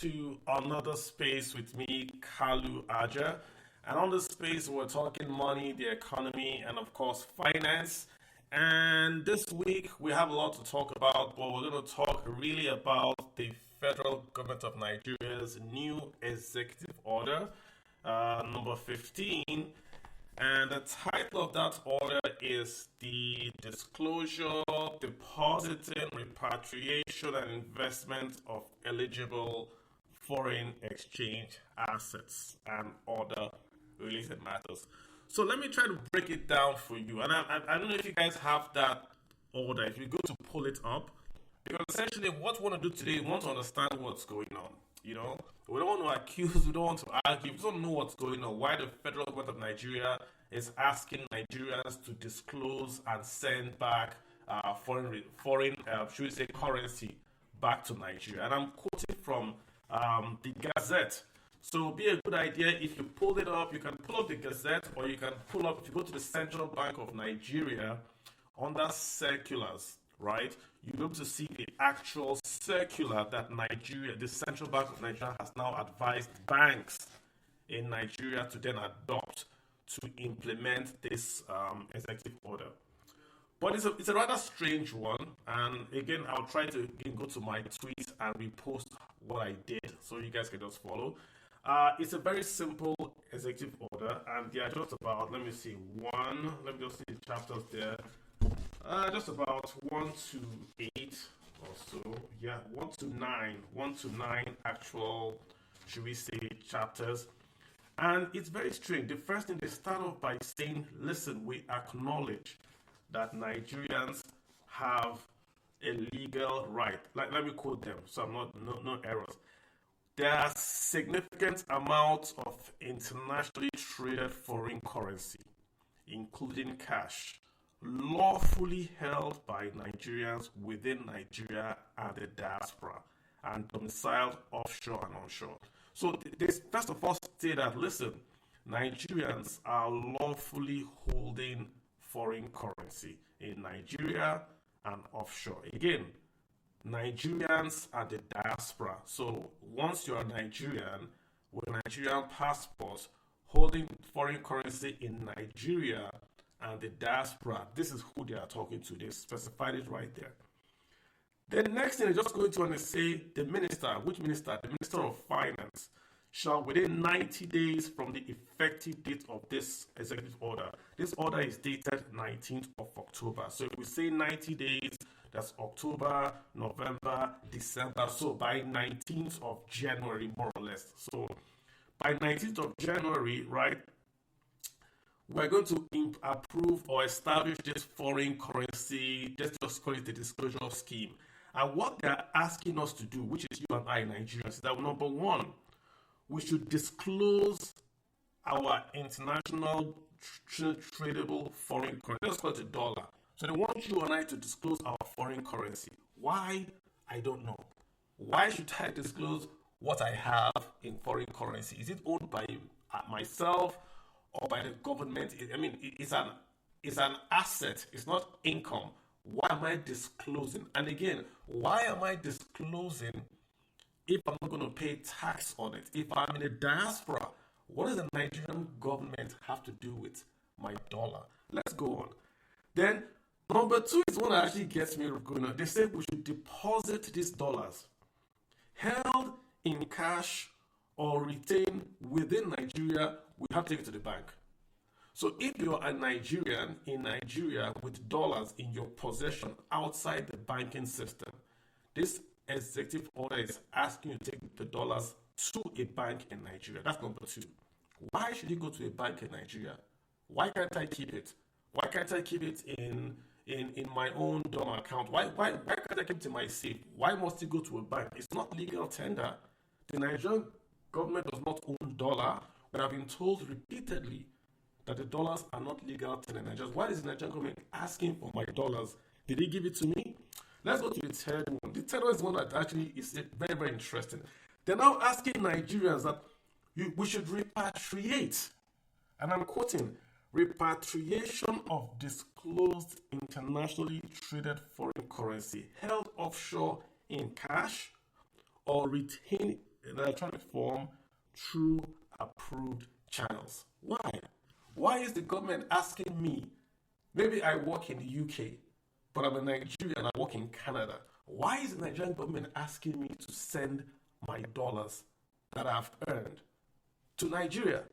to another space with me, Kalu Aja. And on this space, we're talking money, the economy, and of course, finance. And this week, we have a lot to talk about, but we're going to talk really about the federal government of Nigeria's new executive order, number 15. And the title of that order is the Disclosure, Depositing, Repatriation, and Investment of Eligible Foreign Exchange Assets and Other Related Matters. So let me try to break it down for you. And I don't know if you guys have that order, if you go to pull it up, because essentially what we want to do today, we want to understand what's going on. You know, we don't want to accuse, we don't want to argue, we don't know what's going on, why the federal government of Nigeria is asking Nigerians to disclose and send back foreign should we say, currency back to Nigeria. And I'm quoting from the Gazette. So it would be a good idea if you pull it up, you can pull up the Gazette, or you can pull up, if you go to the Central Bank of Nigeria, under circulars, right? You'll be able to see the actual circular that Nigeria, the Central Bank of Nigeria, has now advised banks in Nigeria to then adopt to implement this executive order. But it's a rather strange one, and again, I'll try to go to my tweets and repost what I did so you guys can just follow. It's a very simple executive order, and they are just about, let me just see the chapters there. Just about 1 to 8 or so. Yeah, 1 to 9 actual, should we say, chapters. And it's very strange. The first thing, they start off by saying, listen, we acknowledge that Nigerians have a legal right. Let me quote them so I'm no errors. There are significant amounts of internationally traded foreign currency, including cash, lawfully held by Nigerians within Nigeria and the diaspora, and domiciled offshore and onshore. So they first of all say that, listen, Nigerians are lawfully holding foreign currency in Nigeria and offshore. Again, Nigerians are the diaspora. So once you're a Nigerian with a Nigerian passport holding foreign currency in Nigeria and the diaspora, this is who they are talking to. They specified it right there. Then the next thing is just going to want to say the minister. Which minister? The Minister of Finance shall, within 90 days from the effective date of this executive order. This order is dated 19th of October. So if we say 90 days, that's October, November, December. So by 19th of January, more or less. So by 19th of January, right, we're going to approve or establish this foreign currency, let's just call it the disclosure scheme. And what they're asking us to do, which is you and I, Nigerians, is that number one, we should disclose our international tradable foreign currency. Let's call it the dollar. So they want you and I to disclose our foreign currency. Why? I don't know. Why should I disclose what I have in foreign currency? Is it owned by myself or by the government? I mean, it's an asset. It's not income. Why am I disclosing? And again, why am I disclosing if I'm not going to pay tax on it? If I'm in a diaspora, what does the Nigerian government have to do with my dollar? Let's go on. Then, number two is one that actually gets me going on. They say we should deposit these dollars held in cash or retained within Nigeria. We have to take it to the bank. So if you're a Nigerian in Nigeria with dollars in your possession outside the banking system, this executive order is asking you to take the dollars to a bank in Nigeria. That's number two. Why should you go to a bank in Nigeria? Why can't I keep it? Why can't I keep it in my own dollar account? Why can't I keep it in my safe? Why must you go to a bank? It's not legal tender. The Nigerian government does not own dollar, but I've been told repeatedly that the dollars are not legal tender in Nigeria. Why is the Nigerian government asking for my dollars? Did they give it to me? Let's go to the third one. The third one is one that actually is very, very interesting. They're now asking Nigerians that we should repatriate. And I'm quoting, repatriation of disclosed internationally traded foreign currency held offshore in cash or retained electronic form through approved channels. Why? Why is the government asking me? Maybe I work in the UK, but I'm a Nigerian and I work in Canada. Why is the Nigerian government asking me to send my dollars that I've earned to Nigeria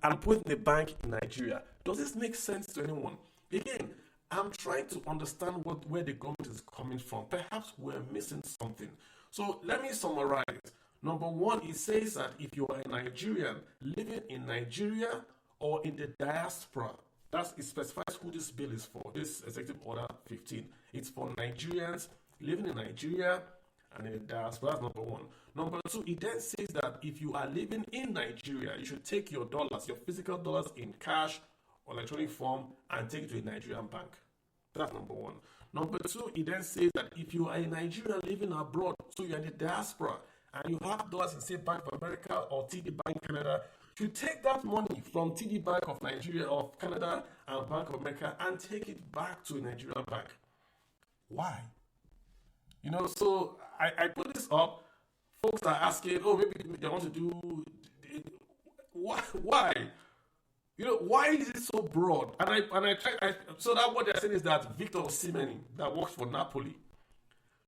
and put in the bank in Nigeria? Does this make sense to anyone? Again, I'm trying to understand where the government is coming from. Perhaps we're missing something. So let me summarize. Number one, it says that if you are a Nigerian living in Nigeria or in the diaspora, it specifies who this bill is for. This Executive Order 15. It's for Nigerians living in Nigeria and in the diaspora. That's number one. Number two, it then says that if you are living in Nigeria, you should take your dollars, your physical dollars in cash or electronic form and take it to a Nigerian bank. That's number one. Number two, it then says that if you are a Nigerian living abroad, so you're in the diaspora, and you have dollars in, say, Bank of America or TD Bank Canada, you take that money from TD Bank of Nigeria, of Canada, and Bank of America and take it back to a Nigerian bank. Why? So I put this up. Folks are asking, oh, maybe they want to do. Why? Why is it so broad? So that what they're saying is that Victor Osimhen, that works for Napoli,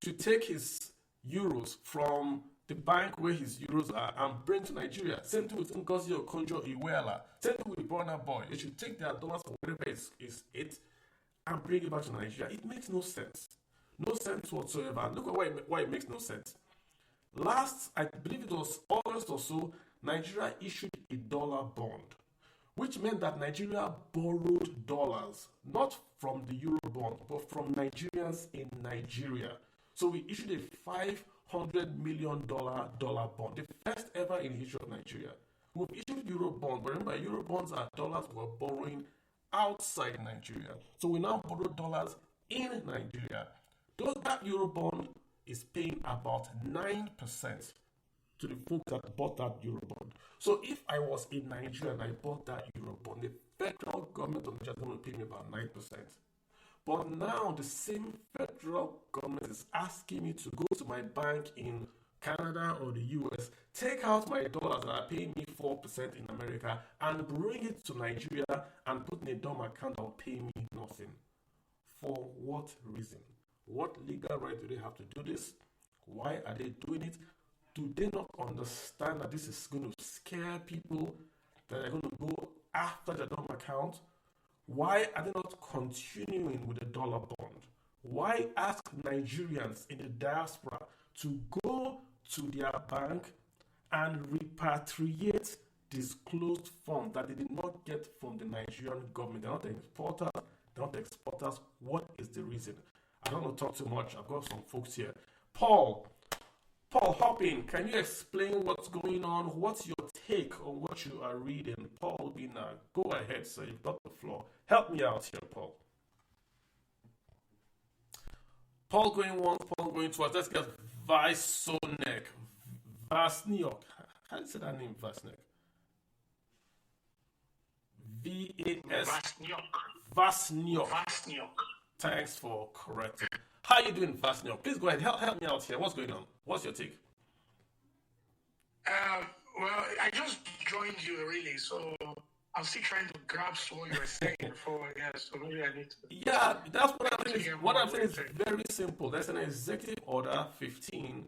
should take his euros from the bank where his euros are and bring to Nigeria. Same thing with Ngozi Okonjo-Iweala. Same thing with Burna Boy. They should take their dollars or whatever is it and bring it back to Nigeria. It makes no sense. No sense whatsoever. Look at why it makes no sense. Last, I believe it was August or so, Nigeria issued a dollar bond, which meant that Nigeria borrowed dollars, not from the Euro bond, but from Nigerians in Nigeria. So we issued a $500 million dollar bond, the first ever in the history of Nigeria. We've issued Euro bond, but remember, Euro bonds are dollars we're borrowing outside Nigeria. So we now borrow dollars in Nigeria. That Euro bond is paying about 9% to the folks that bought that Euro bond. So if I was in Nigeria and I bought that Euro bond, the federal government of Nigeria is going to pay me about 9%. But now the same federal government is asking me to go to my bank in Canada or the US, take out my dollars that are paying me 4% in America and bring it to Nigeria and put in a dumb account that will pay me nothing. For what reason? What legal right do they have to do this? Why are they doing it? Do they not understand that this is going to scare people, that they're going to go after the dumb account? Why are they not continuing with the dollar bond? Why ask Nigerians in the diaspora to go to their bank and repatriate disclosed funds that they did not get from the Nigerian government? They're not the importers, they're not the exporters. What is the reason? I don't want to talk too much. I've got some folks here. Paul, hop in. Can you explain what's going on? What's your take on what you are reading? Paul Bina, go ahead, sir. You've got the floor. Help me out here, Paul. Paul going once, Paul going twice. Let's get Vasonek. Vasniok. How do you say that name, Vasnek? V-A-S. Vasniok. Thanks for correcting. How you doing, Vasniok? Please go ahead. Help me out here. What's going on? What's your take? Well, I just joined you, really, so I'm still trying to grasp what you were saying before. Yeah, so maybe I need to. Yeah, that's what I'm saying. What I'm saying is very simple. There's an Executive Order 15.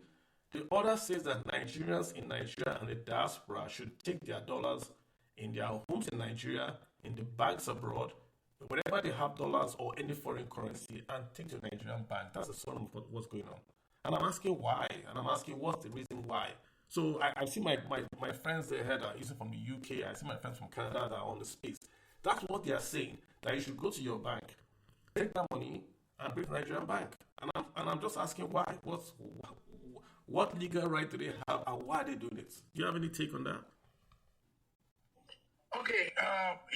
The order says that Nigerians in Nigeria and the diaspora should take their dollars in their homes in Nigeria, in the banks abroad, wherever they have dollars or any foreign currency, and take to the Nigerian bank. That's the sort of what's going on. And I'm asking why, and I'm asking what's the reason why. So I see my friends there that are using from the UK. I see my friends from Canada that are on the space. That's what they are saying, that you should go to your bank, take that money, and bring to the Nigerian bank. And I'm just asking why. What legal right do they have, and why are they doing it? Do you have any take on that? Okay,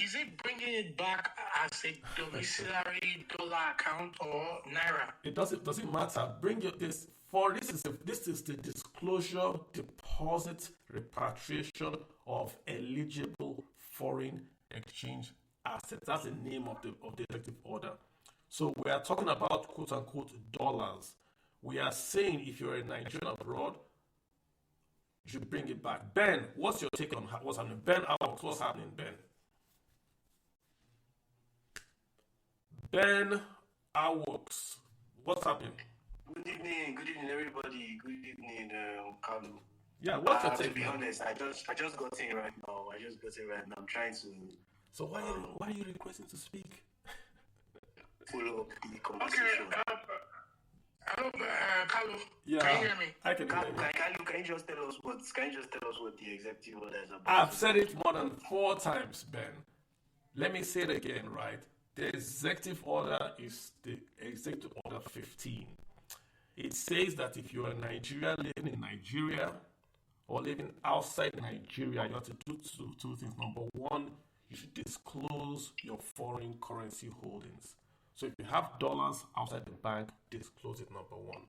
is it bringing it back as a domiciliary dollar account or naira? It doesn't matter. Bring your this is the disclosure deposit repatriation of eligible foreign exchange assets. That's the name of the executive order. So we are talking about quote unquote dollars. We are saying if you're a Nigerian abroad, You should bring it back. Ben, what's your take on what's happening? Ben Alex, what's happening, Ben? Ben Alex, what's happening? Good evening, everybody. Good evening, Carlo. Yeah, what's your take? To be honest, I just got in right now. I'm trying to. So why are you requesting to speak? Follow up the conversation. Okay, hello, Carlo. Yeah, can you hear me? I can hear you. Can you just tell us what the executive order is about? I've said it more than 4 times, Ben. Let me say it again, right? The executive order is the executive order 15. It says that if you're a Nigerian living in Nigeria or living outside Nigeria, you have to do two things. Number one, you should disclose your foreign currency holdings. So if you have dollars outside the bank, disclose it, number one.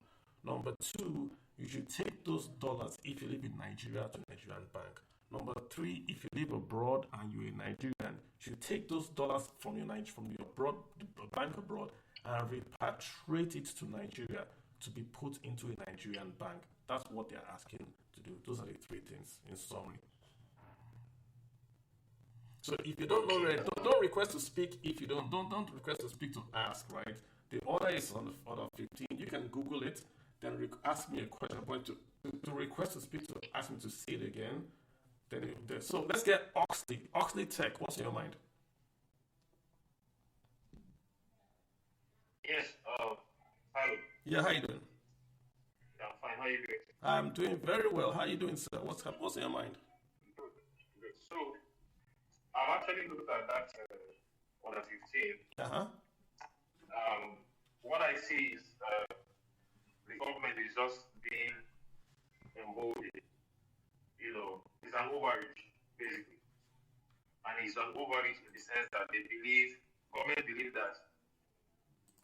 Number two, you should take those dollars if you live in Nigeria to Nigerian bank. Number three, if you live abroad and you're a Nigerian, you should take those dollars from your bank abroad and repatriate it to Nigeria to be put into a Nigerian bank. That's what they're asking to do. Those are the 3 things in summary. So if you don't know, don't request to speak. If you don't request to speak, to ask, right? The order is on the order 15. You can Google it, then ask me a question. I'm going to request to speak, to ask me to say it again. So let's get Oxley Tech. What's in your mind? Yes, hello. Yeah, how you doing? Yeah, I'm fine. How are you doing? I'm doing very well. How you doing, sir? What's in your mind? Good. So, I've actually looked at that order 15. Uh-huh. What I see is the government is just being emboldened. It's an overreach, basically. And it's an overreach in the sense that government believe that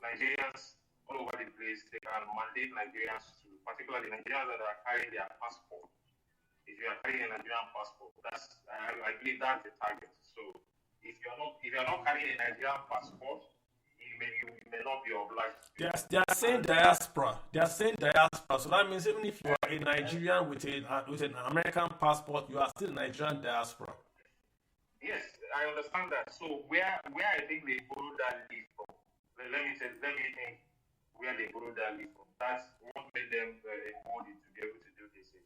Nigerians all over the place, they can mandate Nigerians to, particularly Nigerians that are carrying their passport. If you are carrying a Nigerian passport, I believe that's the target. So if you're not carrying a Nigerian passport, you may not be obliged. They are saying diaspora. So that means even if you are a Nigerian with an American passport, you are still Nigerian diaspora. Yes, I understand that. So where I think they borrowed that leaf from, let me think where they borrowed that leaf from. That's what made them emboldened to be able to do this is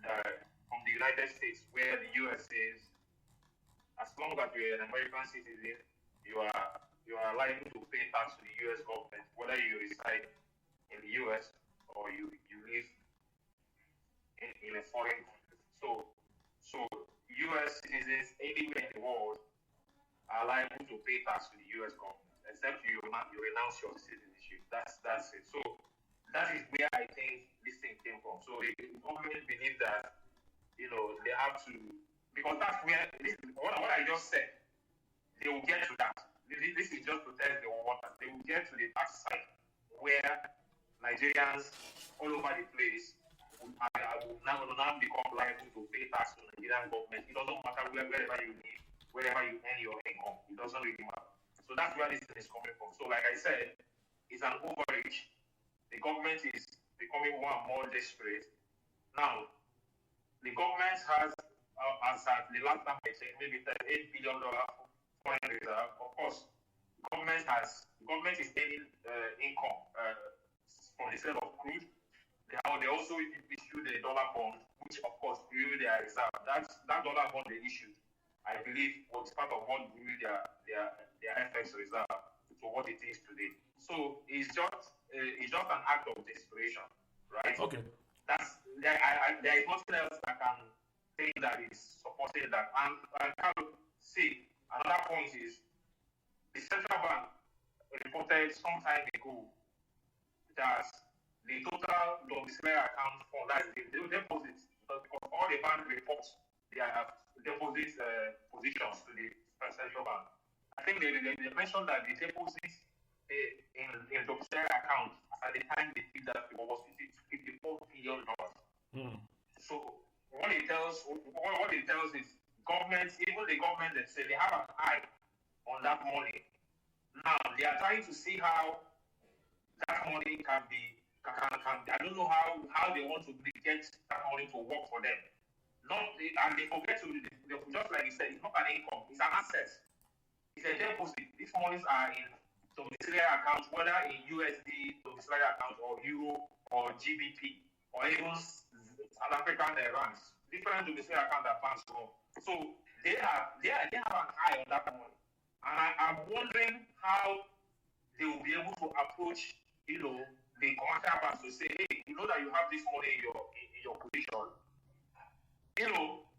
from the United States, where the US says, as long as you're an American citizen, you are liable to pay tax to the US government, whether you reside in the US or you live in a foreign country. So US citizens anywhere in the world are liable to pay tax to the US government, except you renounce your citizenship. That's it. So that is where I think this thing came from. So the government believe that they have to, because that's where what I just said. They will get to that. This is just to test the water. They will get to the tax side where Nigerians all over the place will now become liable to pay tax to the Nigerian government. It doesn't matter wherever you live, wherever you earn your income. It doesn't really matter. So that's where this thing is coming from. So like I said, it's an overreach. The government is becoming more and more desperate. Now, the government has, as at the last time I checked, maybe $38 billion foreign reserve. Of course, the government is gaining income from the sale of crude. They also issued a dollar bond, which of course grew their reserve. That dollar bond they issued, I believe, was part of what grew their FX reserve to what it is today. So it's just an act of desperation, right? Okay. There is nothing else I can say that is supporting that. And I can see another point is the central bank reported some time ago that the total domiciliary account for that is the deposits, because all the bank reports their deposit positions to the central bank. I think they mentioned that the deposits in domiciliary account at the time they did that was $54 billion. So what it tells is governments, even the government that say they have an eye on that money. Now they are trying to see how that money can be I don't know how they want to get that money to work for them. And they forget to, just like you said, it's not an income, it's an asset. It's a deposit. These monies are in domiciliary accounts, whether in USD domiciliary account or Euro or GBP or even South African rands. Different domiciliary accounts that banks run. So they have an eye on that money. And I'm wondering how they will be able to approach, the commercial banks to say, hey, you know that you have this money in your position.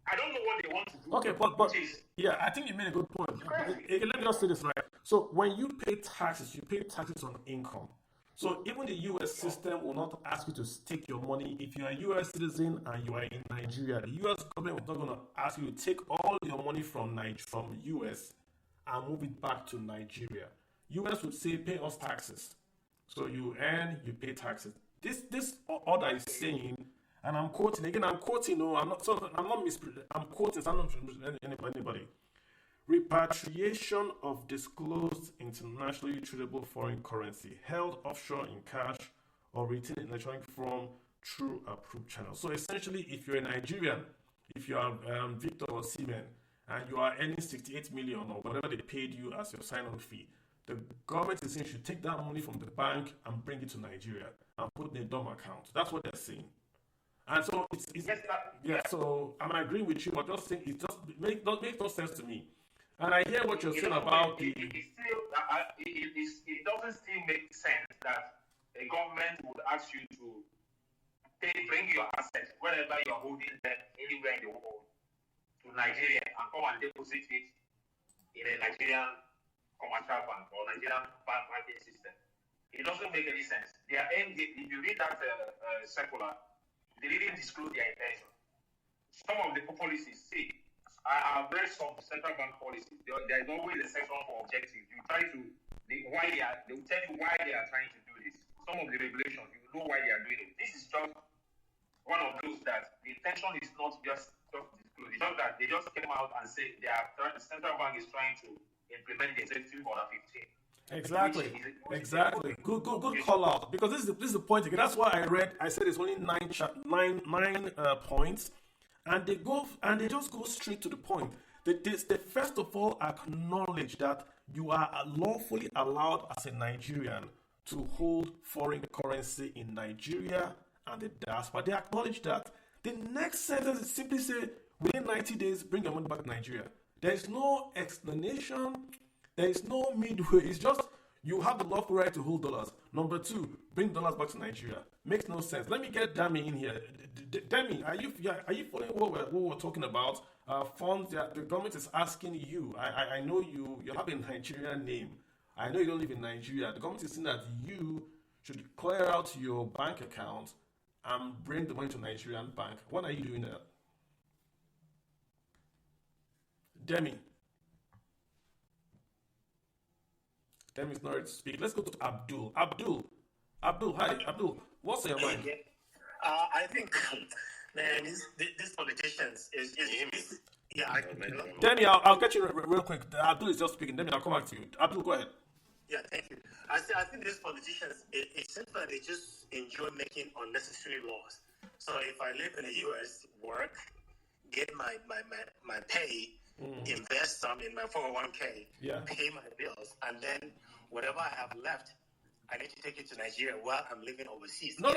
I don't know what they want to do. Okay, but yeah, I think you made a good point. Let me just say this right. So when you pay taxes on income. So even the US system will not ask you to take your money if you're a US citizen and you are in Nigeria. The US government is not going to ask you to take all your money from US and move it back to Nigeria. US would say pay us taxes. So you earn, you pay taxes. This order is saying, and I'm quoting again. I'm quoting. No, I'm not misquoting. I'm quoting. So I'm not anybody. Repatriation of disclosed internationally tradable foreign currency held offshore in cash or retained in electronic form through approved channels. So essentially, if you're a Nigerian, if you are Victor or Seaman, and you are earning 68 million or whatever they paid you as your sign-on fee, the government is saying you should take that money from the bank and bring it to Nigeria and put it in a DOM account. That's what they're saying. And so so I'm agreeing with you, but just saying it just makes no sense to me. And I hear what you're saying about it doesn't still make sense that a government would ask you to bring your assets, wherever you're holding them anywhere in the world, to Nigeria and come and deposit it in a Nigerian commercial bank or Nigerian banking system. It doesn't make any sense. If you read that circular, they didn't disclose their intention. Some of the policies, I have read some central bank policies. There is always a section for objectives. They will tell you why they are trying to do this. Some of the regulations, you know why they are doing it. This is just one of those that the intention is not just disclosed. It's just that they just came out and said the central bank is trying to implement the executive order 15. Exactly. Good call out, because this is the point again. That's why I said it's only nine points, and they just go straight to the point. They first of all acknowledge that you are lawfully allowed as a Nigerian to hold foreign currency in Nigeria and the diaspora. They acknowledge that. The next sentence is simply say, within 90 days, bring your money back to Nigeria. There is no explanation. There is no midway. It's just you have the lawful right to hold dollars. Number two, bring dollars back to Nigeria. Makes no sense. Let me get Dami in here. Dami, are you following what we're talking about? Funds that the government is asking you. I know you have a Nigerian name. I know you don't live in Nigeria. The government is saying that you should clear out your bank account and bring the money to Nigerian bank. When are you doing that? Demi. Demi's not ready to speak. Let's go to Abdul. Abdul, hi. Abdul, what's on your mind? I think, man, these politicians is yeah. Demi, I'll get you real quick. Abdul is just speaking. Demi, I'll come back to you. Abdul, go ahead. Yeah, thank you. I think these politicians, it seems like they just enjoy making unnecessary laws. So if I live in the U.S., work, get my pay, invest some in my 401k, pay my bills, and then whatever I have left, I need to take it to Nigeria while I'm living overseas. No,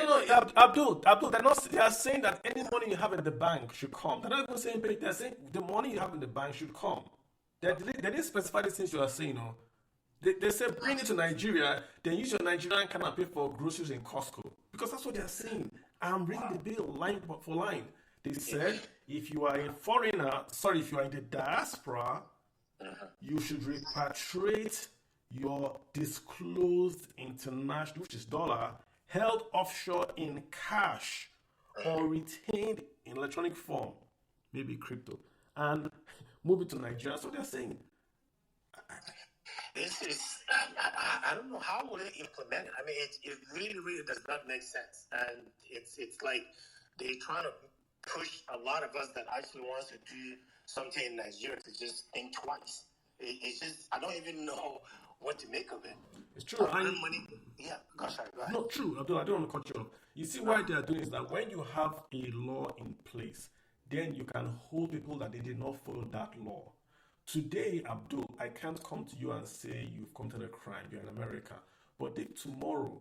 Abdul, they are saying that any money you have in the bank should come. They're not even saying pay. They're saying the money you have in the bank should come. They didn't specify the things you are saying, no. They said bring it to Nigeria, then use your Nigerian card and pay for groceries in Costco. Because that's what they're saying. I'm reading the bill line for line. They said if you are a foreigner, if you are in the diaspora, you should repatriate your disclosed international, which is dollar, held offshore in cash or retained in electronic form, maybe crypto, and move it to Nigeria. So they're saying. This is, I don't know, how will they implement it? I mean, it really does not make sense. And it's like they're trying to push a lot of us that actually wants to do something in Nigeria to just think twice. It's just, I don't even know what to make of it. It's true. Yeah, gosh, go ahead. No, true, Abdul, I don't want to cut you off. You see, why they are doing is that when you have a law in place, then you can hold people that they did not follow that law. Today, Abdul, I can't come to you and say you've committed a crime, you're in America. But if tomorrow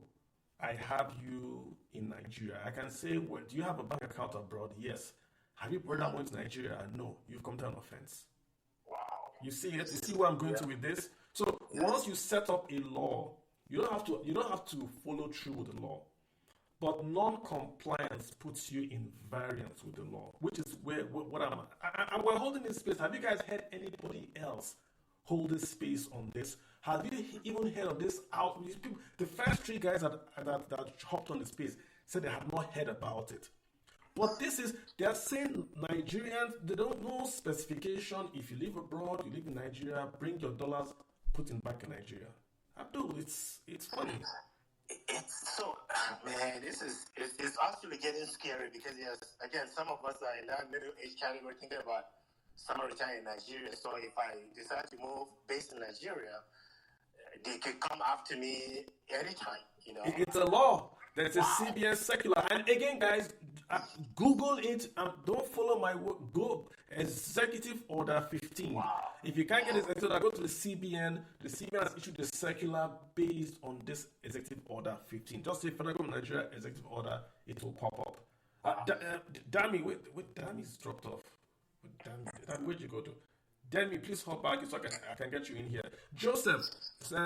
I have you in Nigeria, I can say, well, do you have a bank account abroad? Yes. Have you brought that one to Nigeria? No. You've committed an offense. Wow. You see it? You see where I'm going to with this? So once you set up a law, you don't have to follow through with the law. But non-compliance puts you in variance with the law, which is what I'm at. We're holding this space. Have you guys heard anybody else hold this space on this? Have you even heard of this out? The first three guys that hopped on the space said they had not heard about it. But they are saying Nigerians, they don't know specification. If you live abroad, you live in Nigeria, bring your dollars, put it back in Nigeria. Abdul, it's funny. It's so, man, it's actually getting scary because, yes, again, some of us are in that middle age category thinking about summer return in Nigeria. So if I decide to move based in Nigeria, they could come after me anytime, It's a law. There's a CBN circular. And again, guys, Google it and don't follow my word. Go Executive Order 15. Wow. If you can't get this executive order, go to the CBN. The CBN has issued a circular based on this Executive Order 15. Just say Federal Government of Nigeria Executive Order, it will pop up. Dami, wait, Dami's dropped off. Dami, where'd you go to? Dami, please hop back so I can get you in here. Joseph,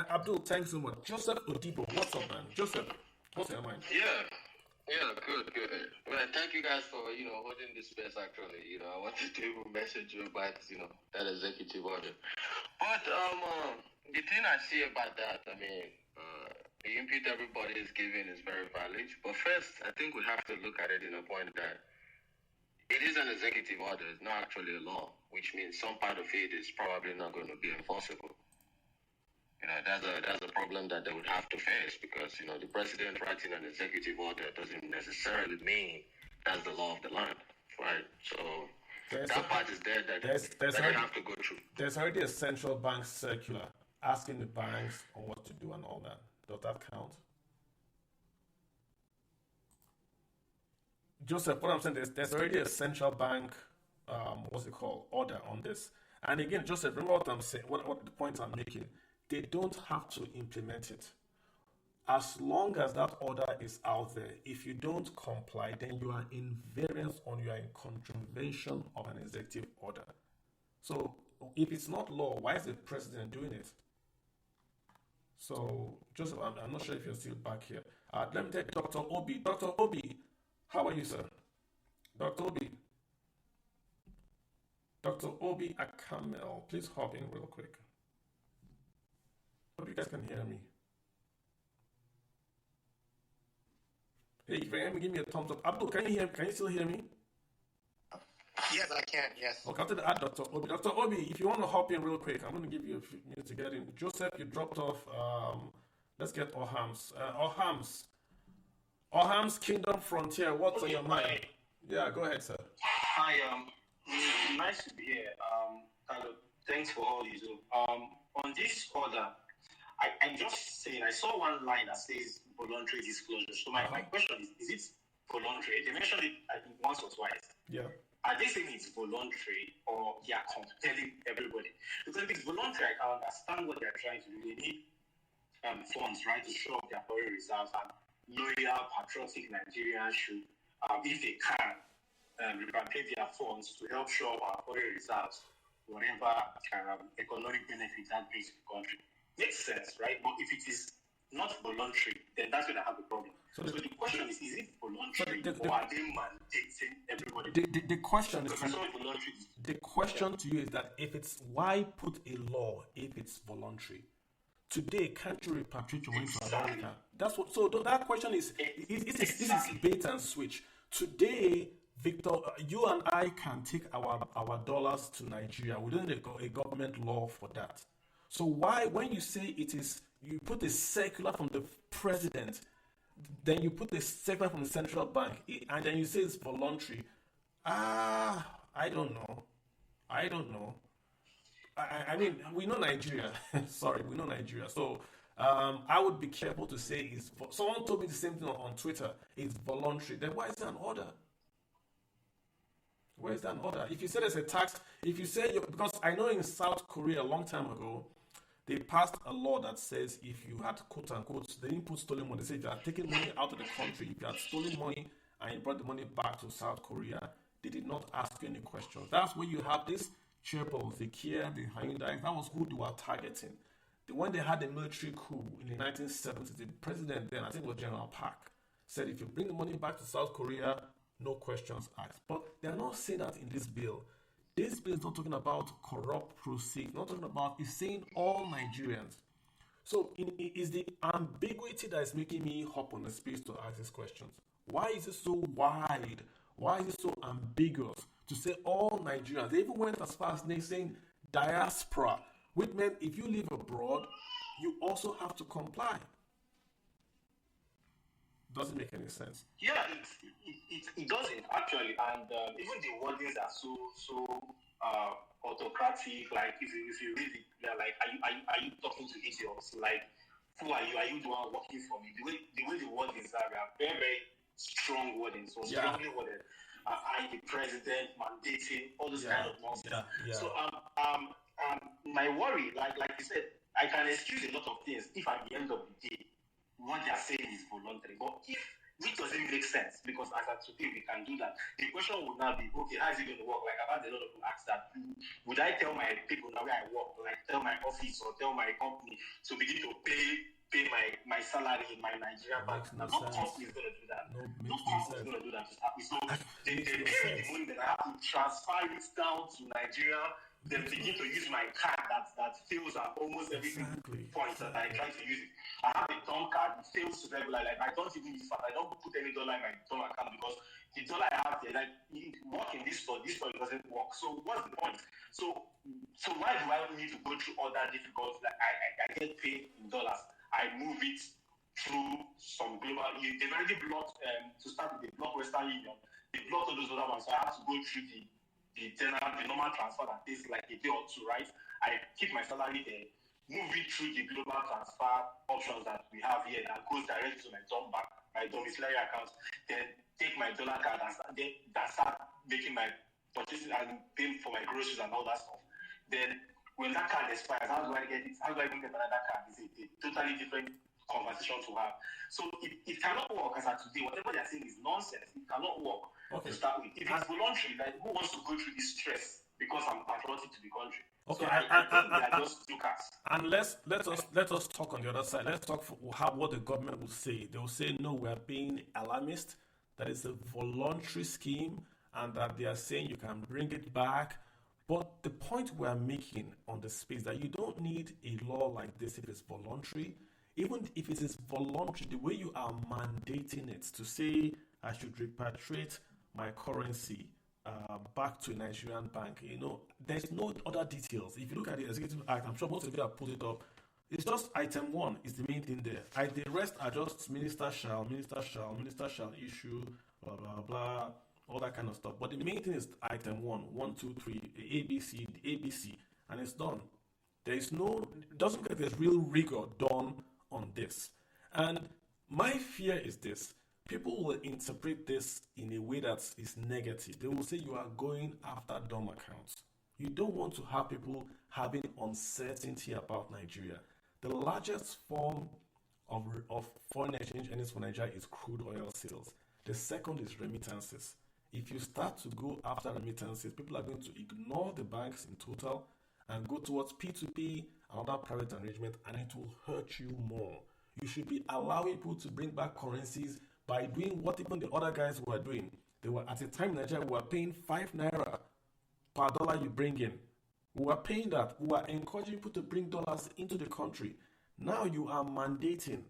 Abdul, thanks so much. Joseph Odibo, what's up, man? Joseph, what's your mind? Yeah, good. Well, thank you guys for, holding this space actually. I wanted to even message you about, that executive order. But the thing I see about that, the input everybody is giving is very valid. But first, I think we have to look at it in a point that it is an executive order, it's not actually a law, which means some part of it is probably not going to be enforceable. That's a problem that they would have to face because, the president writing an executive order doesn't necessarily mean that's the law of the land, right? So that part is there that they have to go through. There's already a central bank circular asking the banks on what to do and all that. Does that count? Joseph, what I'm saying is there's already a central bank, order on this. And again, Joseph, remember what I'm saying, what the point I'm making. They don't have to implement it. As long as that order is out there, if you don't comply, then you are in variance or you are in contravention of an executive order. So if it's not law, why is the president doing it? So, Joseph, I'm not sure if you're still back here. Let me take Dr. Obi. Dr. Obi, how are you, sir? Dr. Obi. Dr. Obi Akamel, please hop in real quick. Hope you guys can hear me. Hey, if you can hear me, give me a thumbs up. Abdul, can you still hear me? Yes, I can, yes. Okay, after the add Dr. Obi. Dr. Obi, if you want to hop in real quick, I'm going to give you a few minutes to get in. Joseph, you dropped off. Let's get Ohams. Ohams Kingdom Frontier, what's on your mind? Yeah, go ahead, sir. Hi, nice to be here. Thanks for all you do. On this order, I'm just saying, I saw one line that says voluntary disclosure. So my question is it voluntary? They mentioned it, I think, once or twice. Yeah. Are they saying it's voluntary or they are compelling everybody? Because if it's voluntary, I understand what they're trying to do. They need funds, right, to show up their foreign reserves, and loyal, patriotic Nigerians should, if they can, repatriate their funds to help show up our foreign reserves, whatever economic benefit that brings to the country. Makes sense, right? But if it is not voluntary, then that's when I have a problem. So the question is it voluntary or are they mandating everybody? The question is, voluntary. The question to you is that if it's, why put a law if it's voluntary? Today, can't you repatriate your money to America? That's what. So that question is, this is bait and switch. Today, Victor, you and I can take our dollars to Nigeria. We don't need a government law for that. So why, when you say it is, you put a circular from the president, then you put a circular from the central bank, and then you say it's voluntary. I don't know. I mean, we know Nigeria. Sorry, we know Nigeria. So I would be careful to say someone told me the same thing on Twitter. It's voluntary. Then why is there an order? Where is that an order? If you say there's a tax, if you say because I know in South Korea a long time ago, they passed a law that says if you had quote unquote, they didn't put stolen money. They said if you had taken money out of the country, if you had stolen money and you brought the money back to South Korea, they did not ask you any questions. That's where you have this chairballs, the Kia, the Hyundai. That was who they were targeting. When they had the military coup in the 1970s, the president then, I think it was General Park, said if you bring the money back to South Korea, no questions asked. But they're not saying that in this bill. This bill is not talking about corrupt proceeds, not talking about, it's saying all Nigerians. So it's the ambiguity that is making me hop on the space to ask these questions. Why is it so wide? Why is it so ambiguous to say all Nigerians? They even went as far as saying diaspora, which meant if you live abroad, you also have to comply. Doesn't make any sense. Yeah, it doesn't actually, and even the wordings are so autocratic. Like if you read it, they're like, are you talking to idiots? Like, who are you? Are you the one working for me? The way the wordings are very very strong wordings, so strongly worded. I the president mandating all this kind of nonsense. So my worry, like you said, I can excuse a lot of things if at the end of the day what they are saying is voluntary. But if it doesn't make sense, because as of today we can do that, the question would now be, okay, how is it going to work? Like I've had a lot of people ask that, would I tell my people now where I work, like tell my office or tell my company to begin to pay my salary in my Nigerian bank? No company is going to do that. No company is going to do that to start with. So they pay me the money that I have to transfer it down to Nigeria. Then begin to use my card that fails at almost every point that I try to use it. I have a dumb card, it fails to regular. Like I don't even use it. I don't put any dollar in my dumb account because the dollar I have there, like it work in this store doesn't work. So what's the point? So why do I need to go through all that difficult? Like I get paid in dollars. I move it through some global. They've already blocked to start with. They blocked Western Union. They blocked all those other ones. So I have to go through the normal transfer that takes like a day or two, right? I keep my salary there, move it through the global transfer options that we have here that goes directly to my domiciliary account, then take my dollar card and start making my purchases and paying for my groceries and all that stuff. Then when that card expires, how do I get it? How do I even get another card? It's a totally different conversation to have. So it cannot work as of today. Whatever they're saying is nonsense. It cannot work. To start with. If it's voluntary, like who wants to go through this stress because I'm patriotic to the country? Okay, so I think they are just Lucas. And let us talk on the other side. Let's talk what the government will say. They will say no, we are being alarmist. That is a voluntary scheme, and that they are saying you can bring it back. But the point we are making on the space that you don't need a law like this if it's voluntary. Even if it is voluntary, the way you are mandating it to say I should repatriate my currency back to a Nigerian bank, there's no other details. If you look at the Executive Act, I'm sure most of you have put it up. It's just item 1 is the main thing there. The rest are just minister shall issue, blah, blah, blah, all that kind of stuff. But the main thing is item 1, 2, 3, ABC, and it's done. It doesn't look like there's real rigor done on this. And my fear is this. People will interpret this in a way that is negative. They will say you are going after dumb accounts. You don't want to have people having uncertainty about Nigeria. The largest form of foreign exchange earnings for Nigeria is crude oil sales. The second is remittances. If you start to go after remittances, people are going to ignore the banks in total and go towards P2P, another private arrangement, and it will hurt you more. You should be allowing people to bring back currencies by doing what even the other guys were doing. They were at a time in Nigeria, we were paying 5 naira per dollar you bring in. We were paying that. We were encouraging people to bring dollars into the country. Now you are mandating.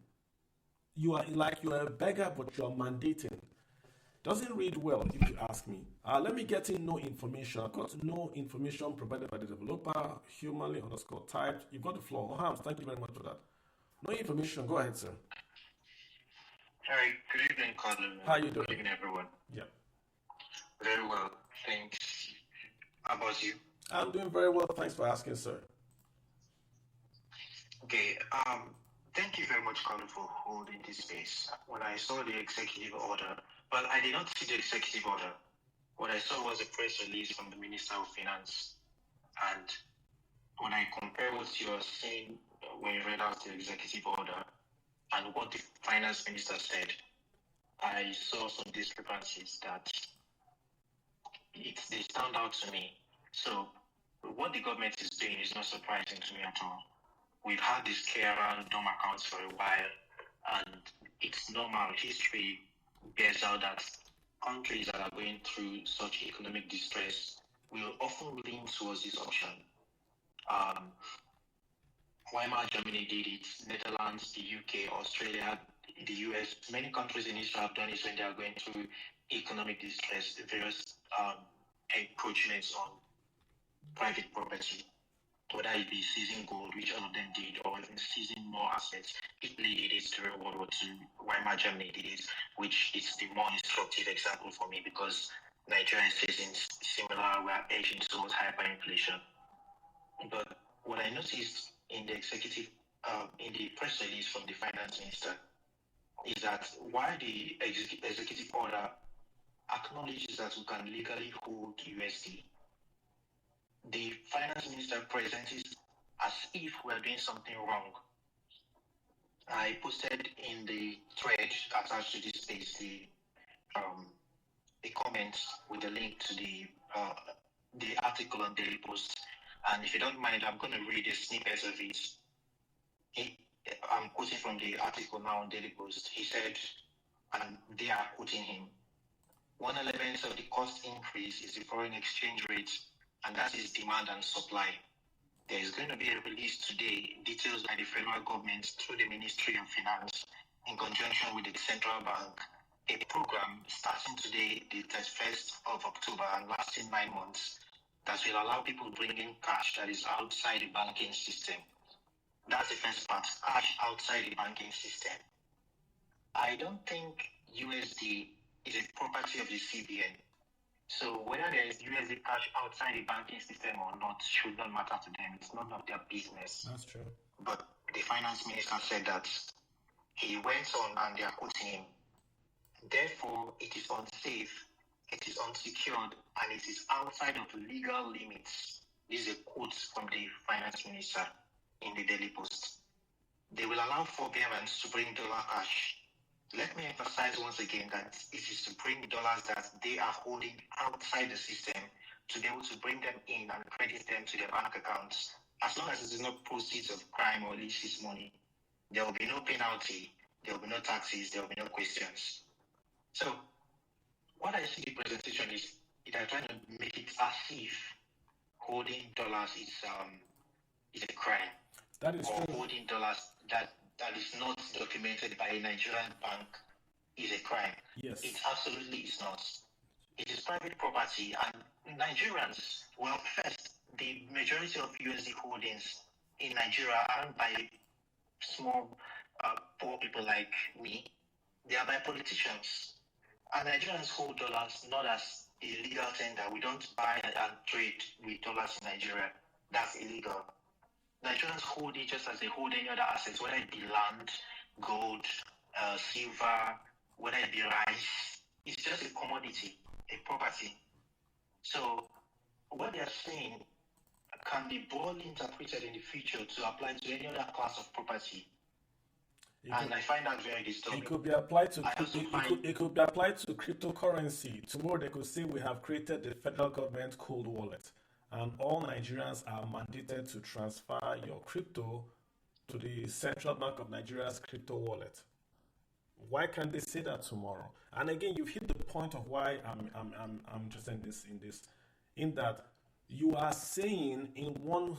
You are a beggar, but you are mandating. Doesn't read well, if you ask me. Let me get in no information. I've got no information provided by the developer, humanly _typed. You've got the floor. Hams, thank you very much for that. No information. Go ahead, sir. Hi, good evening, Colin. How are you doing? Good evening, everyone. Yeah. Very well, thanks. How about you? I'm doing very well. Thanks for asking, sir. Okay. Thank you very much, Carlo, for holding this space. When I saw the executive order, well, I did not see the executive order. What I saw was a press release from the Minister of Finance. And when I compare what you're saying when you read out the executive order and what the Finance Minister said, I saw some discrepancies that they stand out to me. So what the government is doing is not surprising to me at all. We've had this care around dumb accounts for a while, and it's normal. History bears out that countries that are going through such economic distress will often lean towards this option. Weimar Germany did it, Netherlands, the UK, Australia, the US, many countries in Israel have done it when they are going through economic distress, various encroachments on private property, whether it be seizing gold, which all of them did, or even seizing more assets. Italy did it during World War II, Weimar Germany did it, which is the more instructive example for me because Nigeria is facing similar, we are edging towards hyperinflation. But what I noticed in the in the press release from the finance minister is that while the executive order acknowledges that we can legally hold USD, the finance minister presents it as if we're doing something wrong. I posted in the thread attached to this page the comments with the link to the article on Daily Post. And if you don't mind, I'm going to read a snippet of it. I'm quoting from the article now on Daily Post. He said, and they are quoting him, one element of the cost increase is the foreign exchange rate, and that is demand and supply. There is going to be a release today, details by the federal government through the Ministry of Finance in conjunction with the central bank, a program starting today, the 31st of October, and lasting 9 months, that will allow people to bring in cash that is outside the banking system. That's the first part, cash outside the banking system. I don't think USD is a property of the CBN. So whether there is USD cash outside the banking system or not should not matter to them. It's none of their business. That's true. But the finance minister said that he went on and they are quoting him. Therefore, it is unsafe, it is unsecured, and it is outside of legal limits. This is a quote from the finance minister in the Daily Post. They will allow forbearance to bring dollar cash. Let me emphasize once again that it is to bring dollars that they are holding outside the system to be able to bring them in and credit them to their bank accounts. As long as it is not proceeds of crime or illicit money, there will be no penalty, there will be no taxes, there will be no questions. So, what I see the presentation is they are trying to make it as if holding dollars is a crime. That is or true. Holding dollars that is not documented by a Nigerian bank is a crime. Yes. It absolutely is not. It is private property, and Nigerians, well, first, the majority of USD holdings in Nigeria aren't by small, poor people like me. They are by politicians. And Nigerians hold dollars not as a legal tender. We don't buy and trade with dollars in Nigeria. That's illegal. Nigerians hold it just as they hold any other assets, whether it be land, gold, silver, whether it be rice. It's just a commodity, a property. So what they are saying can be broadly interpreted in the future to apply to any other class of property. And I find that very disturbing. It could be applied to it could be applied to cryptocurrency. Tomorrow they could say we have created the federal government cold wallet, and all Nigerians are mandated to transfer your crypto to the Central Bank of Nigeria's crypto wallet. Why can't they say that tomorrow? And again, you've hit the point of why I'm interested in that you are saying in one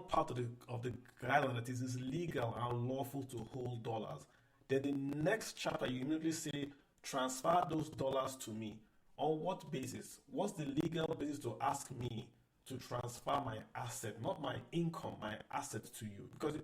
part of the guideline that it is legal and lawful to hold dollars. Then the next chapter you immediately say transfer those dollars to me. On what basis? What's the legal basis to ask me to transfer my asset, not my income, my asset to you? Because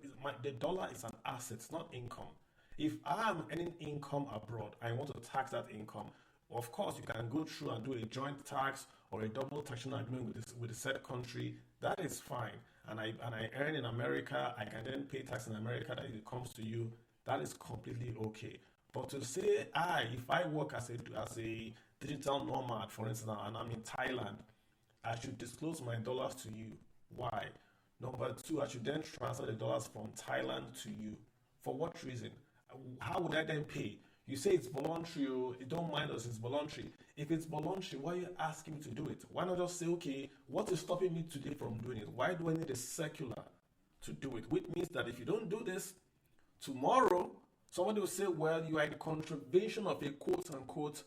the dollar is an asset, it's not income. If I am earning income abroad, I want to tax that income. Of course, you can go through and do a joint tax or a double taxation agreement with the said country. That is fine. And I earn in America, I can then pay tax in America that it comes to you. That is completely okay. But to say, if I work as a digital nomad, for instance, and I'm in Thailand, I should disclose my dollars to you. Why? Number two, I should then transfer the dollars from Thailand to you. For what reason? How would I then pay? You say it's voluntary, you don't mind us, it's voluntary. If it's voluntary, why are you asking me to do it? Why not just say, okay, what is stopping me today from doing it? Why do I need a circular to do it? Which means that if you don't do this, tomorrow, somebody will say, well, you are in contravention of a quote-unquote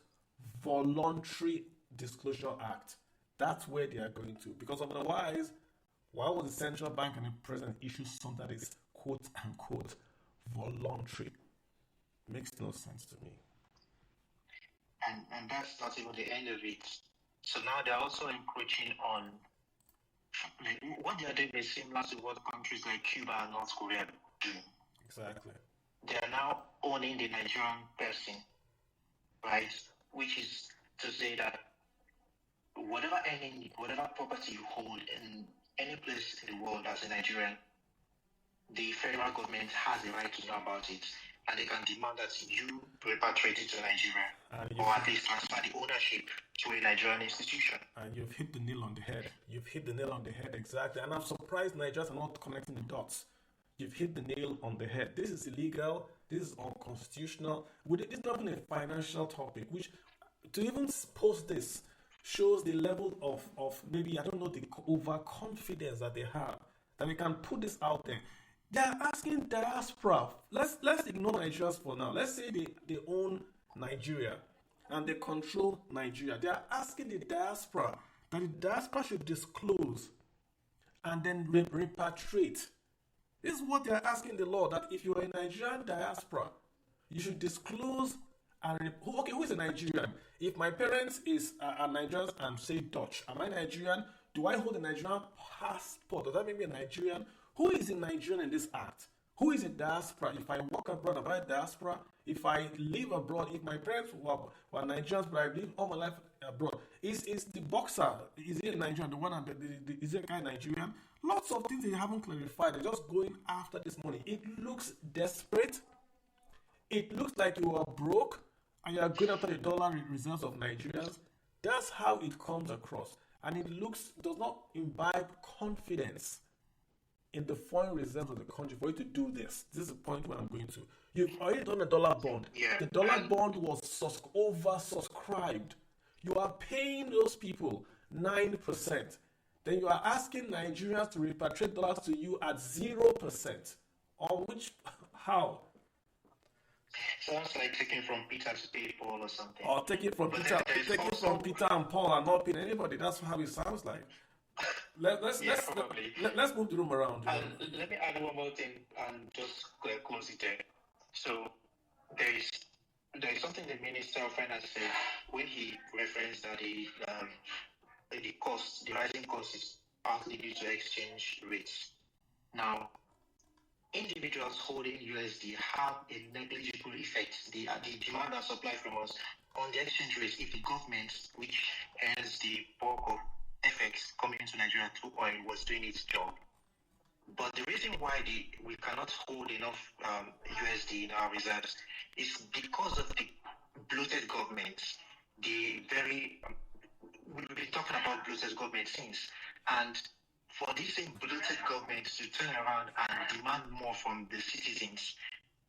voluntary disclosure act. That's where they are going to. Because otherwise, why would the central bank and the president issue something that is quote-unquote voluntary? Makes no sense to me. And that's not even the end of it. So now they're also encroaching on, like, what they are doing is similar to what countries like Cuba and North Korea do. Exactly. They are now owning the Nigerian person, right? Which is to say that whatever property you hold in any place in the world as a Nigerian, the federal government has the right to know about it, and they can demand that you repatriate it to Nigeria, or at least transfer the ownership to a Nigerian institution. And you've hit the nail on the head. You've hit the nail on the head, exactly. And I'm surprised Nigerians are not connecting the dots. You've hit the nail on the head. This is illegal. This is unconstitutional. This is not even a financial topic, which to even post this shows the level of maybe, I don't know, the overconfidence that they have, that they can put this out there. They are asking diaspora. Let's ignore Nigerians for now. Let's say they own Nigeria and they control Nigeria. They are asking the diaspora that the diaspora should disclose and then repatriate. This is what they are asking the law, that if you are a Nigerian diaspora, you should disclose and who is a Nigerian? If my parents are Nigerians and say Dutch, am I Nigerian? Do I hold a Nigerian passport? Does that make me a Nigerian? Who is a Nigerian in this act? Who is a diaspora? If I work abroad, am I a diaspora? If I live abroad, if my parents were Nigerians, but I live all my life abroad, is the boxer, is he a Nigerian? The one, is he a guy Nigerian? Lots of things they haven't clarified. They're just going after this money. It looks desperate. It looks like you are broke and you are going after the dollar reserves of Nigerians. That's how it comes across. And it does not imbibe confidence in the foreign reserves of the country for you to do this. This is the point where I'm going to. You've already done a dollar bond. Yeah. The dollar bond was oversubscribed. You are paying those people 9%. Then you are asking Nigerians to repatriate dollars to you at 0%. How? Sounds like taking from Peter to pay Paul or something. Or taking from Peter and Paul and not paying anybody. That's how it sounds like. Let's move the room around. Let me add one more thing and just close it there. So there is something the Minister of Finance said when he referenced that the rising cost is partly due to exchange rates. Now, individuals holding USD have a negligible effect. The demand and supply from us on the exchange rates if the government, which earns the bulk of FX coming into Nigeria through oil, was doing its job. But the reason why we cannot hold enough USD in our reserves is because of the bloated government. We've been talking about bloated government since, and for this same bloated government to turn around and demand more from the citizens,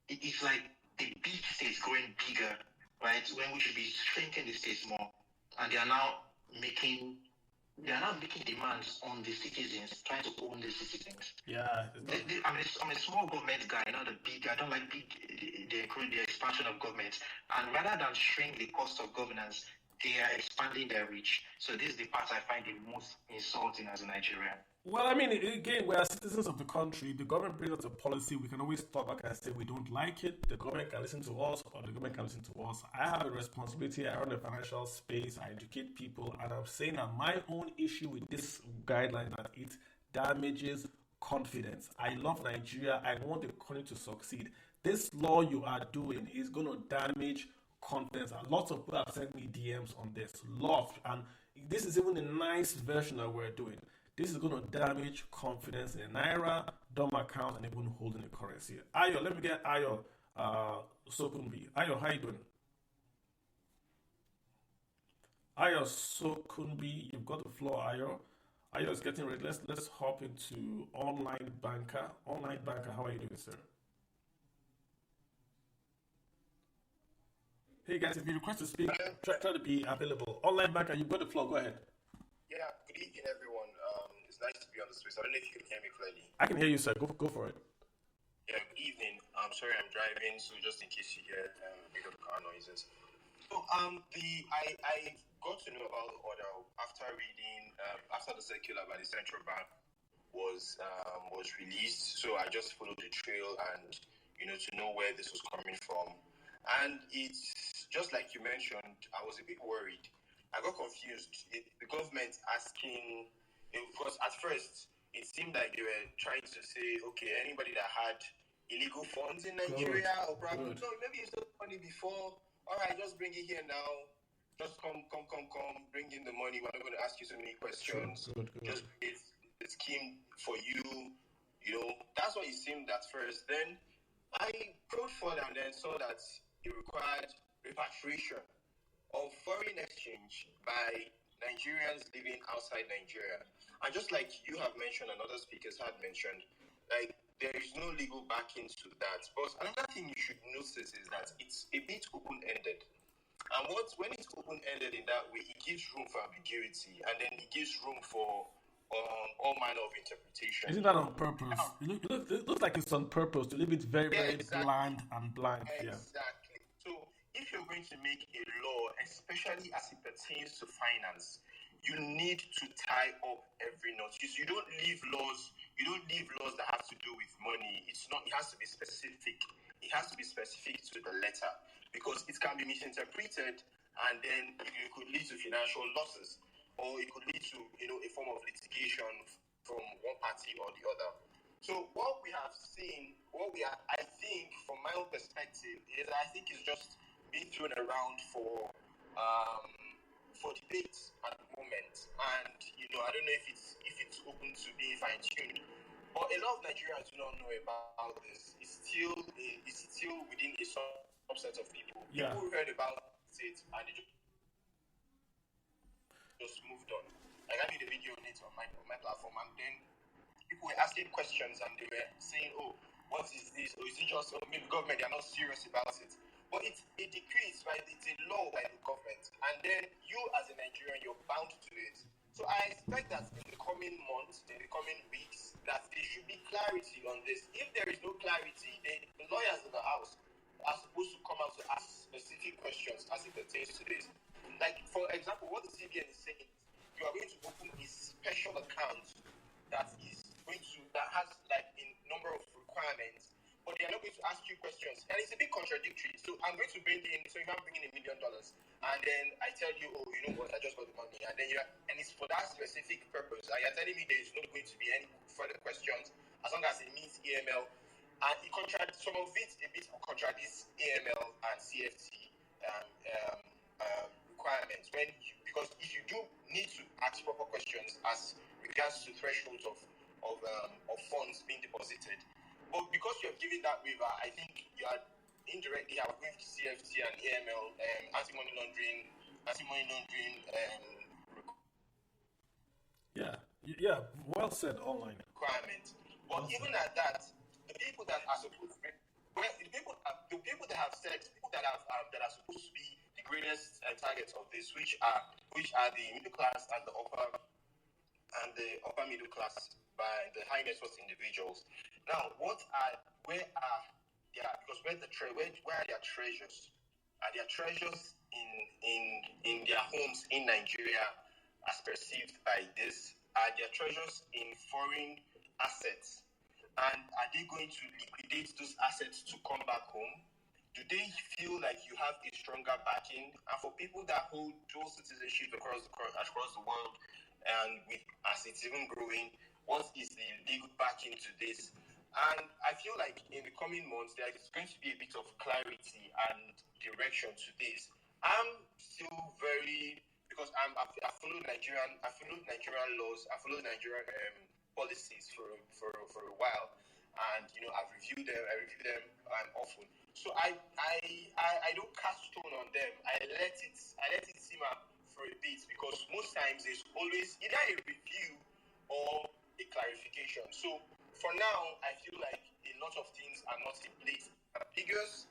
it's like the big states growing bigger, right? When we should be shrinking the states more, and they are now making demands on the citizens, trying to own the citizens. Yeah. I'm a small government guy, not a big. I don't like the expansion of government. And rather than shrink the cost of governance, they are expanding their reach. So this is the part I find the most insulting as a Nigerian. Well, I mean, again, we are citizens of the country. The government brings us a policy. We can always talk back and say we don't like it. The government can listen to us, or the government can listen to us. I have a responsibility. I run the financial space. I educate people. And I'm saying that my own issue with this guideline, that it damages confidence. I love Nigeria. I want the country to succeed. This law you are doing is going to damage confidence. And lots of people have sent me DMs on this. Lots. And this is even a nice version that we're doing. This is going to damage confidence in a Naira, dumb account, and even holding the currency. Ayo, let me get Ayo Sokunbi. Ayo, how you doing? Ayo Sokunbi, you've got the floor, Ayo. Ayo is getting ready. Let's hop into online banker. Online banker, how are you doing, sir? Hey guys, if you request to speak, try to be available. Online banker, you've got the floor. Go ahead. Yeah, good evening, everyone. It's nice to be on the space. I don't know if you can hear me clearly. I can hear you, sir. Go for it. Yeah, good evening. I'm sorry I'm driving, so just in case you hear a bit of car noises. So I got to know about the order after reading after the circular by the central bank was released. So I just followed the trail and to know where this was coming from. And it's just like you mentioned, I was a bit worried. I got confused. The government asking, because at first it seemed like they were trying to say, okay, anybody that had illegal funds in Nigeria or probably no, maybe it's not money before. All right, just bring it here now. Just come, bring in the money. We're not going to ask you so many questions. Good. Just create the scheme for you. That's what it seemed at first. Then I probed further and then saw that it required repatriation of foreign exchange by Nigerians living outside Nigeria. And just like you have mentioned and other speakers have mentioned, like there is no legal backing to that. But another thing you should notice is that it's a bit open-ended. And when it's open-ended in that way, it gives room for ambiguity, and then it gives room for all manner of interpretation. Isn't that on purpose? It looks like it's on purpose to leave it very, very bland and blank. Exactly. So if you're going to make a law, especially as it pertains to finance, you need to tie up every knot. You don't leave laws. You don't leave laws that have to do with money. It has to be specific. It has to be specific to the letter, because it can be misinterpreted and then it could lead to financial losses, or it could lead to a form of litigation from one party or the other. So what we have seen, I think from my own perspective, is I think it's just being thrown around for debate at the moment, and I don't know if it's open to being fine-tuned. But a lot of Nigerians do not know about this. It's still within a subset of people. Yeah. People heard about it and they just moved on. Like I made a video on it on my platform, and then people were asking questions and they were saying, "Oh, what is this? Or is it just maybe government? They are not serious about it." But it's a decree, right? It's a law by the government, and then you as a Nigerian, you're bound to it. So I expect that in the coming months, in the coming weeks, that there should be clarity on this. If there is no clarity, then the lawyers in the house are supposed to come out to ask specific questions as it pertains to this. Like, for example, what the CBN is saying, you are going to open a special account that has like a number of requirements, but they are not going to ask you questions. And it's a bit contradictory. So I'm going to bring in, so if I'm bringing $1 million, and then I tell you, oh, you know what, I just got the money, and then and it's for that specific purpose, and you're telling me there is not going to be any further questions as long as it meets AML, and it contradicts, some of it a bit contradicts AML and CFT requirements, because if you do need to ask proper questions as regards to thresholds of funds being deposited, but because you're giving that waiver, I think you are indirectly have with CFT and AML, anti-money laundering. Yeah, well said. Online requirement. But even at that, the people that are supposed to be, the people that have said, people that are supposed to be the greatest targets of this, which are the middle class and the upper middle class, by the high net worth individuals. Now, where are their treasures? Are their treasures in their homes in Nigeria as perceived by this? Are their treasures in foreign assets? And are they going to liquidate those assets to come back home? Do they feel like you have a stronger backing? And for people that hold dual citizenship across the world, and as it's even growing, what is the legal backing to this? And I feel like in the coming months there is going to be a bit of clarity and direction to this. I'm still very because I followed Nigerian laws, I followed Nigerian policies for a while, and I review them often. So I don't cast stone on them. I let it simmer for a bit because most times there's always either a review or a clarification. So for now, I feel like a lot of things are not in place. Ambiguous.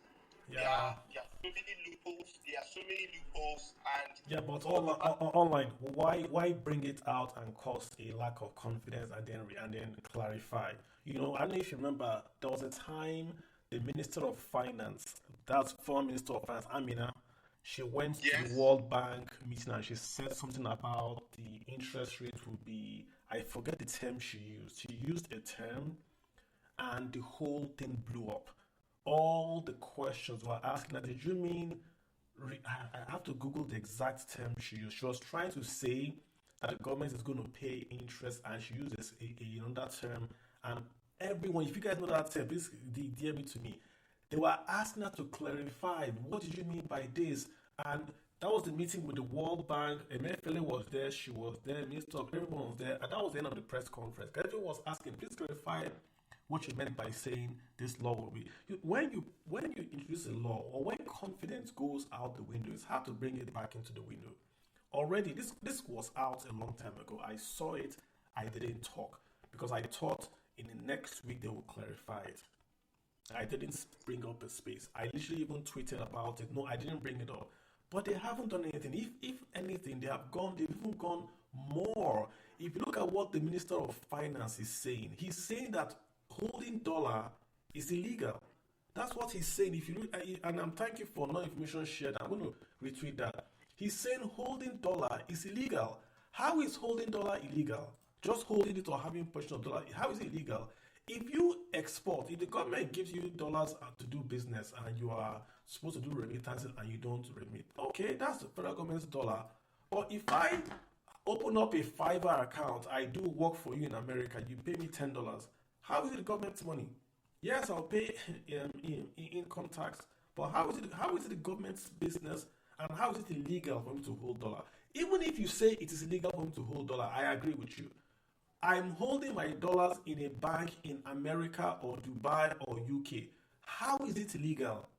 Yeah. There are so many loopholes. There are so many loopholes, and Yeah, but online, why bring it out and cause a lack of confidence and then clarify? I don't know if you remember, there was a time the Minister of Finance, that's former Minister of Finance, Amina, she went to the yes, World Bank meeting and she said something about the interest rate would be, I forget the term she used. She used a term and the whole thing blew up. All the questions were asking her, did you mean, I have to Google the exact term she used. She was trying to say that the government is going to pay interest and she uses that term. And everyone, if you guys know that term, please DM it to me. They were asking her to clarify, what did you mean by this? And that was the meeting with the World Bank. Emefiele was there, she was there, Minister of everyone was there, and that was the end of the press conference. Everyone was asking, please clarify what you meant by saying this law will be. When you introduce a law or when confidence goes out the window, it's hard to bring it back into the window. Already, this was out a long time ago. I saw it. I didn't talk because I thought in the next week they will clarify it. I didn't bring up a space. I literally even tweeted about it. No, I didn't bring it up. But they haven't done anything. If anything, they've even gone more. If you look at what the Minister of Finance is saying, he's saying that holding dollar is illegal. That's what he's saying. If you look, and I'm thank you for no information shared. I'm going to retweet that. He's saying holding dollar is illegal. How is holding dollar illegal? Just holding it or having possession of dollar, how is it illegal? If you export, if the government gives you dollars to do business and you are supposed to do remittances and you don't remit, okay, that's the federal government's dollar. But if I open up a Fiverr account, I do work for you in America, you pay me $10, how is it the government's money? Yes, I'll pay income tax, but how is it the government's business and how is it illegal for me to hold dollar? Even if you say it is illegal for me to hold dollar, I agree with you. I'm holding my dollars in a bank in America or Dubai or UK. How is it illegal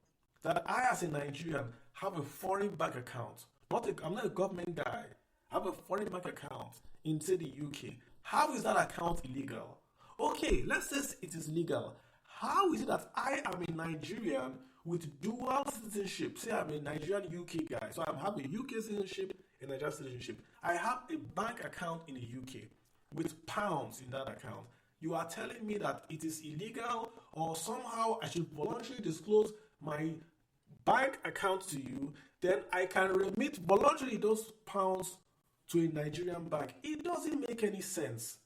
that I, as a Nigerian, have a foreign bank account? I'm not a government guy. I have a foreign bank account in, say, the UK. How is that account illegal? Okay, let's say it is legal. How is it that I am a Nigerian with dual citizenship? Say I'm a Nigerian UK guy, so I have a UK citizenship and Nigerian citizenship. I have a bank account in the UK with pounds in that account. You are telling me that it is illegal or somehow I should voluntarily disclose my bank account to you, then I can remit voluntarily those pounds to a Nigerian bank. It doesn't make any sense.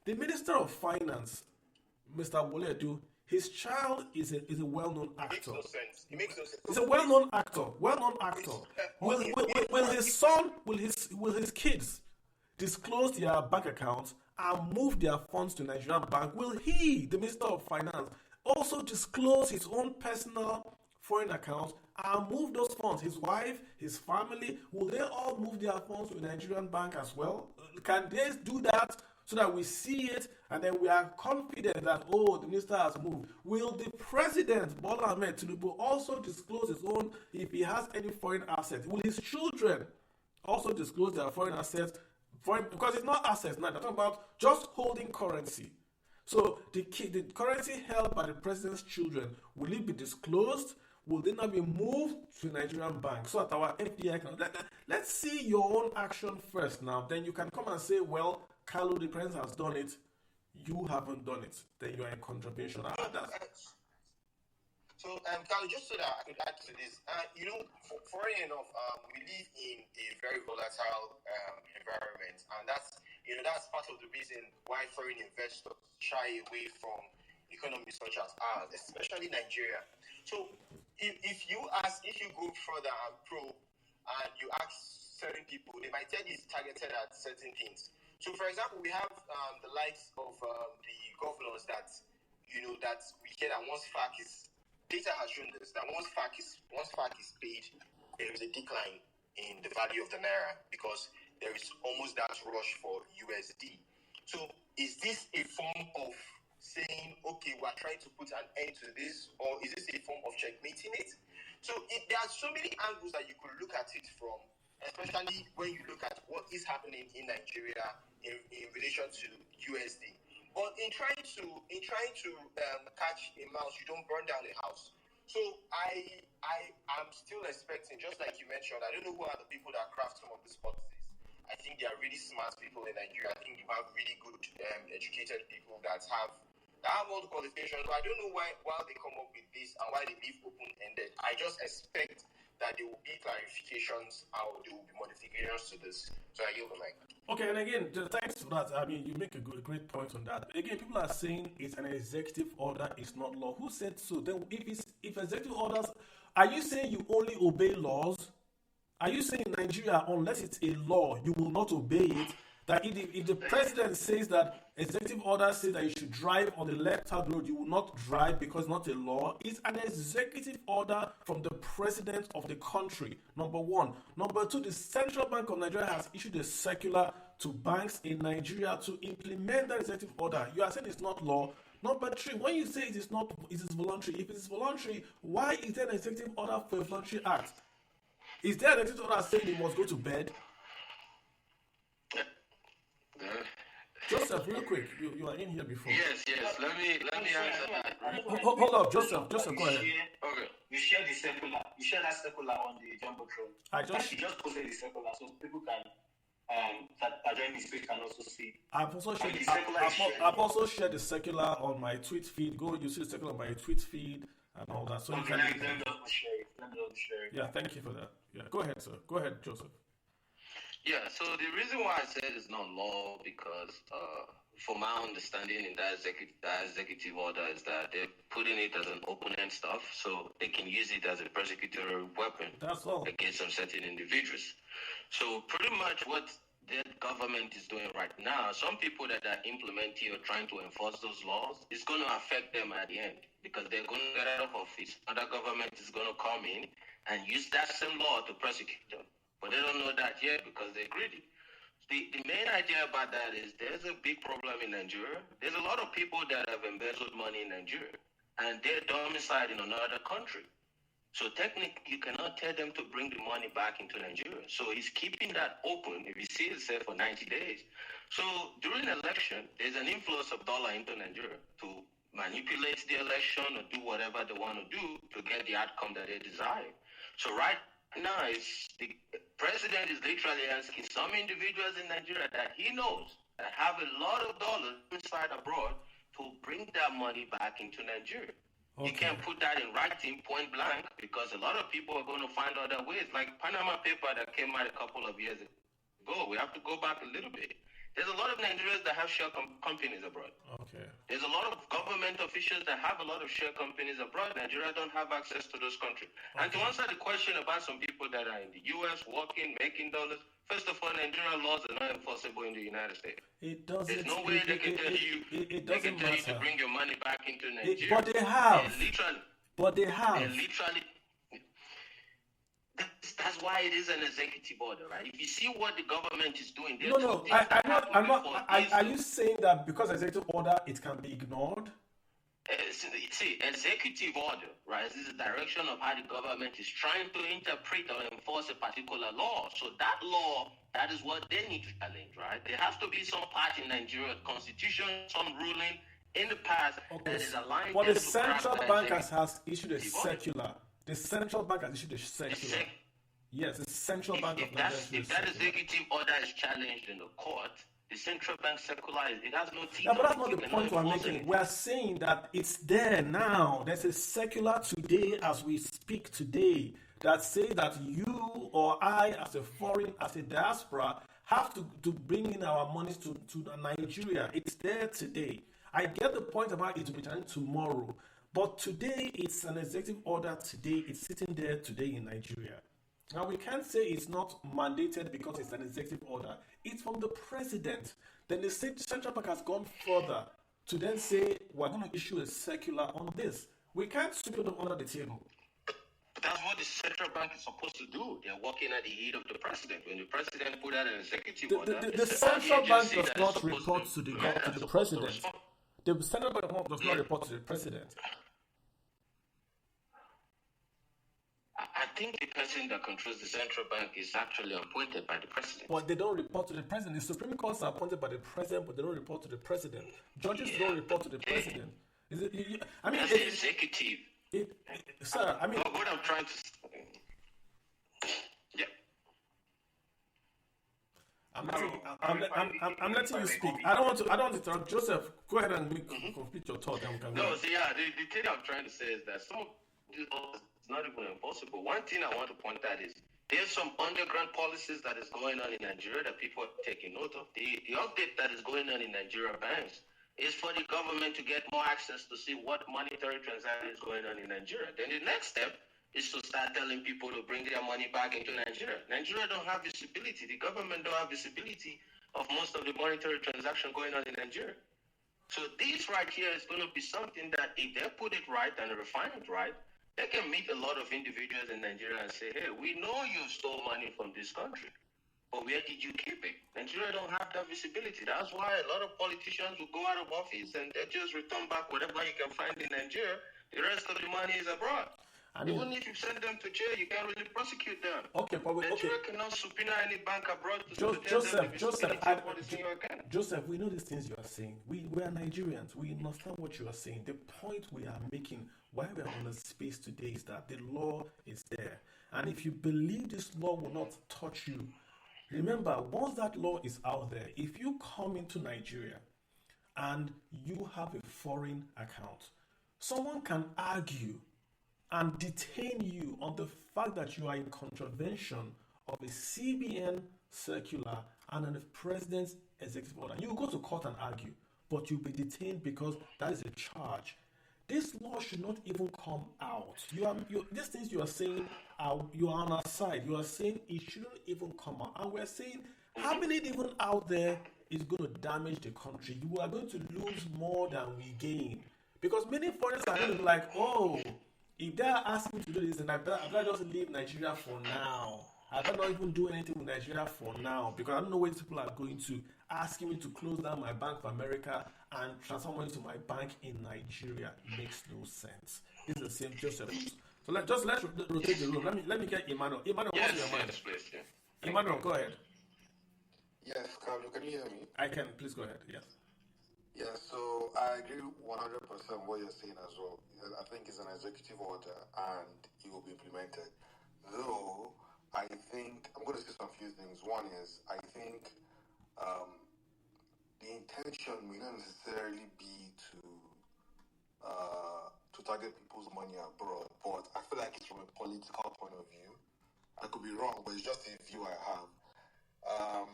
The Minister of Finance, Mr. Woledu, his child is a well-known actor. It makes no sense. He's a well-known actor. Will his son, will his kids disclose their bank accounts and move their funds to Nigerian bank? Will he, the Minister of Finance, also disclose his own personal foreign accounts and move those funds? His wife, his family, will they all move their funds to a Nigerian bank as well? Can they do that so that we see it and then we are confident that, the minister has moved? Will the president, Bola Ahmed Tinubu, also disclose his own, if he has any foreign assets? Will his children also disclose their foreign assets? Because it's not assets now, they're talking about just holding currency. So the currency held by the president's children, will it be disclosed? Will they not be moved to Nigerian bank so that our FDI can... Let's see your own action first now. Then you can come and say, well, Carlo, the president has done it. You haven't done it. Then you are in contravention. So, Carlo, just so that I could add to this, foreign enough, we live in a very volatile environment, and that's part of the reason why foreign investors shy away from economies such as ours, especially Nigeria. So, if you go further and probe, and you ask certain people, they might tell you it's targeted at certain things. So, for example, we have the likes of the governors that that we hear that once FARC is, data has shown this, that once FARC is paid, there is a decline in the value of the naira because there is almost that rush for USD. So is this a form of saying, okay, we're trying to put an end to this, or is this a form of checkmating it? So there are so many angles that you could look at it from, especially when you look at what is happening in Nigeria in relation to USD. But in trying to catch a mouse, you don't burn down a house. So I am still expecting, just like you mentioned, I don't know who are the people that craft some of these policies. I think they are really smart people in Nigeria. I think you have really good, educated people that have all the qualifications. So I don't know why they come up with this and why they leave open-ended. I just expect that there will be clarifications or there will be modifications to this. So I yield the mic. Okay, and again, thanks for that. I mean, you make a great point on that. Again, people are saying it's an executive order, it's not law. Who said so? Then, if executive orders, are you saying you only obey laws? Are you saying in Nigeria, unless it's a law, you will not obey it? That if the president says that executive order says that you should drive on the left-hand road, you will not drive because it's not a law. It's an executive order from the president of the country, number one. Number two, the Central Bank of Nigeria has issued a circular to banks in Nigeria to implement that executive order. You are saying it's not law. Number three, when you say it is voluntary, if it is voluntary, why is there an executive order for a voluntary act? Is there an executive order saying you must go to bed? Joseph, real quick, you are in here before. Yes. Let me answer that. Hold up, Joseph, go ahead. Okay. You share the circular. You share that circular on the Jumbotron. You just posted the circular so people can that are joining this page can also see. I've also shared the circular on my tweet feed. You see the circular on my tweet feed and all that. So okay, let me just share it. Yeah, thank you for that. Yeah, go ahead, sir. Go ahead, Joseph. Yeah, so the reason why I said it's not law because, for my understanding in that executive order is that they're putting it as an open-end stuff, so they can use it as a persecutory weapon against some certain individuals. So pretty much what the government is doing right now, some people that are implementing or trying to enforce those laws, it's going to affect them at the end because they're going to get out of office. Another government is going to come in and use that same law to prosecute them. But they don't know that yet because they're greedy. The main idea about that is there's a big problem in Nigeria. There's a lot of people that have embezzled money in Nigeria, and they're domiciled in another country. So technically, you cannot tell them to bring the money back into Nigeria. So he's keeping that open, if you see it, say, for 90 days. So during election, there's an influx of dollar into Nigeria to manipulate the election or do whatever they want to do to get the outcome that they desire. So right now, the president is literally asking some individuals in Nigeria that he knows that have a lot of dollars inside abroad to bring that money back into Nigeria. Okay. You can't put that in writing point blank because a lot of people are going to find other ways. Like Panama paper that came out a couple of years ago. We have to go back a little bit. There's a lot of Nigerians that have share companies abroad. Okay. There's a lot of government officials that have a lot of share companies abroad. Nigeria don't have access to those countries. Okay. And to answer the question about some people that are in the U.S. working, making dollars, first of all, Nigerian laws are not enforceable in the United States. It doesn't. There's no way they can tell you. It doesn't matter. To bring your money back into Nigeria. But they have. They literally. That's why it is an executive order, right? If you see what the government is doing, I'm not. Are you saying that because executive order it can be ignored? See, executive order, right? This is the direction of how the government is trying to interpret or enforce a particular law. So that law, that is what they need to challenge, right? There has to be some part in Nigeria constitution, some ruling in the past that is aligned. But the central bank has issued a circular. The central bank has issued a circular. Yes, the central bank of Nigeria. If that executive order is challenged in the court, the central bank circular, it has no teeth. Yeah, but that's not the point we're making. We're saying that it's there now. There's a circular today as we speak today that says that you or I as a diaspora have to bring in our monies to Nigeria. It's there today. I get the point about it to be done tomorrow. But today, it's an executive order today. It's sitting there today in Nigeria. Now, we can't say it's not mandated because it's an executive order. It's from the president. Then the central bank has gone further to then say we're going to issue a circular on this. We can't sweep them under the table. But that's what the central bank is supposed to do. They're working at the heat of the president. When the president put out an executive order, The central bank does not report to the president. The central bank does not report to the president. I think the person that controls the central bank is actually appointed by the president. But they don't report to the president. The Supreme Courts are appointed by the president, but they don't report to the president. Judges don't report to the president. Is it? I mean, that's the executive. Sir, I mean, what I'm trying to. Yeah. I'm letting you speak. I don't want to interrupt. Joseph, go ahead and complete your thought. No, see, the thing I'm trying to say is that some of these laws is not even enforceable. One thing I want to point out is there's some underground policies that is going on in Nigeria that people are taking note of. The update that is going on in Nigeria banks is for the government to get more access to see what monetary transaction is going on in Nigeria. Then the next step is to start telling people to bring their money back into Nigeria. Nigeria don't have visibility. The government don't have visibility of most of the monetary transaction going on in Nigeria. So this right here is going to be something that if they put it right and refine it right, they can meet a lot of individuals in Nigeria and say, hey, we know you stole money from this country, but where did you keep it? Nigeria don't have that visibility. That's why a lot of politicians will go out of office and they just return back whatever you can find in Nigeria. The rest of the money is abroad. Even if you send them to jail, you can't really prosecute them. Okay, but Nigeria cannot subpoena any bank abroad to Joseph, we know these things you are saying. We are Nigerians. We understand what you are saying. The point we are making, why we are on the space today, is that the law is there. And if you believe this law will not touch you, remember, once that law is out there, if you come into Nigeria and you have a foreign account, someone can argue and detain you on the fact that you are in contravention of a CBN circular and the president's executive order. You go to court and argue, but you'll be detained because that is a charge. This law should not even come out. These things you are saying, you are on our side. You are saying it shouldn't even come out. And we're saying having it even out there is going to damage the country. You are going to lose more than we gain. Because many foreigners are going to be like, oh, if they are asking me to do this, then I better just leave Nigeria for now. I better not even do anything with Nigeria for now, because I don't know where these people are going to, asking me to close down my Bank of America and transfer money to my bank in Nigeria. It makes no sense. This is the same Joseph. So let's rotate the room. Let me get Emmanuel. Emmanuel, what's your mind? Please. Emmanuel, go ahead. Yes, Carlo, can you hear me? I can. Please go ahead. Yes. Yeah, so I agree 100% what you're saying as well. I think it's an executive order and it will be implemented. Though, I think, I'm going to say some few things. One is, I think the intention may not necessarily be to target people's money abroad, but I feel like it's from a political point of view. I could be wrong, but it's just a view I have.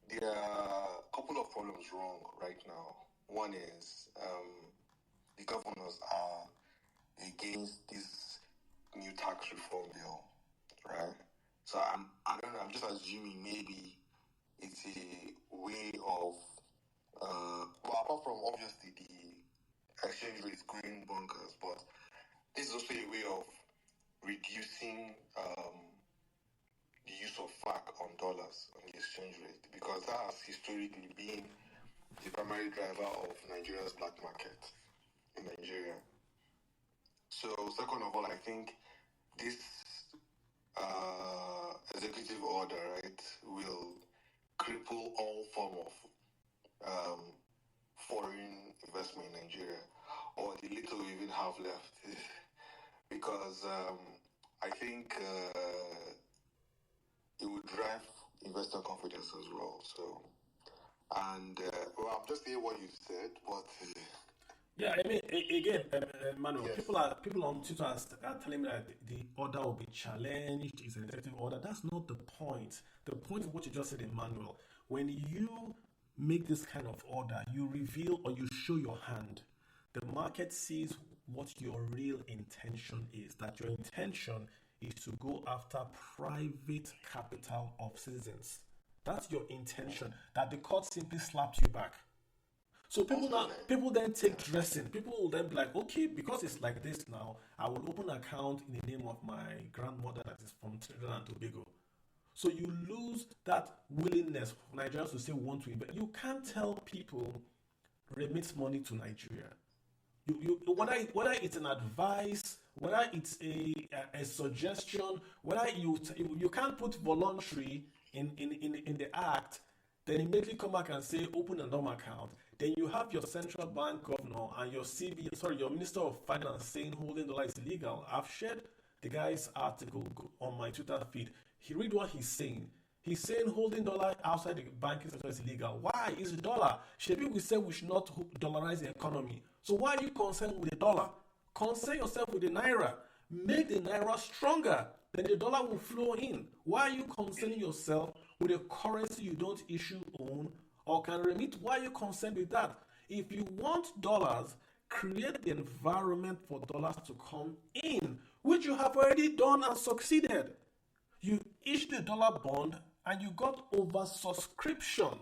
There are a couple of problems wrong right now. One is the governors are against this new tax reform bill, right? So I don't know, I'm just assuming maybe it's a way of, apart from obviously the exchange rate going bonkers, but this is also a way of reducing the use of FAC on dollars on the exchange rate, because that has historically been the primary driver of Nigeria's black market in Nigeria. So, second of all, I think this executive order, right, will cripple all form of foreign investment in Nigeria, or the little we even have left, because I think it would drive investor confidence as well. So, and I'm just saying what you said, but yeah, I mean, again, Manuel, yes. people on Twitter are telling me that the order will be challenged. It's an executive order. That's not the point. The point of what you just said, Emmanuel. When you make this kind of order, you reveal or you show your hand. The market sees what your real intention is. That your intention is to go after private capital of citizens. That's your intention. That the court simply slapped you back. So Also, like, people then take dressing. People will then be like, okay, because it's like this now, I will open an account in the name of my grandmother that is from Trinidad and Tobago. So you lose that willingness for Nigerians to say we want to invest. You can't tell people remit money to Nigeria. Whether it's an advice, whether it's a suggestion, whether you can't put voluntary in the act, then immediately come back and say open a normal account. Then you have your central bank governor and your minister of finance saying holding dollar is illegal. I've shared the guy's article on my Twitter feed. He read what he's saying. He's saying holding dollar outside the banking sector is illegal. Why? It's the dollar. Shebi, we said we should not dollarize the economy. So why are you concerned with the dollar? Concern yourself with the naira. Make the naira stronger. Then the dollar will flow in. Why are you concerning yourself with a currency you don't issue, own, or can remit? Why are you concerned with that? If you want dollars, create the environment for dollars to come in, which you have already done and succeeded. You issued a dollar bond and you got oversubscription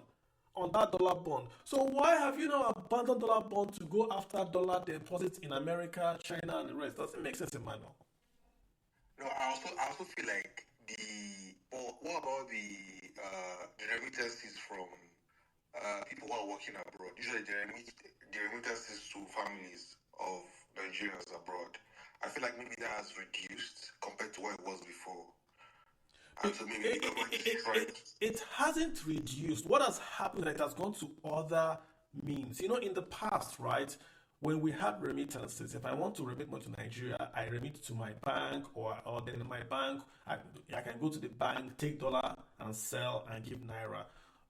on that dollar bond. So why have you now abandoned dollar bond to go after dollar deposits in America, China, and the rest? Doesn't make sense, Emmanuel. No, I also feel like what about the remittances from people who are working abroad? Usually the remittances to families of Nigerians abroad. I feel like maybe that has reduced compared to what it was before. And so maybe the government is trying. It hasn't reduced. What has happened is it has gone to other means. In the past, right, when we had remittances, if I want to remit money to Nigeria, I remit to my bank, or then my bank, I can go to the bank, take dollar and sell and give naira.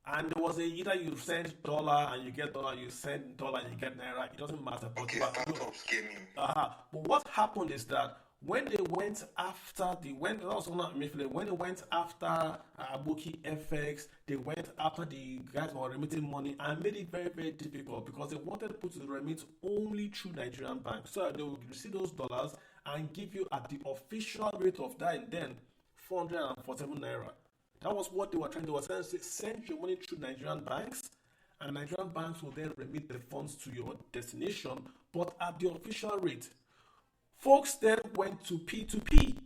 And there was either you send dollar and you get dollar, you send dollar and you get naira. It doesn't matter. But Startups came in. But what happened is that when they went after Aboki FX, they went after the guys who were remitting money and made it very, very difficult because they wanted people to remit only through Nigerian banks. So they would receive those dollars and give you at the official rate of that then 447 naira. That was what they were trying to do. They were saying, send your money through Nigerian banks, and Nigerian banks will then remit the funds to your destination, but at the official rate. Folks then went to P2P,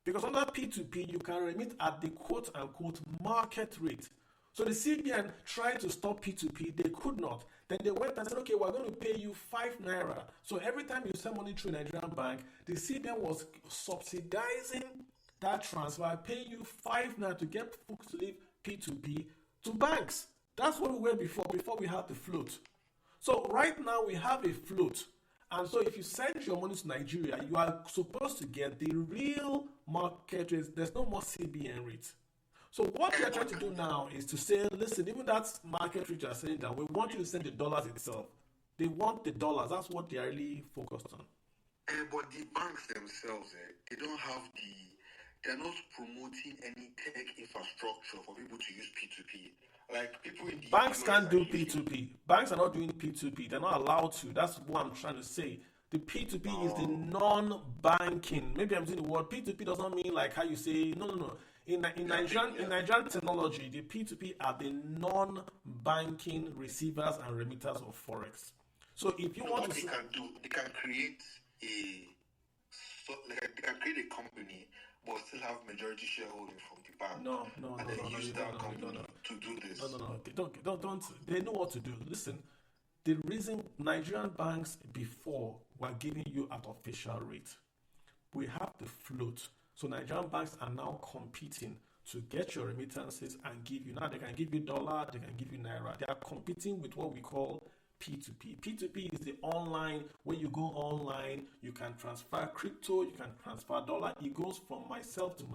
because under P2P, you can remit at the quote-unquote market rate. So the CBN tried to stop P2P, they could not. Then they went and said, okay, we're going to pay you 5 naira. So every time you send money through a Nigerian bank, the CBN was subsidizing that transfer, paying you 5 naira to get folks to leave P2P to banks. That's what we were before we had the float. So right now we have a float. And so if you send your money to Nigeria, you are supposed to get the real market rate. There's no more CBN rate. So what they're trying to do now is to say, listen, even that market rate you're saying that we want you to send the dollars itself. They want the dollars. That's what they're really focused on. But the banks themselves, they're not promoting any tech infrastructure for people to use P2P. Like people in the banks can't do P2P. Banks are not doing P2P. They're not allowed to. That's what I'm trying to say. The P2P is the non-banking. Maybe I'm saying the word P2P does not mean like how you say no. In Nigerian technology, the P2P are the non-banking receivers and remitters of forex. So if you want to, they can create a company but still have majority shareholding from the bank. And then use that company to do this. No. Don't. They know what to do. Listen, the reason Nigerian banks before were giving you at official rate, we have the float. So Nigerian banks are now competing to get your remittances and give you. Now they can give you dollar, they can give you naira. They are competing with what we call P2P. P2P is the online, when you go online, you can transfer crypto, you can transfer dollar. It goes from myself to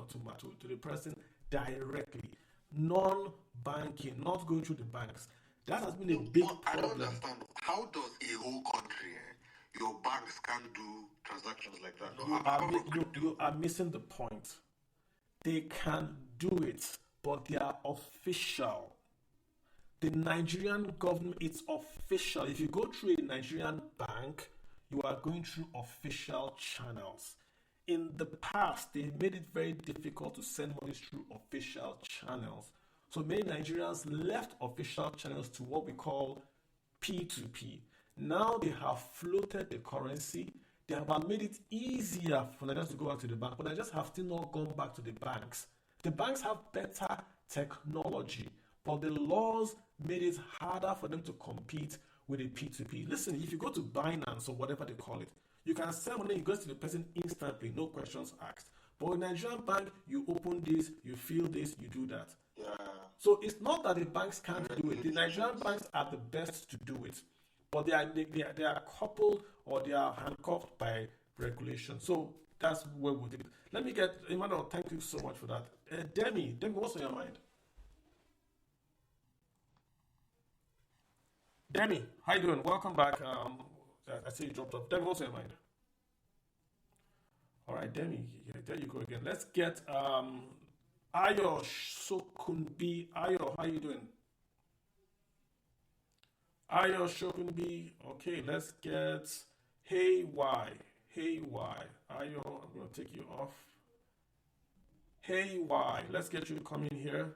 the person directly. Non-banking, not going through the banks. That has been a big problem. I don't understand. How does a whole country, your banks can't do transactions like that? You are missing the point. They can do it, but they are official. The Nigerian government, it's official. If you go through a Nigerian bank, you are going through official channels. In the past, they made it very difficult to send money through official channels. So many Nigerians left official channels to what we call P2P. Now they have floated the currency. They have made it easier for Nigerians to go back to the bank, but Nigerians have still not gone back to the banks. The banks have better technology, but the laws made it harder for them to compete with a P2P. Listen, if you go to Binance or whatever they call it, you can send money, it goes to the person instantly, no questions asked. But with Nigerian bank, you open this, you fill this, you do that. Yeah. So it's not that the banks can't do it. The Nigerian banks are the best to do it, but they are coupled or they are handcuffed by regulation. So that's where we did it. Let me get Emmanuel. Thank you so much for that. Demi, what's on your mind? Demi, how you doing? Welcome back. I see you dropped off. Demi, what's on your mind? All right, Demi, there you go again. Let's get Ayo Shokunbi. Ayo, how you doing? Ayo Shokunbi. Okay, let's get Hey Y. Ayo, I'm going to take you off. Hey Y. Let's get you coming here.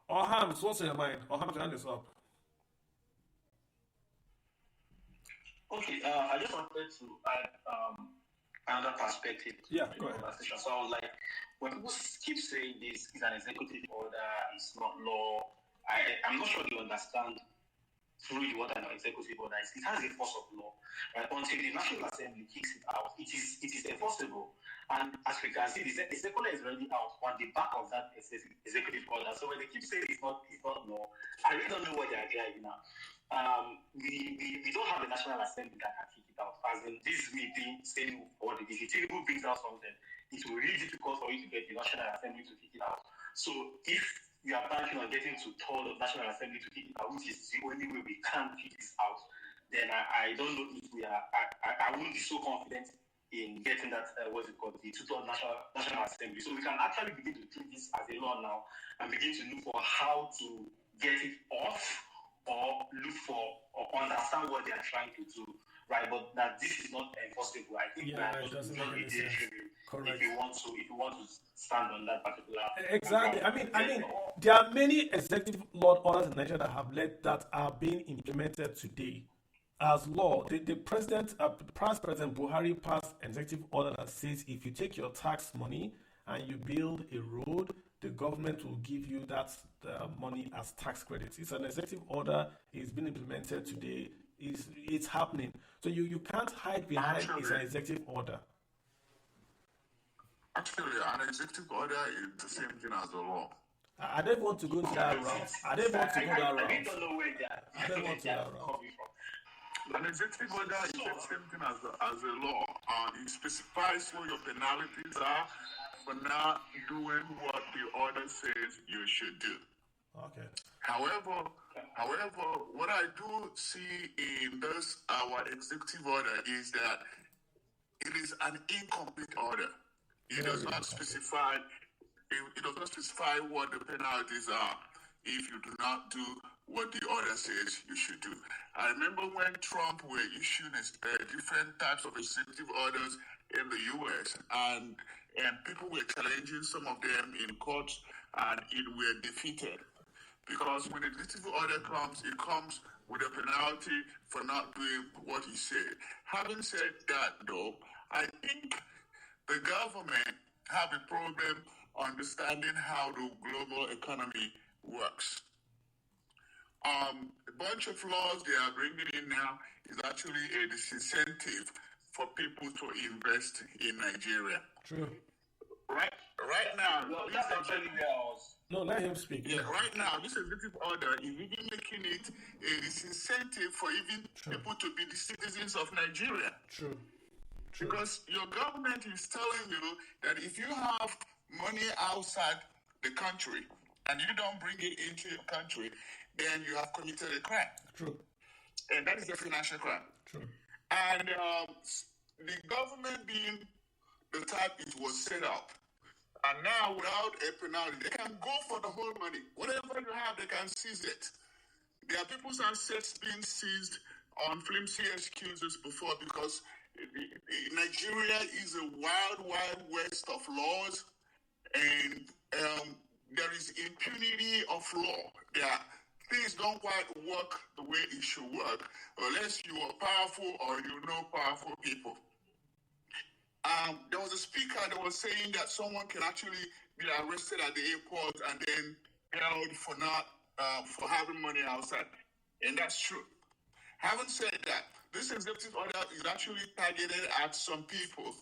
Ohams, what's on your mind? Ohams, your hand is up. Okay, I just wanted to add another perspective to Yeah, the go ahead. conversation. So I was like, when people keep saying this is an executive order, it's not law, I'm not sure they understand truly what an executive order is. It has a force of law, right? Until the National Assembly kicks it out, it is enforceable. And as we can see, the circular is already out on the back of that executive order. So when they keep saying it's not law, I really don't know what they are driving at. We don't have a National Assembly that can kick it out. As in, this is me saying what it is. If Tinubu brings out something, it will be really difficult for you to get the National Assembly to kick it out. So if we are banking on getting to tell the National Assembly to kick it out, which is the only way we can kick this out, then I don't know if we are. I won't be so confident in getting that what's it called, the total National Assembly. So we can actually begin to treat this as a law now and begin to look for how to get it off or look for or understand what they are trying to do. Right, but that this is not enforceable. I think it doesn't make any sense. Correct. If you want to stand on that particular. Exactly. I mean, there are many executive law orders in Nigeria that have led that are being implemented today as law. The president, past President Buhari passed executive order that says if you take your tax money and you build a road, the government will give you that money as tax credits. It's an executive order. It's been implemented today. It's happening. So you can't hide behind it's an executive order. Actually, an executive order is the same thing as a law. I don't want to go to that route. I don't want to go that route. I don't know where that. I don't want to go that route. An executive order is the same thing as a law. It specifies what your penalties are for not doing what the order says you should do. Okay. However, what I do see in this our executive order is that it is an incomplete order. It does not specify. It does not specify what the penalties are if you do not do what the order says you should do. I remember when Trump were issuing different types of executive orders in the U.S. and people were challenging some of them in courts and it were defeated. Because when the executive order comes, it comes with a penalty for not doing what he said. Having said that, though, I think the government have a problem understanding how the global economy works. A bunch of laws they are bringing in now is actually a disincentive for people to invest in Nigeria. True. Right now, well, that's actually where I was. No, let him speak. Yeah, right now, this executive order is even making it a disincentive for even people to be the citizens of Nigeria. True. Because your government is telling you that if you have money outside the country and you don't bring it into your country, then you have committed a crime. True. And that is a financial crime. True. And the government being the type it was set up, and now without a penalty, they can go for the whole money. Whatever you have, they can seize it. There are people's assets being seized on flimsy excuses before because Nigeria is a wild, wild west of laws, and there is impunity of law. There are things don't quite work the way it should work unless you are powerful or you know powerful people. There was a speaker that was saying that someone can actually be arrested at the airport and then held for not for having money outside, and that's true. Having said that, this executive order is actually targeted at some people,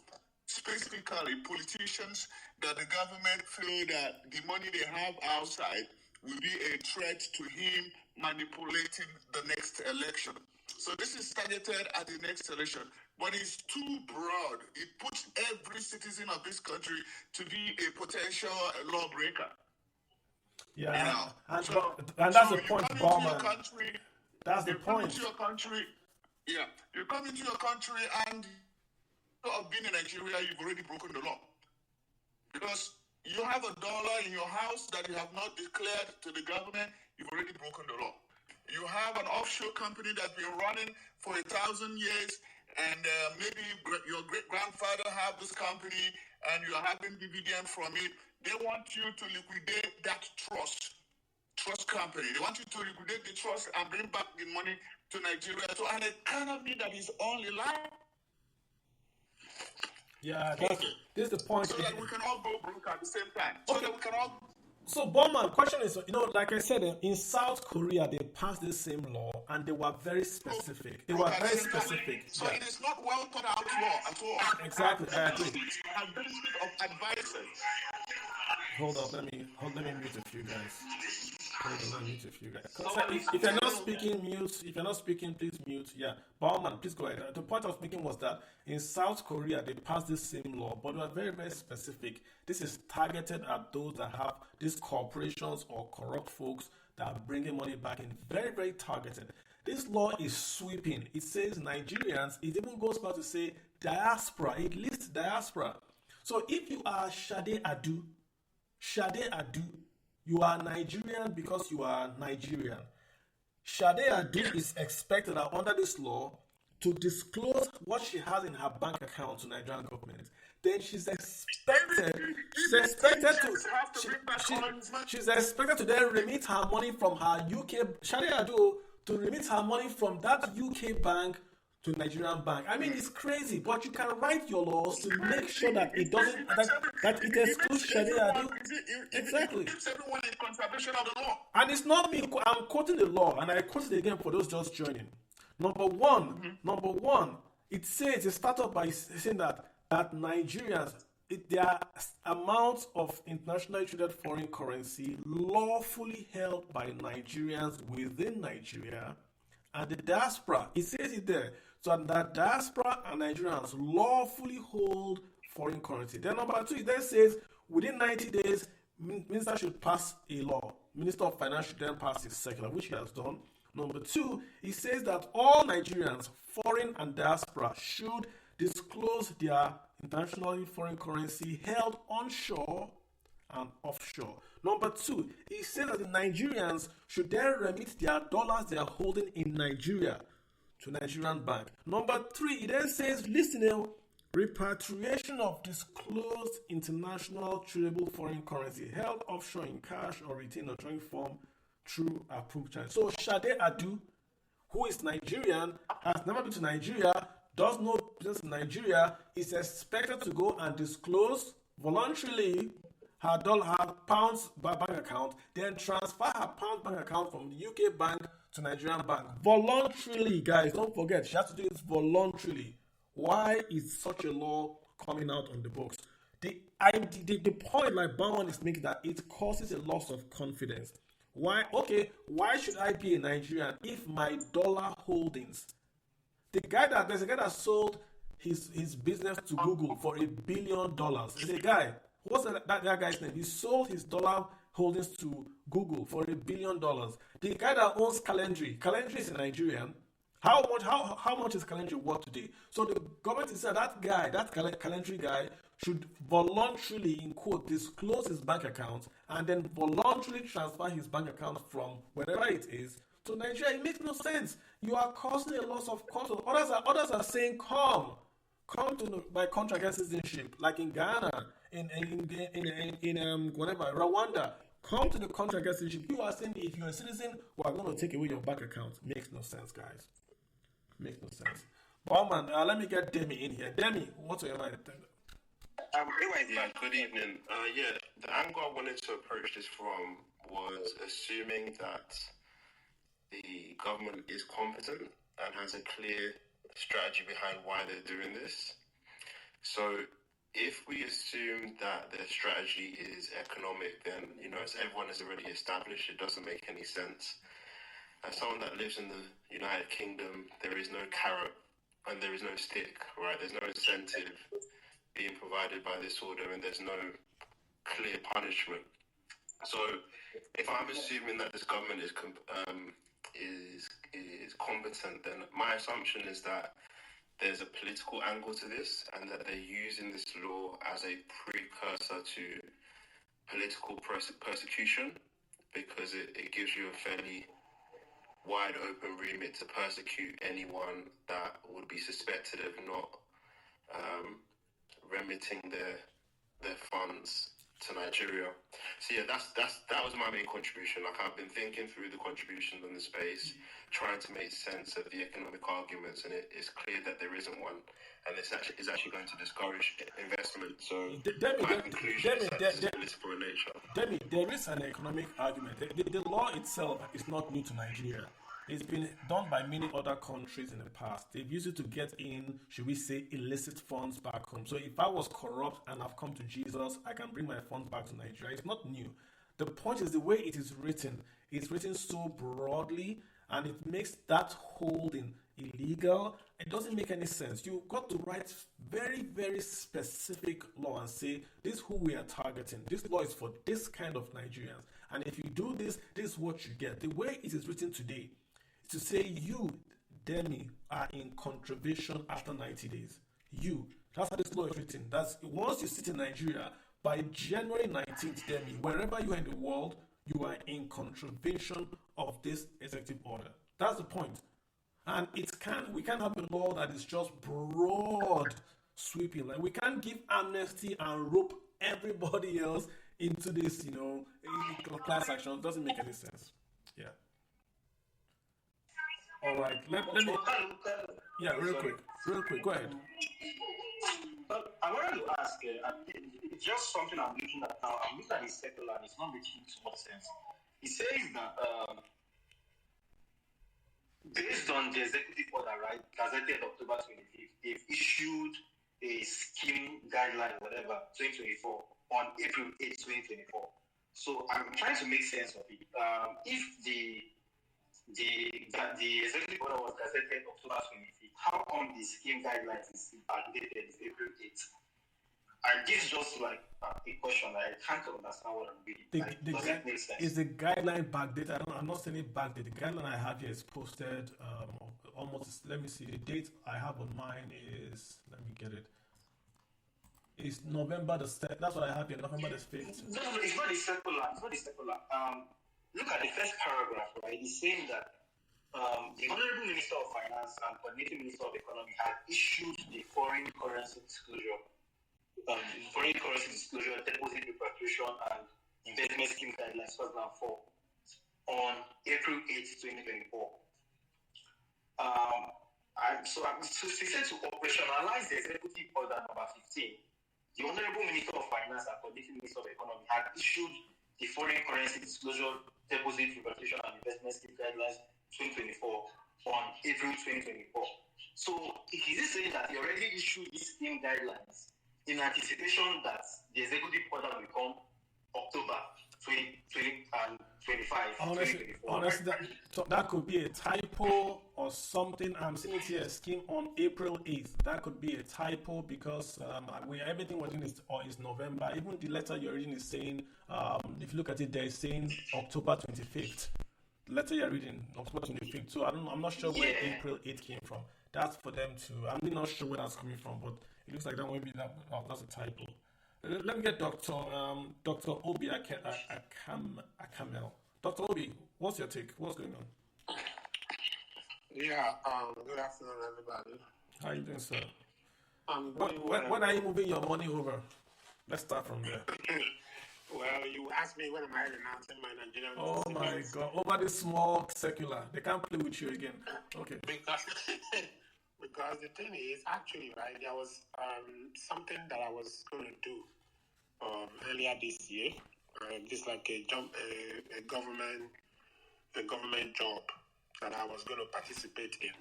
specifically politicians, that the government feel that the money they have outside will be a threat to him manipulating the next election. So this is targeted at the next election, but it's too broad. It puts every citizen of this country to be a potential lawbreaker. Yeah, You know? and that's so the point, you come into Bowman. your country, That's the you come point. into your country, you come into your country and of being in Nigeria, you've already broken the law. Because you have $1 in your house that you have not declared to the government, you've already broken the law. You have an offshore company that's been running for 1,000 years, and maybe your great-grandfather have this company, and you're having dividend from it. They want you to liquidate that trust company. They want you to liquidate the trust and bring back the money to Nigeria. So an economy that is only life. Yeah, this is the point. So that we can all go broke at the same time. So that we can all. So, Bowman, question is, like I said, in South Korea, they passed the same law, and they were very specific. They were very specific. So it is not well thought out law at all. Exactly, I agree. A benefit of advisors. Hold up, let me mute a few guys. If you're not speaking, mute. If you're not speaking, please mute. Yeah, Bowman, please go ahead. The point I was making was that in South Korea, they passed this same law, but they are very, very specific. This is targeted at those that have these corporations or corrupt folks that are bringing money back in. Very, very targeted. This law is sweeping. It says Nigerians. It even goes far to say diaspora. It lists diaspora. So if you are Shade Adu, you are Nigerian because you are Nigerian. Shade Adu is expected under this law to disclose what she has in her bank account to Nigerian government. Then she's expected to then remit her money from her UK Shade Adu to remit her money from that UK bank to Nigerian bank. I mean, it's crazy, but you can write your laws to make sure that it doesn't that it excludes Shade Adu. Exactly. It keeps everyone in conservation of the law. And it's not me. I'm quoting the law, and I quote it again for those just joining. Number one, it says it starts off by saying that Nigerians, their amount of internationally traded foreign currency lawfully held by Nigerians within Nigeria and the diaspora. It says it there. So that diaspora and Nigerians lawfully hold foreign currency. Then number 2, it then says within 90 days, minister should pass a law. Minister of Finance should then pass his circular, which he has done. Number 2, it says that all Nigerians, foreign and diaspora, should disclose their international foreign currency held onshore and offshore. Number 2, it says that the Nigerians should then remit their dollars they are holding in Nigeria to Nigerian bank. Number 3, it then says, listen, repatriation of disclosed international tradable foreign currency held offshore in cash or retained or drawing form through approved channels. So Shade Adu, who is Nigerian, has never been to Nigeria, does no business in Nigeria, is expected to go and disclose voluntarily her pounds bank account, then transfer her pounds bank account from the UK bank to Nigerian bank. Voluntarily, guys, don't forget, she has to do this voluntarily. Why is such a law coming out on the books? The point like Bowman is making that it causes a loss of confidence. Why should I be a Nigerian if my dollar holdings? There's a guy that sold his business to Google for $1 billion. There's a guy. What's that guy's name? He sold his dollar holdings to Google for $1 billion. The guy that owns Calendry is a Nigerian. How much is Calendry worth today? So the government is saying that Calendry guy should voluntarily, in quote, disclose his bank account and then voluntarily transfer his bank account from wherever it is to Nigeria. It makes no sense. You are causing a loss of control. Others are saying, come to my contract citizenship, like in Ghana, in Rwanda. Come to the country and get citizenship. You are saying if you're a citizen, we're going to take away your bank account. Makes no sense, guys. Makes no sense. But man, let me get Demi in here. Demi, what's on your mind? Yeah, good evening. Yeah, the angle I wanted to approach this from was assuming that the government is competent and has a clear strategy behind why they're doing this. So if we assume that their strategy is economic, then, as everyone has already established, it doesn't make any sense. As someone that lives in the United Kingdom, there is no carrot and there is no stick, right? There's no incentive being provided by this order, and there's no clear punishment. So, if I'm assuming that this government is competent, then my assumption is that there's a political angle to this, and that they're using this law as a precursor to political persecution, because it gives you a fairly wide open remit to persecute anyone that would be suspected of not remitting their funds to Nigeria. So yeah, that was my main contribution. Like, I've been thinking through the contributions in the space, trying to make sense of the economic arguments, and it's clear that there isn't one, and this is actually going to discourage investment. So my conclusion is that this is political in nature. Demi, there is an economic argument. The law itself is not new to Nigeria. It's been done by many other countries in the past. They've used it to get in, should we say, illicit funds back home. So if I was corrupt and I've come to Jesus, I can bring my funds back to Nigeria. It's not new. The point is the way it is written. It's written so broadly, and it makes that holding illegal. It doesn't make any sense. You've got to write very, very specific law and say, this is who we are targeting. This law is for this kind of Nigerians. And if you do this, this is what you get. The way it is written today, to say you, Demi, are in contravention after 90 days. You. That's how this law is written. That's once you sit in Nigeria, by January 19th, Demi, wherever you are in the world, you are in contravention of this executive order. That's the point. And we can't have a law that is just broad sweeping. Like, we can't give amnesty and rope everybody else into this, class action. It doesn't make any sense. Yeah. All right, let me. Yeah, real quick. Go ahead. I wanted to ask. It's just something I'm looking at now. I'm looking at the secular, and it's not making too much sense. It says that based on the executive order, right, gazetted October 25th, they've issued a scheme guideline, whatever, 2024 on April 8, 2024. So I'm trying to make sense of it. If the executive order was gazetted October 25th, how come the scheme guidelines is backdated April 8th? And this is just like a question. I can't understand what I'm reading. Does it make sense? Is the guideline backdated? I'm not saying it backdated. The guideline I have here is posted almost. Let me see. The date I have on mine is. Let me get it. It's November the 2nd. That's what I have here. November the 5th. No, it's not the circular. Look at the first paragraph, right? It's saying that the Honorable Minister of Finance and Coordinating Minister of Economy had issued the foreign currency disclosure, deposit repatriation and investment scheme guidelines 2004 on April 8, 2024. So she said to operationalize the executive order number 15, the Honorable Minister of Finance and Coordinating Minister of Economy had issued the foreign currency disclosure, deposit repatriation and investment scheme guidelines 2024 on April 2024. So is it saying that he already issued these scheme guidelines in anticipation that the executive order will come October 2020 and 25? Honestly, that could be a typo or something. I'm seeing it here, scheme on April 8th. That could be a typo because everything we're doing is November. Even the letter you're reading is saying, if you look at it, they're saying October 25th. The letter you're reading, October 25th. So I'm not sure where April 8th came from. That's for them to. I'm really not sure where that's coming from, but it looks like that might be that's a typo. Let me get Dr. Obi Akamel. Dr. Obi, what's your take? What's going on? Yeah, good afternoon, everybody. How are you doing, sir? When are you moving your money over? Let's start from there. Well, you asked me when am I renouncing my Nigerian Oh my citizens? God! Over this small secular, they can't play with you again. Okay. Because because the thing is, actually, right, there was something that I was going to do earlier this year. Just like a job, a government job that I was going to participate in,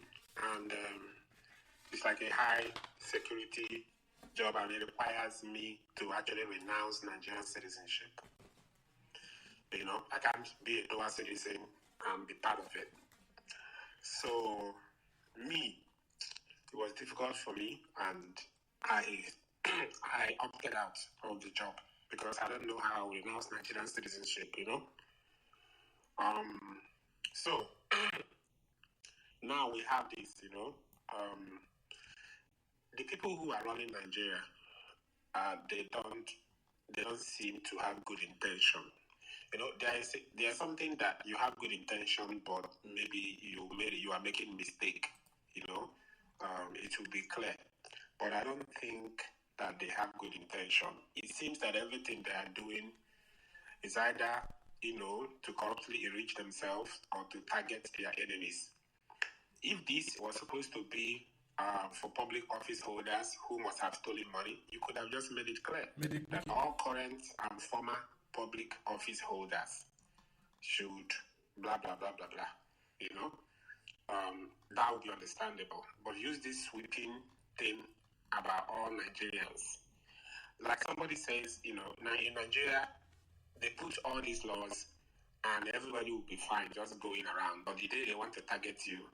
and it's like a high security job, and it requires me to actually renounce Nigerian citizenship. You know, I can't be a dual citizen and be part of it. So, it was difficult for me, and I I opted out of the job because I don't know how I renounce Nigerian citizenship. So now we have this. The people who are running Nigeria, they don't seem to have good intention. There's something that you have good intention, but maybe you are making mistake. It will be clear. But I don't think that they have good intention. It seems that everything they are doing is either, to corruptly enrich themselves or to target their enemies. If this was supposed to be for public office holders who must have stolen money, you could have just made it clear that all current and former public office holders should blah, blah, blah, blah, blah. That would be understandable. But use this sweeping thing about all Nigerians. Like somebody says, now in Nigeria, they put all these laws and everybody will be fine just going around. But the day they want to target you,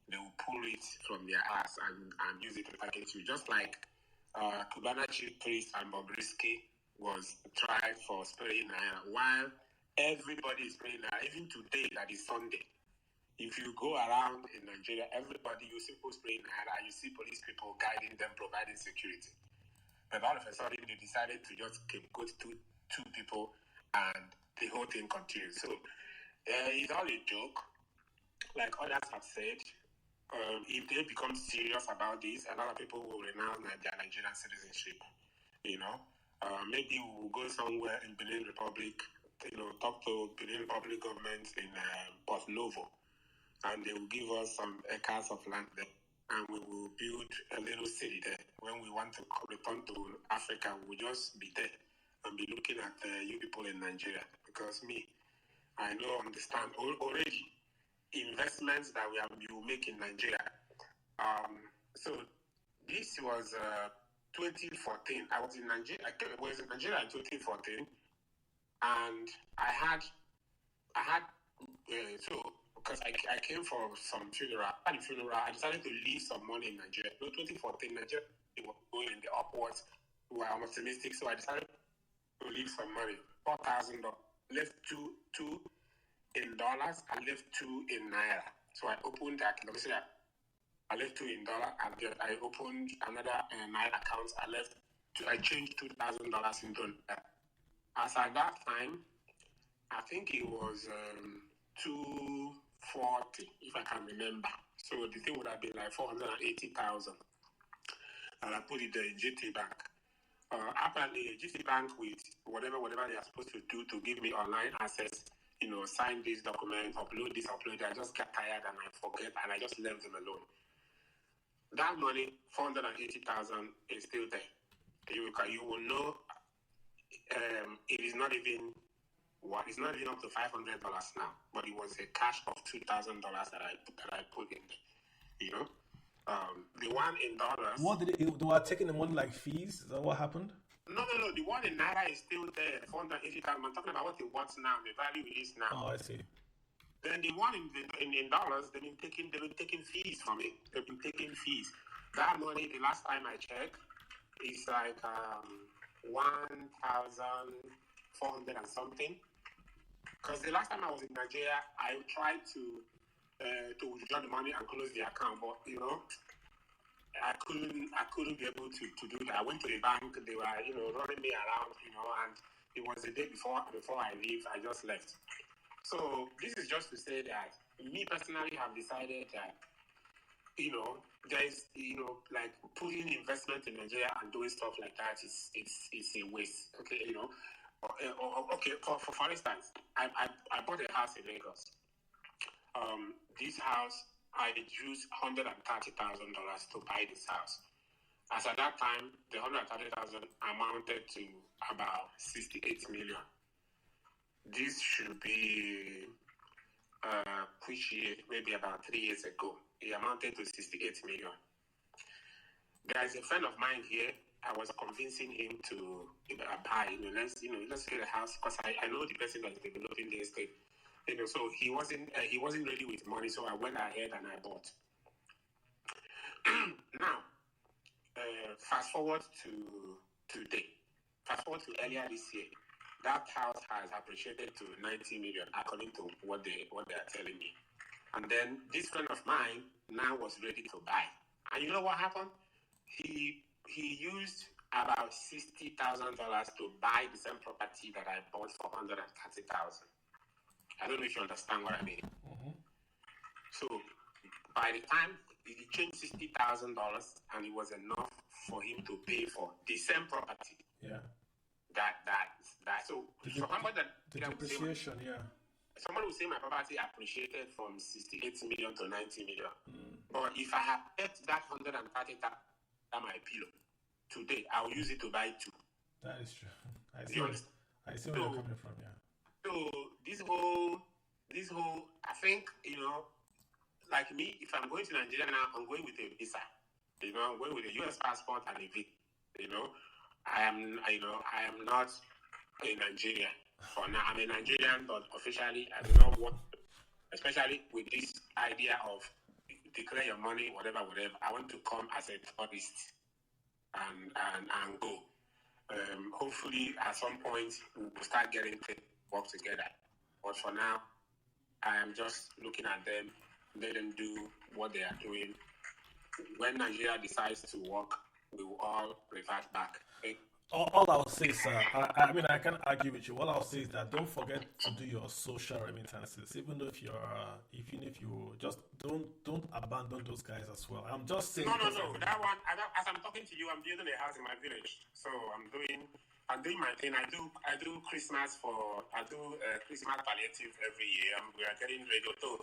they will pull it from their ass and use it to target you. Just like Cubana chief priest and Bobrisky was tried for spraying Naira, while everybody is spraying Naira. Even today, that is Sunday. If you go around in Nigeria, everybody, you see people spraying Naira, and you see police people guiding them, providing security. But all of a sudden, they decided to just go to two people, and the whole thing continues. So it's all a joke. Like others have said, if they become serious about this, a lot of people will renounce their Nigerian citizenship. Maybe we will go somewhere in Benin Republic, talk to Benin Republic government in Port Novo, and they will give us some acres of land there, and we will build a little city there. When we want to return to Africa, we'll just be there and be looking at you people in Nigeria. Because I understand already investments that you make in Nigeria. So this was 2014. I was in Nigeria. I was in Nigeria in 2014, and I had because I came for some funeral. At the funeral, I decided to leave some money in Nigeria. 2014, Nigeria was going in the upwards. We were optimistic, so I decided to leave some money, $4,000. Left two in dollars. I left two in naira. So I opened that. I left two in dollar, and then I opened another naira account. I changed $2,000 into that. As at that time, I think it was 240, if I can remember. So the thing would have been like 480,000. And I put it there in GT Bank. Apparently, GT Bank, with whatever they are supposed to do to give me online access, sign this document, upload this, upload that. I just get tired and I forget, and I just left them alone. That money, 480,000, is still there. You will know it is not even it's not even up to $500 now, but it was a cash of $2,000 that I put in. The one in dollars. What did they were taking the money like fees? Is that what happened? No. The one in naira is still there. 480,000. I'm talking about what it wants now. The value it is now. Oh, I see. Then the one in dollars, they've been taking fees from it. They've been taking fees. That money, the last time I checked, is like 1,400 and something. Because the last time I was in Nigeria, I tried to withdraw the money and close the account, but I couldn't be able to do that. I went to the bank, they were running me around, and it was the day before I leave, I just left. So this is just to say that me personally have decided that there is like putting investment in Nigeria and doing stuff like that is a waste. Okay, Okay, for instance, I bought a house in Lagos. This house, I used $130,000 to buy this house. As at that time, the 130,000 amounted to about 68 million. This should be which year? Maybe about 3 years ago. It amounted to 68 million. There is a friend of mine here. I was convincing him to buy. Let's get a house because I know the person that is developing the estate. So he wasn't ready with money. So I went ahead and I bought. Now, fast forward to today. Fast forward to earlier this year. That house has appreciated to 90 million, according to what they are telling me. And then this friend of mine now was ready to buy. And you know what happened? He used about $60,000 to buy the same property that I bought for 130,000. I don't know if you understand what I mean. Mm-hmm. So by the time he changed $60,000, and it was enough for him to pay for the same property. Yeah. So someone that the depreciation, someone will say my property appreciated from 68 million to 90 million. But if I had kept that 130,000 at my pillow today, I will use it to buy two. That is true. I see where you're coming from. Yeah. So this whole, I think like me, if I'm going to Nigeria now, I'm going with a visa. I'm going with a U.S. passport and a visa. I am not a Nigerian for now. I'm a Nigerian, but officially I do not want, especially with this idea of declare your money, whatever. I want to come as a tourist and go. Hopefully, at some point, we'll start getting to work together. But for now, I am just looking at them, let them do what they are doing. When Nigeria decides to work, we will all revert back. Okay? All I'll say, sir, I can't argue with you. All I'll say is that don't forget to do your social remittances, even though if you just don't abandon those guys as well. I'm just saying. No. That one, as I'm talking to you, I'm building a house in my village, so I'm doing my thing. I do Christmas Christmas palliative every year. We are getting ready. So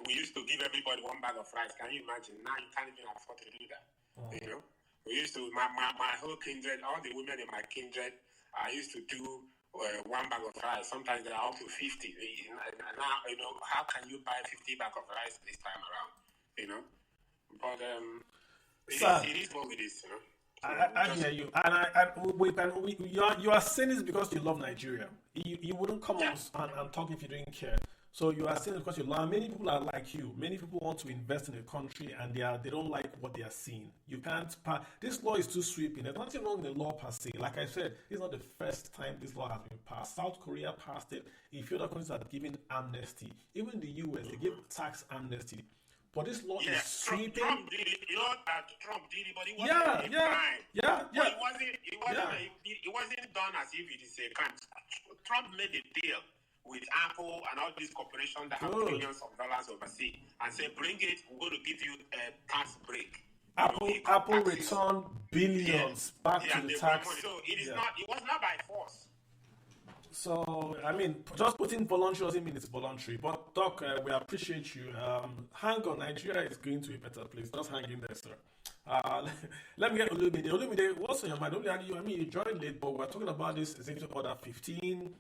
we used to give everybody one bag of rice. Can you imagine? Now you can't even afford to do that. Oh. We used to, my whole kindred, all the women in my kindred, I used to do one bag of rice. Sometimes they are up to 50. Now, how can you buy 50 bags of rice this time around? But it is what it is, I hear you, and you are saying this because you love Nigeria. You wouldn't come on and talk if you didn't care. So you are saying because you love. Many people are like you. Many people want to invest in a country and they don't like what they are seeing. You can't. This law is too sweeping. There's nothing wrong with the law per se. Like I said, it's not the first time this law has been passed. South Korea passed it. A few other countries are giving amnesty. Even the US, they give tax amnesty. But this law is sweeping. Trump did it. Trump did it, but it wasn't it wasn't done as if it is a crime. Trump made a deal with Apple and all these corporations that have billions of dollars overseas and say, bring it, we're going to give you a tax break. Apple returned billions back to the tax. So it was not by force. So, just putting voluntary doesn't mean it's voluntary. But, Doc, we appreciate you. Hang on, Nigeria is going to a better place. Just hang in there, sir. Let me get Olumide. Olumide, what's on your mind? You joined late, but we're talking about this Executive Order 15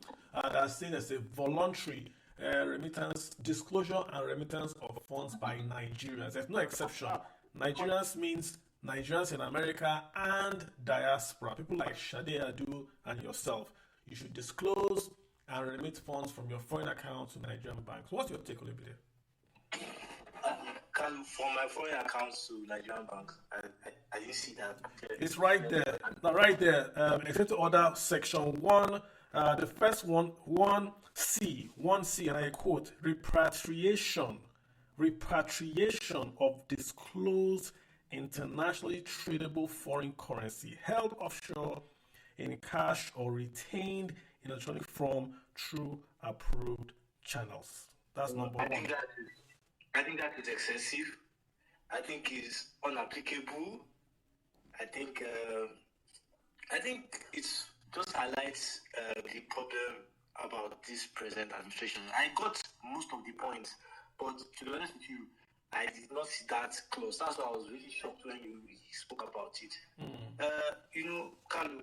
that's saying it's a voluntary remittance, disclosure and remittance of funds by Nigerians. There's no exception. Nigerians means Nigerians in America and diaspora. People like Shade Adu and yourself. You should disclose and remit funds from your foreign account to Nigerian banks. What's your take, Olumide? From my foreign accounts to Nigerian banks, I didn't see that. It's right there. Right there. Executive Order Section 1, the first one, 1C, and I quote, repatriation of disclosed internationally tradable foreign currency held offshore in cash or retained in electronic form through approved channels. That's number one. I think that is excessive. I think it's unapplicable. I think it's just highlights the problem about this present administration. I got most of the points, but to be honest with you, I did not see that close. That's why I was really shocked when you spoke about it. Kalu,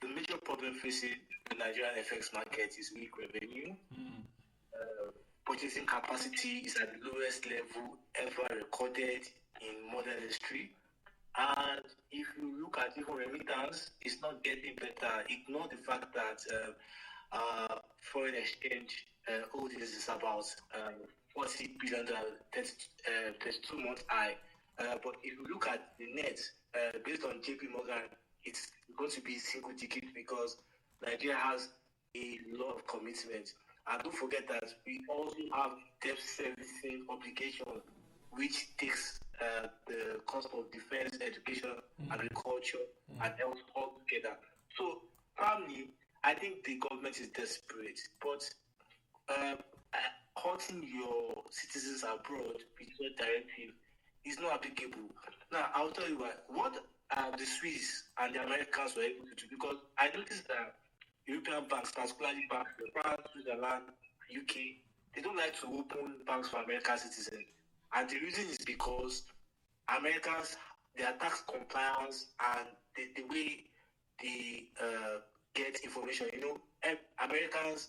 the major problem facing the Nigerian FX market is weak revenue. Purchasing capacity is at the lowest level ever recorded in modern history. And if you look at even remittance, it's not getting better. Ignore the fact that foreign exchange holdings is about $40 billion, 32 month high. But if you look at the net, based on JP Morgan, it's going to be single digit because Nigeria has a lot of commitment. And don't forget that we also have debt servicing obligations, which takes the cost of defense, education, agriculture, and health all together. So, probably, I think the government is desperate, but hurting your citizens abroad with your directive is not applicable. Now, I'll tell you what the Swiss and the Americans were able to do, because I noticed that European banks, particularly banks in France, Switzerland, UK, they don't like to open banks for American citizens. And the reason is because Americans, their tax compliance and the way they get information, Americans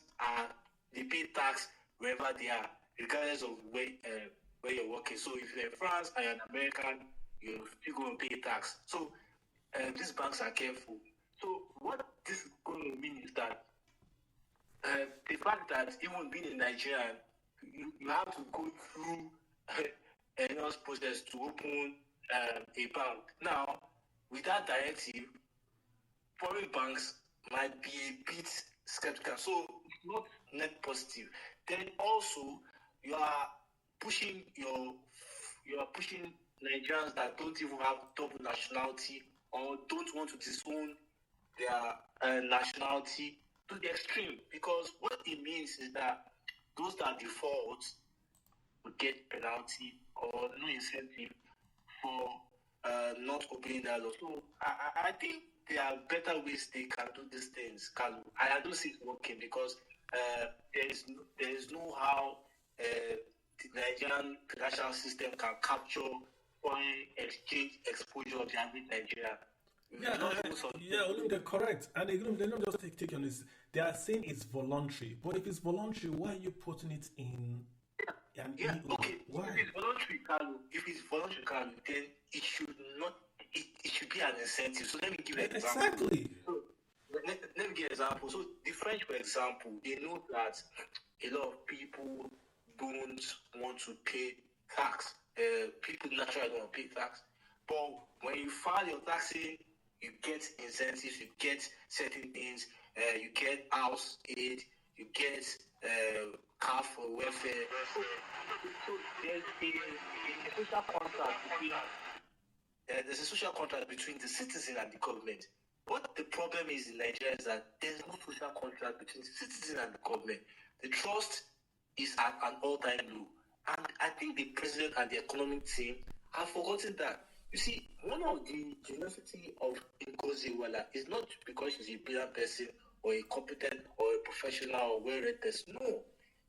they pay tax wherever they are, regardless of where you're working. So if you're in France and you're an American, you're going to pay tax. So these banks are careful. So what this is going to mean is that the fact that even being in Nigeria, you have to go through a enormous process to open a bank. Now, with that directive, foreign banks might be a bit skeptical. So it's not net positive. Then also you are pushing Nigerians that don't even have double nationality or don't want to disown their nationality to the extreme, because what it means is that those that default will get penalty or no incentive for not obeying that law. So I think there are better ways they can do these things, Kalu. I don't see it working because there is no how the Nigerian financial system can capture foreign exchange exposure of the average Nigerian. They're correct. And they're not just taking this. They are saying it's voluntary. But if it's voluntary, why are you putting it in? Okay. Why? If it's voluntary, then it should not. It should be an incentive. So let me give an example. Exactly. So, let me give an example. So the French, for example, they know that a lot of people don't want to pay tax. People naturally don't want to pay tax. But when you file your taxes, you get incentives, you get certain things, you get house aid, you get car for welfare. So there's a social contract between there's a social contract between the citizen and the government. What the problem is in Nigeria is that there's no social contract between the citizen and the government. The trust is at an all-time low. And I think the president and the economic team have forgotten that. You see, one of the generosity of Ngozi Iweala is not because she's a brilliant person or a competent or a professional or well-read person. No.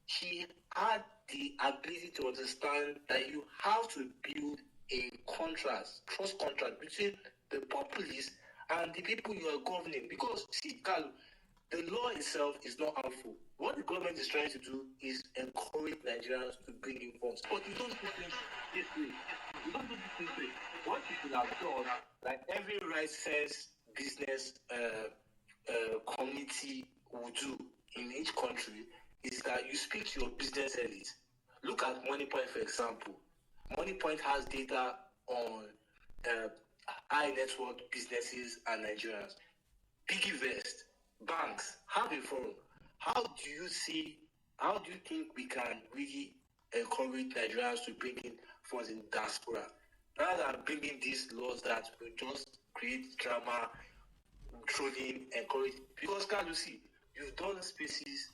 She had the ability to understand that you have to build a trust contract between the populace and the people you are governing. Because, see, Carl, the law itself is not harmful. What the government is trying to do is encourage Nigerians to bring in funds. But you don't do things this way. You don't do this way. What you should have done, like every right-sense business community will do in each country, is that you speak to your business elite. Look at Moneypoint, for example. Moneypoint has data on high net worth businesses and Nigerians. Piggyvest, banks, have a forum. How do you think we can really encourage Nigerians to bring in funds in diaspora, rather than bringing these laws that will just create drama, trolling, encourage? Because, can you see, you've done spaces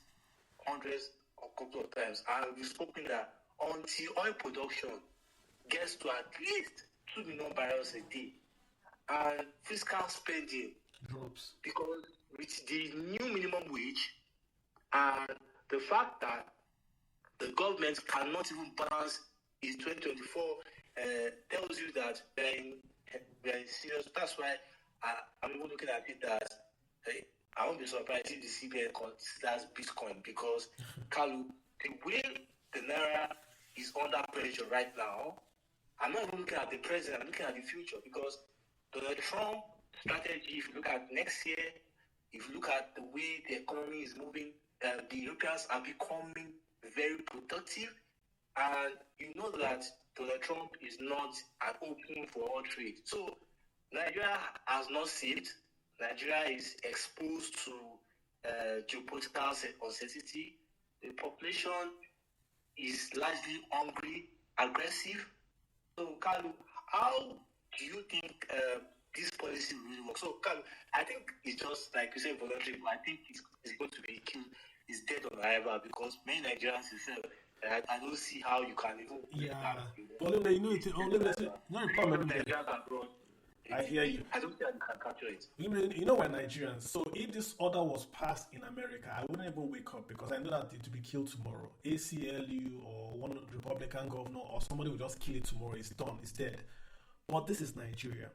hundreds or couple of times, and we've spoken that until oil production gets to at least 2 million barrels a day, and fiscal spending drops because with the new minimum wage and the fact that the government cannot even balance its 2024 tells you that they're in serious. That's why I'm even looking at it that I won't be surprised if the CBN considers Bitcoin because Kalu, the way the Naira is under pressure right now, I'm not even looking at the present, I'm looking at the future because Donald Trump strategy, if you look at next year, if you look at the way the economy is moving, the Europeans are becoming very productive, and you know that Donald Trump is not an open for all trade. So Nigeria has not saved. Nigeria is exposed to geopolitical uncertainty. The population is largely hungry, aggressive. So, Kalu, how do you think this policy really works? So, Kalu, I think it's just like you said, voluntary, but I think it's going to be killed. It's dead on arrival because many Nigerians say, I don't see how you can even. Yeah. But you know, no problem. I hear you. I don't think I can capture it. You know, we're Nigerians. So if this order was passed in America, I wouldn't even wake up because I know that it will be killed tomorrow. ACLU or one Republican governor or somebody will just kill it tomorrow. It's done. It's dead. But this is Nigeria.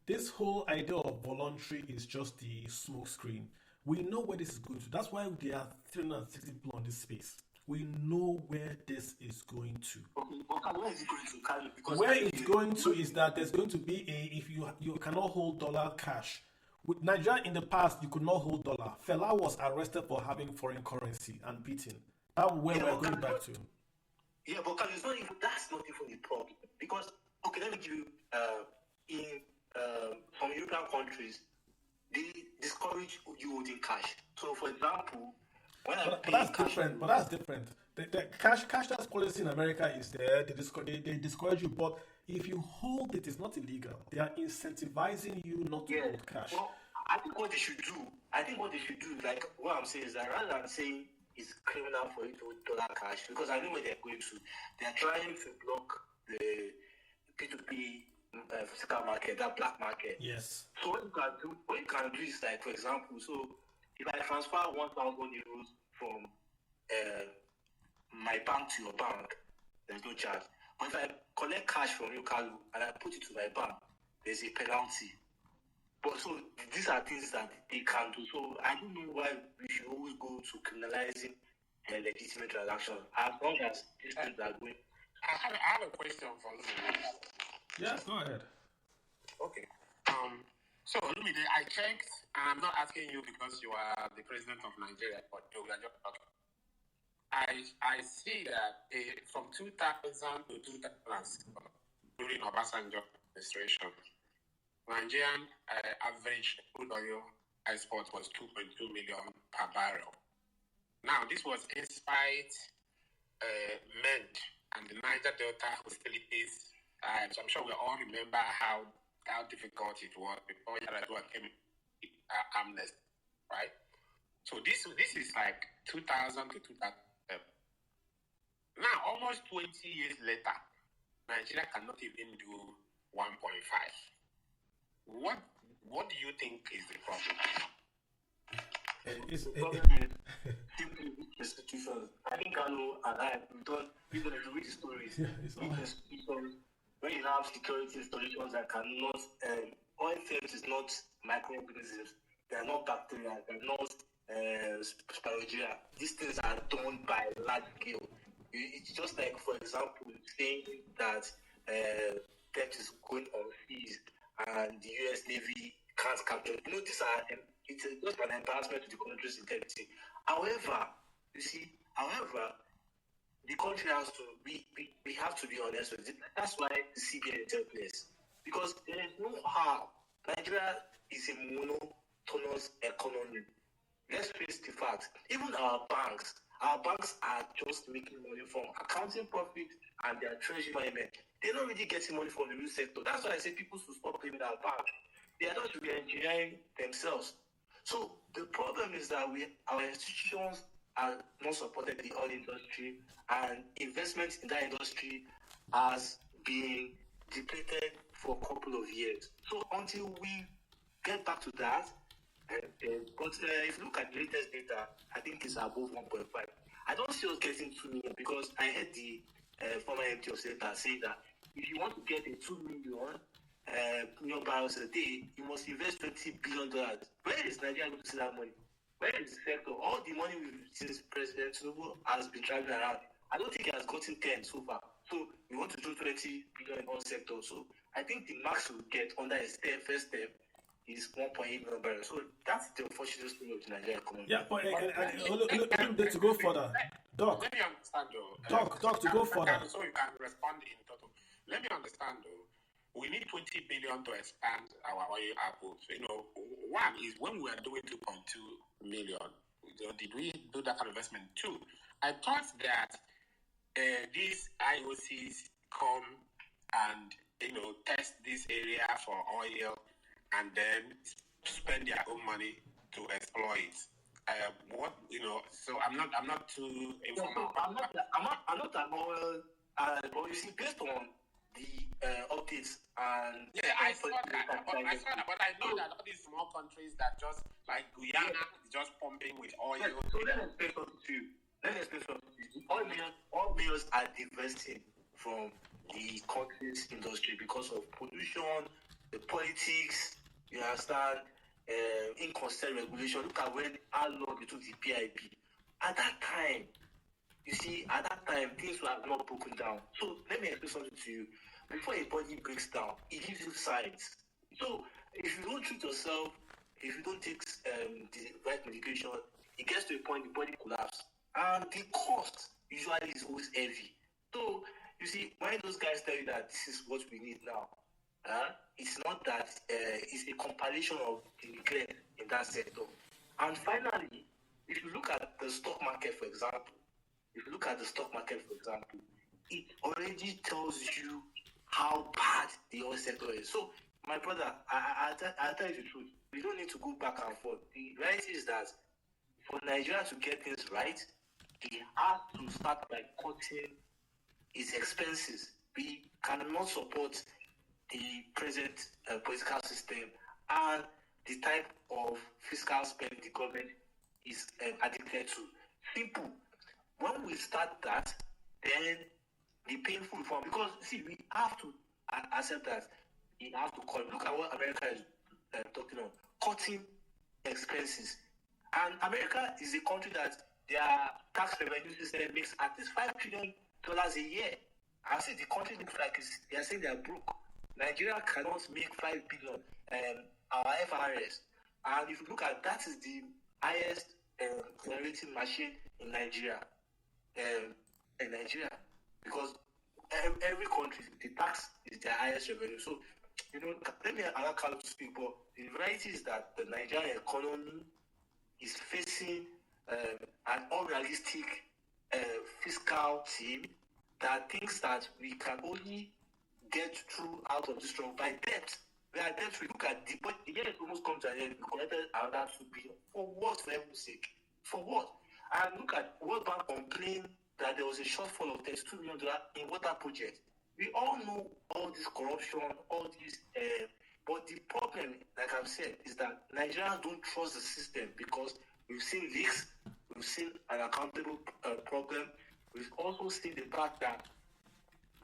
This whole idea of voluntary is just the smoke screen. We know where this is going to. That's why there are 360 people on this space. We know where this is going to. Okay, where is it going to, Carly? Because where it's going to is that there's going to be if you cannot hold dollar cash. With Nigeria in the past, you could not hold dollar. Fela was arrested for having foreign currency and beaten. That's where we're going back to. Yeah, but Carly, that's not even the problem. Because, okay, let me give you, from European countries, they discourage you holding cash. So, for example, but that's different. The cash tax policy in America is there. They discourage you, but if you hold it, it's not illegal. They are incentivizing you not to hold cash. Well, I think what they should do, like what I'm saying is that rather than saying it's criminal for you to hold dollar cash, because I know where they're going to. They're trying to block the P2P physical market, that black market. Yes. So what you can do is like, for example, so if I transfer 1,000 euros from my bank to your bank, there's no charge. But if I collect cash from you, Kalu, and I put it to my bank, there's a penalty. But so these are things that they can do. So I don't know why we should always go to criminalizing legitimate transactions as long as these things are going. I have a question for you. Yeah, go ahead. Okay. So, Lumide, I checked, and I'm not asking you because you are the president of Nigeria, but we are just talking. I see that from 2000 to 2006, during Obasanjo administration, Nigerian average crude oil export was 2.2 million per barrel. Now, this was in spite MEND and the Niger Delta hostilities. So I'm sure we all remember how difficult it was before Yaradua came Amnesty, right? So this is like 2000 to 2007. Now, almost 20 years later, Nigeria cannot even do 1.5. What do you think is the problem? Simply institutions. I think Carlo and I, we're going to read the stories. Institutions, when you have security installations that cannot, oil firms is not microorganisms, they are not bacteria, they are not spirogyra. These things are done by large scale. It's just like, for example, saying that theft is going on seas and the US Navy can't capture. You know, it's just an embarrassment to the country's integrity. However, the country has to, we have to be honest with it. That's why the CBN is in place. Because there is no how. Nigeria is a monotonous economy. Let's face the fact. Even our banks are just making money from accounting profit and their treasury management. They're not really getting money from the real sector. That's why I say people should stop blaming our bank. They are not to be engineering themselves. So the problem is that our institutions are not supported the oil industry, and investment in that industry has been depleted for a couple of years. So until we get back to that. But if you look at the latest data, I think it's above 1.5. I don't see us getting 2 million because I heard the former MD of Seta say that if you want to get a 2 million barrels a day, you must invest $20 billion. Where is Nigeria going to see that money? Where is the sector? All the money since President Tinubu has been traveling around, I don't think he has gotten 10 so far. So we want to do 20 billion in one sector. So I think the max we'll get under a first step is 1.8 million barrels. So that's the unfortunate story of the Nigerian economy. Yeah, but to go further, Doc. Let me understand though. Doc, to go further. So you can respond in total. Let me understand though. We need 20 billion to expand our oil output. You know, one is when we are doing 2.2 million, did we do that kind of investment? Two, I thought that these IOCs come and, you know, test this area for oil and then spend their own money to exploit. What, you know? So I'm not too informed. I'm not an oil, but you see, based on the updates and I saw that, but I know that all these small countries that just like Guyana is just pumping with oil. So let me explain something to you. All millions are divesting from the country's industry because of pollution, the politics, you understand, inconsistent regulation. Look at how long it took the PIP. At that time, things were not broken down. So let me explain something to you. Before a body breaks down, it gives you signs. So if you don't treat yourself, if you don't take the right medication, it gets to a point the body collapses. And the cost usually is always heavy. So you see, when those guys tell you that this is what we need now, it's not that it's a compilation of the neglect in that sector. And finally, if you look at the stock market, for example, it already tells you how bad the oil sector is. So, my brother, I'll tell you the truth. We don't need to go back and forth. The reality is that for Nigeria to get things right, it has to start by cutting its expenses. We cannot support the present political system and the type of fiscal spend the government is addicted to. Simple. When we start that, then the painful reform, because see, we have to accept that we have to cut. Look at what America is talking on, cutting expenses. And America is a country that their tax revenue system makes at least $5 trillion a year. I see the country looks like they are saying they are broke. Nigeria cannot make $5 billion. Our FRS, and if you look at that, is the highest generating machine in Nigeria. Because every country, the tax is their highest revenue. So, let me allow Carlo to speak, but the reality is that the Nigerian economy is facing an unrealistic fiscal team that thinks that we can only get through out of this trouble by debt. We are debt. We look at the year it almost comes to an end. We collected another 2 billion. For what, for heaven's sake? For what? And look at World Bank complained that there was a shortfall of $32 million in water projects. We all know all this corruption, all this, but the problem, like I've said, is that Nigerians don't trust the system because we've seen leaks, we've seen an accountable problem, we've also seen the fact that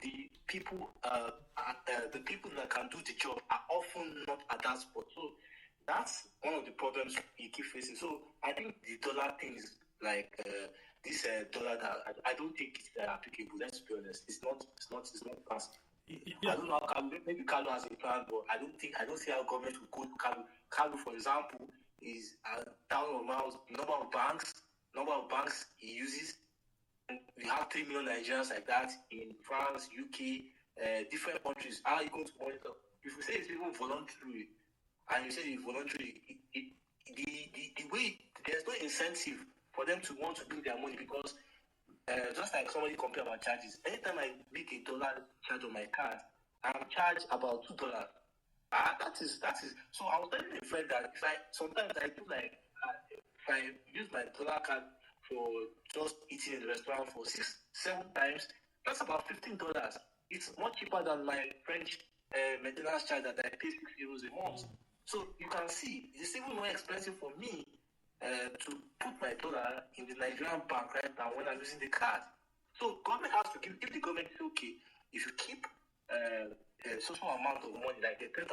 the people that can do the job are often not at that spot. So that's one of the problems we keep facing. So I think the dollar thing is like this dollar that I don't think it's applicable. Let's be honest. It's not fast. Yeah. I don't know how maybe Carlo has a plan, but I don't see how government will go to Carlo. Carlo, for example, is down on number of banks he uses. We have 3 million Nigerians like that in France, UK, different countries. How are you going to monitor? If you say it's even voluntary, and you say it's voluntary, the way there's no incentive for them to want to do their money because just like somebody compare our charges, anytime I make $1 charge on my card, I'm charged about $2. That is. So I was telling a friend that sometimes I do like if I use my dollar card for just eating in the restaurant for 6-7 times, that's about $15. It's much cheaper than my French maintenance charge that I pay €6 a month. So you can see it's even more expensive for me to put my dollar in the Nigerian bank right now when I'm using the card. So government has to give. If the government is okay, if you keep a certain amount of money, like the $10,000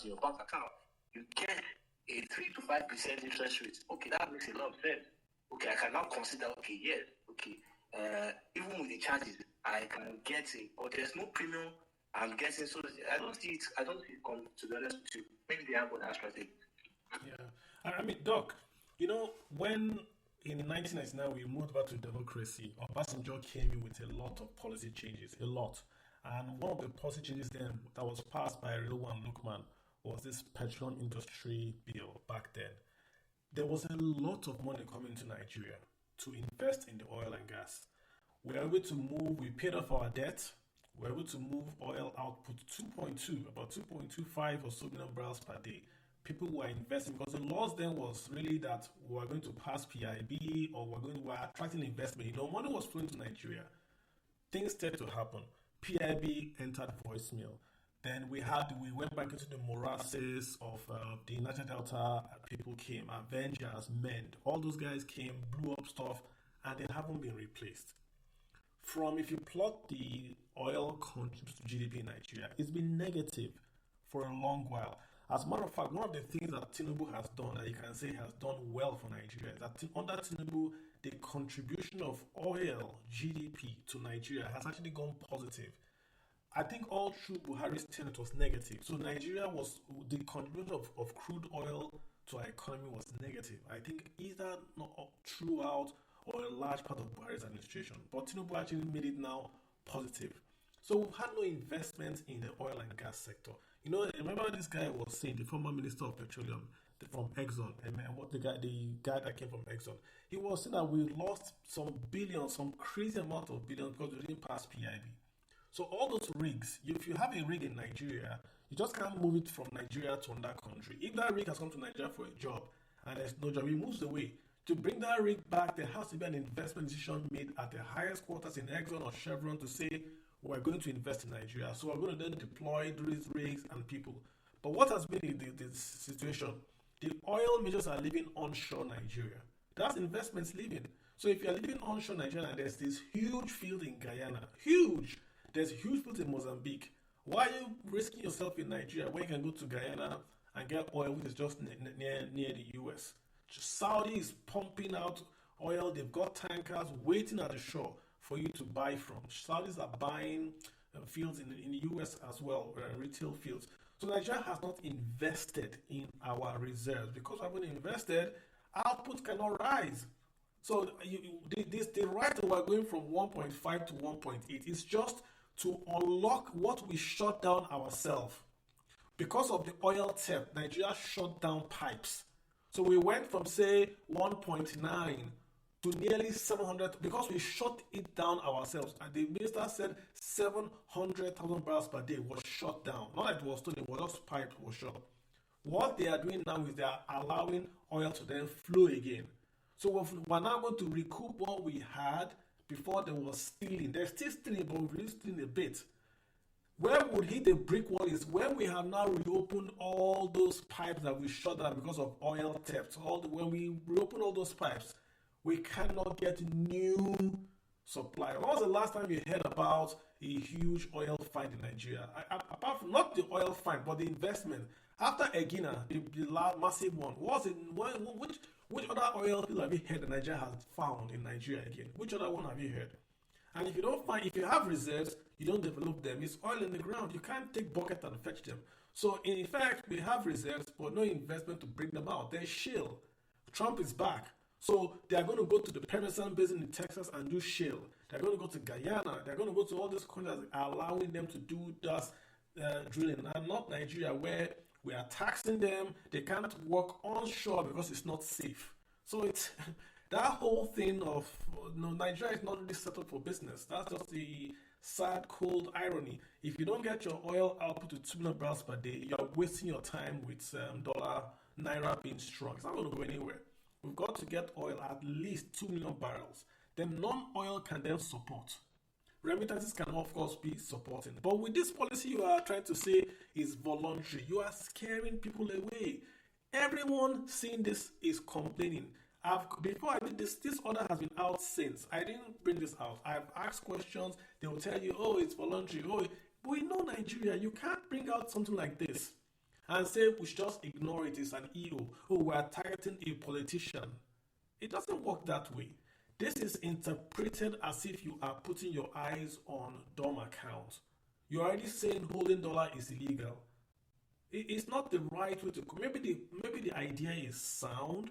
in your bank account, you get a 3 to 5% interest rate. Okay, that makes a lot of sense. Okay, I can now consider. Okay, yes. Okay, even with the charges, I can get it, but there's no premium. I'm guessing, so I don't see it. I don't see it come. To be honest with you, maybe they have other strategy. Yeah. I mean, Doc, when in 1999 we moved back to democracy, Obasanjo came in with a lot of policy changes, a lot. And one of the policy changes then that was passed by Rilwan Lukman was this petroleum industry bill back then. There was a lot of money coming to Nigeria to invest in the oil and gas. We were able to move, we paid off our debt. We were able to move oil output 2.2, about 2.25 or so million barrels per day. People were investing because the laws then was really that we were going to pass PIB or we were attracting investment. Money was flowing to Nigeria. Things started to happen. PIB entered voicemail. Then we went back into the morasses of the Niger Delta. People came, Avengers, MEND. All those guys came, blew up stuff, and they haven't been replaced. If you plot the oil contribution to GDP in Nigeria, it's been negative for a long while. As a matter of fact, one of the things that Tinubu has done, that you can say has done well for Nigeria, is that under Tinubu, the contribution of oil GDP to Nigeria has actually gone positive. I think all through Buhari's tenure was negative. So Nigeria the contribution of crude oil to our economy was negative. I think either not throughout or a large part of Buhari's administration. But Tinubu actually made it now positive. So we've had no investment in the oil and gas sector. Remember this guy was saying, the former Minister of Petroleum from Exxon, and the guy that came from Exxon, he was saying that we lost some billions, some crazy amount of billions because we didn't pass PIB. So all those rigs, if you have a rig in Nigeria, you just can't move it from Nigeria to another country. If that rig has come to Nigeria for a job and there's no job, it moves away. To bring that rig back, there has to be an investment decision made at the highest quarters in Exxon or Chevron to say, we're going to invest in Nigeria. So we're going to then deploy these rigs and people. But what has been the situation? The oil majors are living onshore Nigeria. That's investments living. So if you're living onshore Nigeria and there's this huge field in Guyana, there's huge fields in Mozambique, why are you risking yourself in Nigeria when you can go to Guyana and get oil which is just near the US? Saudi is pumping out oil. They've got tankers waiting at the shore for you to buy from. Saudis are buying fields in the US as well, retail fields. So Nigeria has not invested in our reserves. Because we haven't invested, output cannot rise. So the right that we're going from 1.5 to 1.8 is just to unlock what we shut down ourselves. Because of the oil theft, Nigeria shut down pipes. So we went from, say, 1.9 to nearly 700 because we shut it down ourselves. And the minister said 700,000 barrels per day was shut down. Not that it was stolen, it was just piped was shut. What they are doing now is they are allowing oil to then flow again. So we're now going to recoup what we had before there was stealing. They're still stealing, but we're really stealing a bit. Where would hit the brick wall is when we have now reopened all those pipes that we shut down because of oil theft. When we reopen all those pipes, we cannot get new supply. When was the last time you heard about a huge oil find in Nigeria? Apart from not the oil find, but the investment. After Egina, the last massive one, which other oil field have you heard that Nigeria has found in Nigeria again? Which other one have you heard? And if you have reserves, you don't develop them. It's oil in the ground. You can't take bucket and fetch them. So in fact, we have reserves, but no investment to bring them out. They're shale. Trump is back. So they are going to go to the Permian Basin in Texas and do shale. They're going to go to Guyana. They're going to go to all these countries allowing them to do just drilling. And not Nigeria, where we are taxing them. They can't work onshore because it's not safe. So it's that whole thing of Nigeria is not really set up for business. That's just the sad, cold irony. If you don't get your oil output to 2 million barrels per day, you're wasting your time with naira being strong. It's not going to go anywhere. We've got to get oil at least 2 million barrels. Then non-oil can then support. remittances can of course be supporting. But with this policy you are trying to say is voluntary, you are scaring people away. Everyone seeing this is complaining. Before I did this order has been out since. I didn't bring this out. I've asked questions. They will tell you, oh, it's voluntary. Oh, but we know Nigeria. You can't bring out something like this and say we should just ignore it. It's an EO. Oh, we are targeting a politician. It doesn't work that way. This is interpreted as if you are putting your eyes on DOM accounts. You're already saying holding dollar is illegal. It's not the right way to. Maybe the idea is sound,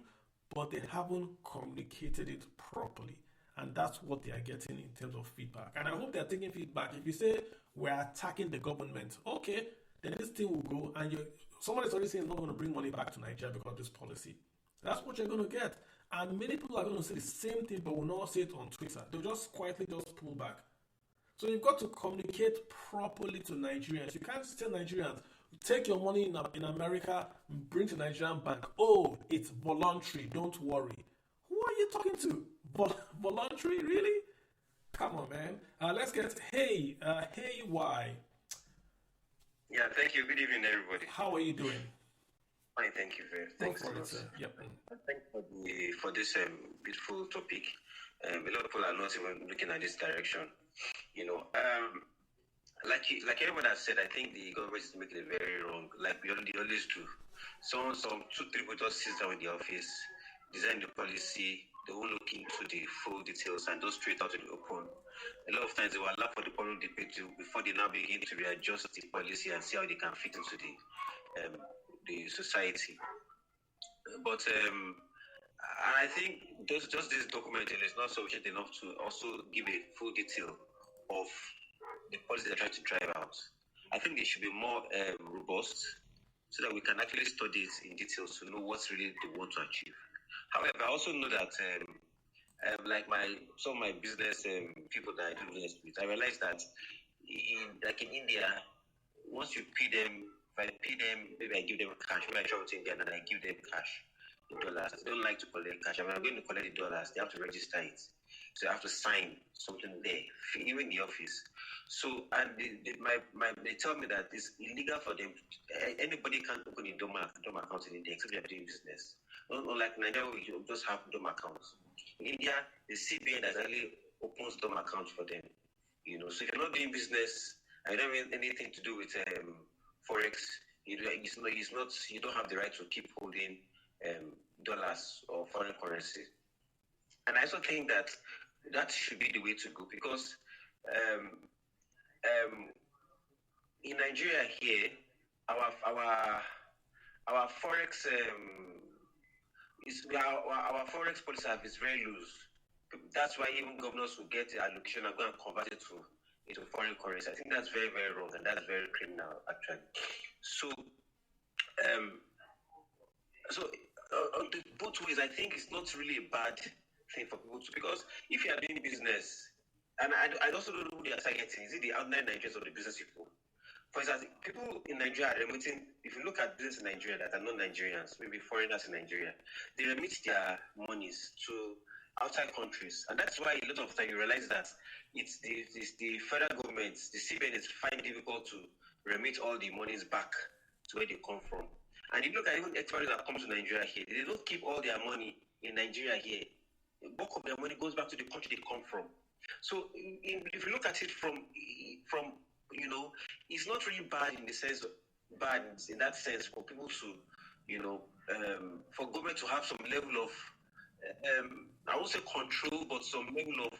but they haven't communicated it properly. And that's what they are getting in terms of feedback. And I hope they're taking feedback. If you say we're attacking the government, okay, then this thing will go and someone is already saying it's not going to bring money back to Nigeria because of this policy. That's what you're going to get. And many people are going to say the same thing, but will not say it on Twitter. They'll just quietly just pull back. So you've got to communicate properly to Nigerians. You can't tell Nigerians, take your money in America, bring to Nigerian bank. Oh, it's voluntary. Don't worry. Who are you talking to? Voluntary? Really? Come on, man. Let's get Hey Y. Yeah, thank you. Good evening, everybody. How are you doing? Fine, thank you very much. Thanks. Yep. Thank you for this beautiful topic. A lot of people are not even looking at this direction. Like everyone has said, I think the government is making it very wrong, like they always do. Some 2-3 people just sit down in the office, design the policy, they won't look into the full details and just straight out to the open. A lot of times they will allow for the public debate before they now begin to readjust the policy and see how they can fit into the society. But I think just this document is not sufficient enough to also give a full detail of the policy they're trying to drive out. I think they should be more robust so that we can actually study it in details to know what's really they want to achieve. However, I also know that like some of my business people that I do business with, I realized that in India, once you pay them, if I pay them, maybe I give them cash. Maybe I travel to India and I give them cash in dollars. They don't like to collect cash. I'm going to collect the dollars. They have to register it. So I have to sign something there, even in the office. So, and they tell me that it's illegal for them. Anybody can open a DOM account in India except they're doing business. Unlike Nigeria, we just have DOM accounts. In India, the CBN actually opens DOM accounts for them. So if you're not doing business and you don't have anything to do with forex, you don't have the right to keep holding dollars or foreign currency. And I also think that should be the way to go because in Nigeria here, our forex our forex policy is very loose. That's why even governors will get the allocation and go and convert it into foreign currency. I think that's very, very wrong and that's very criminal actually. So both ways, I think it's not really a bad thing for people to, because if you are doing business, and I also don't know who they are targeting, is it the ordinary Nigerians or the business people? For instance, people in Nigeria are remitting, if you look at business in Nigeria that are not Nigerians, maybe foreigners in Nigeria, they remit their monies to outside countries. And that's why a lot of time you realize that it's the federal government, the CBN is finding it difficult to remit all the monies back to where they come from. And if you look at even expatriates that come to Nigeria here, they don't keep all their money in Nigeria here. The bulk of their money goes back to the country they come from. So if you look at it from it's not really bad in the sense of bad in that sense for people to, for government to have some level of, I won't say control, but some level of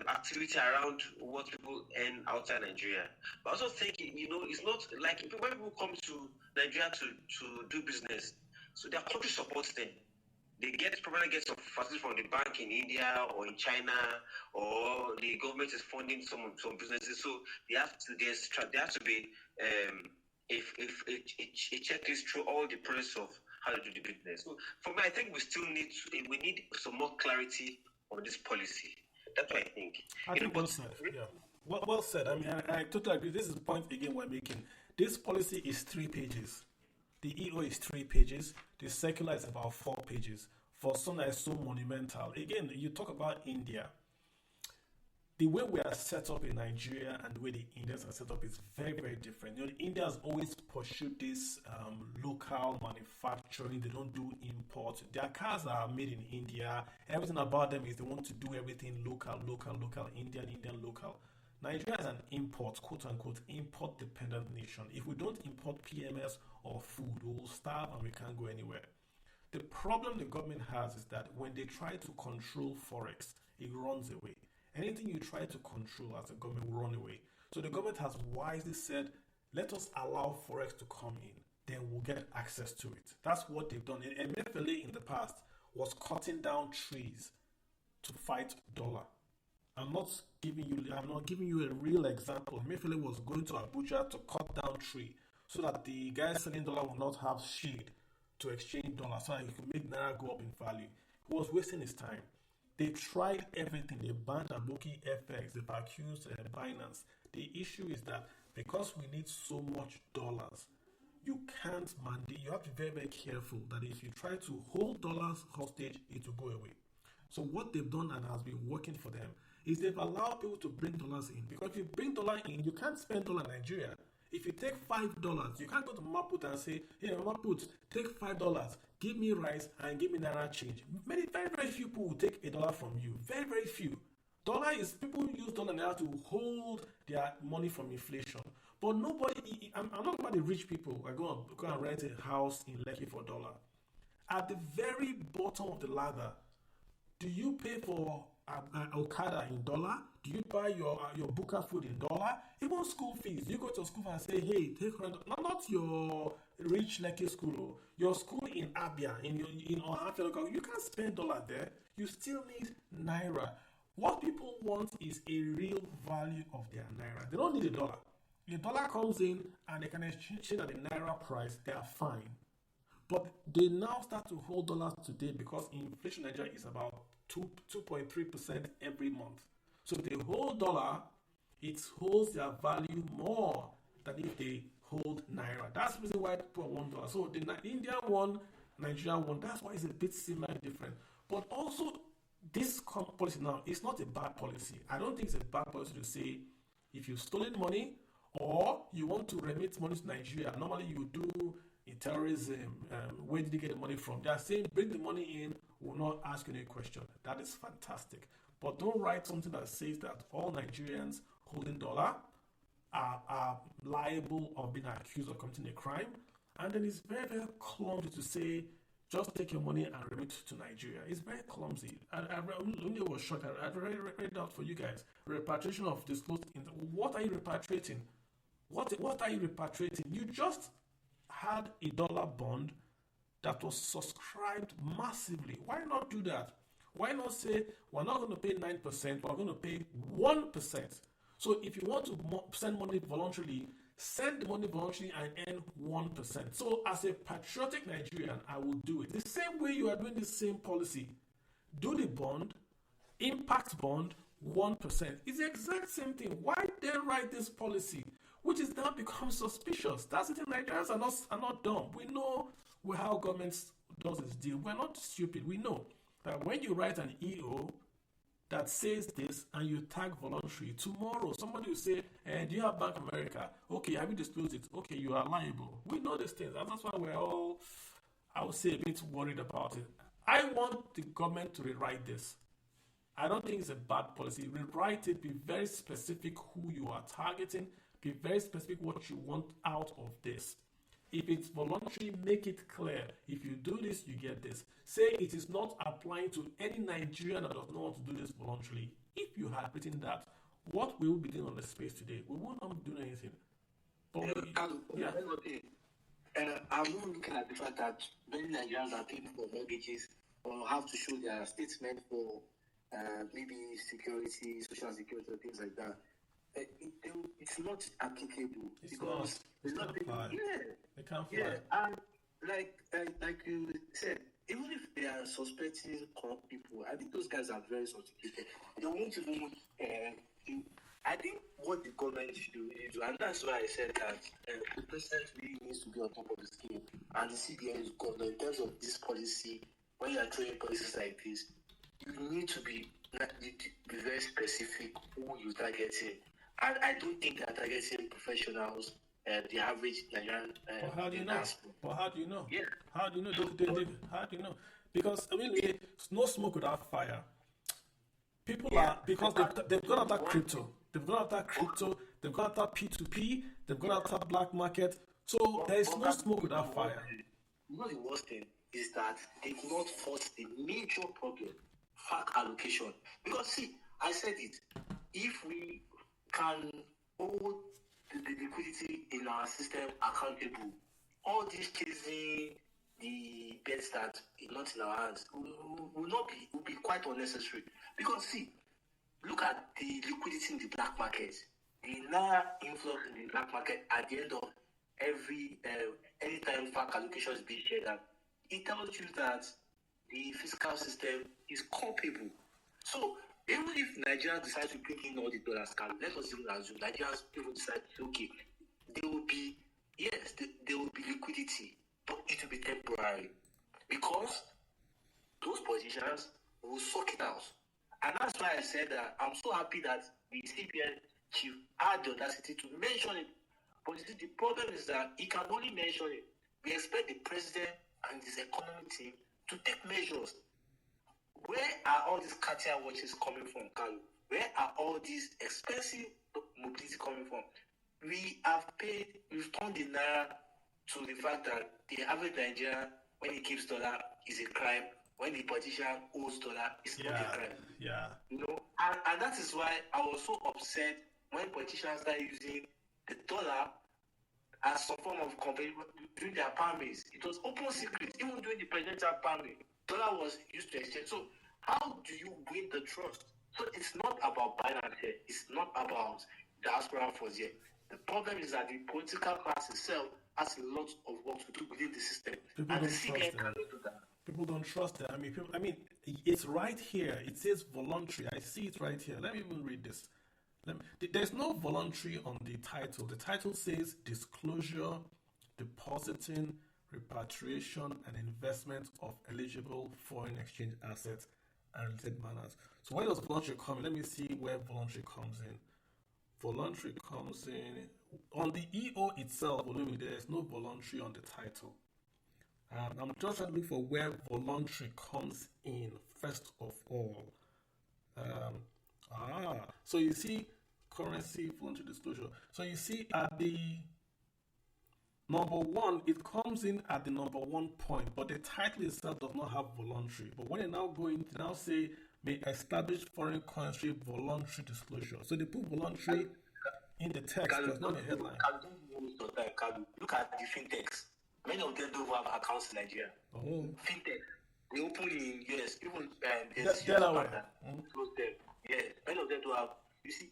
activity around what people earn outside Nigeria. But I also think, it's not like when people come to Nigeria to do business, so their country supports them. They probably get some facilities from the bank in India or in China, or the government is funding some businesses. So there has to be a checklist through all the process of how to do the business. So for me, I think we need some more clarity on this policy. That's what I think. I think well said. Yeah. Well said. I mean, I totally agree. This is the point again we're making. This policy is 3 pages. The EO is 3 pages. The circular is about 4 pages. For something that is so monumental. Again, you talk about India. the way we are set up in Nigeria and the way the Indians are set up is very, very different. The India has always pursued this local manufacturing. They don't do import. Their cars are made in India. Everything about them is they want to do everything local, Indian, local. Nigeria is an import, quote unquote, import dependent nation. If we don't import PMS or food, we will starve and we can't go anywhere. The problem the government has is that when they try to control forex, it runs away. Anything you try to control as a government will run away. So the government has wisely said, let us allow forex to come in, then we'll get access to it. That's what they've done. And Emefiele in the past was cutting down trees to fight dollar. I'm not giving you a real example. Emefiele was going to Abuja to cut down tree so that the guy selling dollar will not have shade to exchange dollar so that he could make naira go up in value. He was wasting his time. They tried everything. They banned Aboki FX. They've accused Binance. The issue is that because we need so much dollars, you can't mandate. You have to be very, very careful that if you try to hold dollars hostage, it will go away. So what they've done and has been working for them is they've allowed people to bring dollars in. Because if you bring dollar in, you can't spend dollar in Nigeria. If you take $5, you can't go to Maput and say, hey, Maput, take $5, give me rice and give me naira change. Very, very, very few people will take $1 from you. Very, very few. People use dollar naira to hold their money from inflation. But nobody, I'm not talking about the rich people. I go and rent a house in Lekki for $1. At the very bottom of the ladder, do you pay for Okada in dollar? Do you buy your Buka food in dollar? Even school fees. You go to school and say, hey, take not your rich Lekki school, your school in Abia, in Ohafia, you can't spend dollar there. You still need naira. What people want is a real value of their naira. They don't need a dollar. The dollar comes in and they can exchange at the naira price. They are fine. But they now start to hold dollars today because inflation in Nigeria is about 2.3% every month. So if they hold dollar, it holds their value more than if they hold naira. That's the reason why people want $1. So the Indian one, Nigeria one, that's why it's a bit similar, different. But also, this policy now is not a bad policy. I don't think it's a bad policy to say if you've stolen money or you want to remit money to Nigeria, normally you do in terrorism, where did you get the money from? They are saying bring the money in, we'll not ask you any question. That is fantastic. But don't write something that says that all Nigerians holding dollar are liable of being accused of committing a crime. And then it's very, very clumsy to say, just take your money and remit to Nigeria. It's very clumsy. I was shocked. I read it out for you guys. Repatriation of disclosed. What are you repatriating? What are you repatriating? You just had a dollar bond that was subscribed massively. Why not do that? Why not say we're not going to pay 9%, we're going to pay 1%? So if you want to send money voluntarily, send the money voluntarily and earn 1%. So as a patriotic Nigerian, I will do it. The same way you are doing the same policy. Do the bond, impact bond, 1%. It's the exact same thing. Why they write this policy? Which is now become suspicious. That's the thing. Nigerians are not dumb. We know how government does its deal. We're not stupid. We know that when you write an EO that says this and you tag voluntary, tomorrow somebody will say, do you have Bank of America? Okay, have you disclosed it? Okay, you are liable. We know these things. And that's why we're all, I would say, a bit worried about it. I want the government to rewrite this. I don't think it's a bad policy. Rewrite it. Be very specific who you are targeting. Be very specific what you want out of this. If it's voluntary, make it clear. If you do this, you get this. Say it is not applying to any Nigerian that does not want to do this voluntarily. If you had written that, what we will be doing on the space today? We will not be doing anything. But I'm not looking at the fact that many Nigerians are paying for mortgages or have to show their statement for maybe security, social security, or things like that. It's not applicable because it's not they can't fly. Yeah, and like you said, even if they are suspecting corrupt people, I think those guys are very sophisticated. They won't even. I think what the government should do is, and that's why I said that the president really needs to be on top of the scheme, and the CBN is government in terms of this policy. When you are throwing policies like this, you need to be be very specific who you targeting. And I don't think they're targeting professionals, the average Nigerian. But how do you know? But how do you know? Yeah. How do you know? How do you know? Because I mean, no smoke without fire. People are, because they've gone after crypto. They've gone after crypto. They've gone after P2P. They've gone after black market. So there is no smoke without fire. You know the worst thing is that they could not force the major problem, FAC allocation. Because see, I said it. If we can hold the liquidity in our system accountable, all this chasing the bets that is not in our hands will be quite unnecessary. Because see, look at the liquidity in the black market. The Naira influx in the black market at the end of every anytime FAC allocation is being shared, and it tells you that the fiscal system is culpable. So even if Nigerians decide to bring in all the dollars, let us even assume Nigerians people decide, okay, there will be liquidity, but it will be temporary because those politicians will suck it out. And that's why I said that I'm so happy that the CBN chief had the audacity to mention it. But you see, the problem is that he can only mention it. We expect the president and his economy team to take measures. Where are all these cartel watches coming from, Kalu? Where are all these expensive mobility coming from? We've turned the Naira to the fact that the average Nigerian, when he keeps dollar, is a crime. When the politician owes dollar, it's not a crime. Yeah. You know, and that is why I was so upset when politicians started using the dollar as some form of company during their primaries. It was open secret, even during the presidential primary. Dollar was used to exchange. So how do you win the trust? So it's not about Binance here. It's not about diaspora force here. The problem is that the political class itself has a lot of work to do within the system. People and don't the trust CBN them. cannot do that. People don't trust them. I mean, it's right here. It says voluntary. I see it right here. Let me even read this. There's no voluntary on the title. The title says disclosure, depositing, repatriation, and investment of eligible foreign exchange assets and related matters. So where does voluntary come in? Let me see where voluntary comes in. Voluntary comes in on the EO itself. There is no voluntary on the title. I'm just trying to look for where voluntary comes in first of all. So you see currency voluntary disclosure. So you see at the number one, it comes in at the number 1 point, but the title itself does not have voluntary. But when they now go in, they now say may establish foreign currency voluntary disclosure. So they put voluntary in the text, but not the headline. Look at the fintechs. Many of them don't have accounts in Nigeria. Oh. Fintech. They open in US, even Delaware. Yeah, many of them don't have. You see,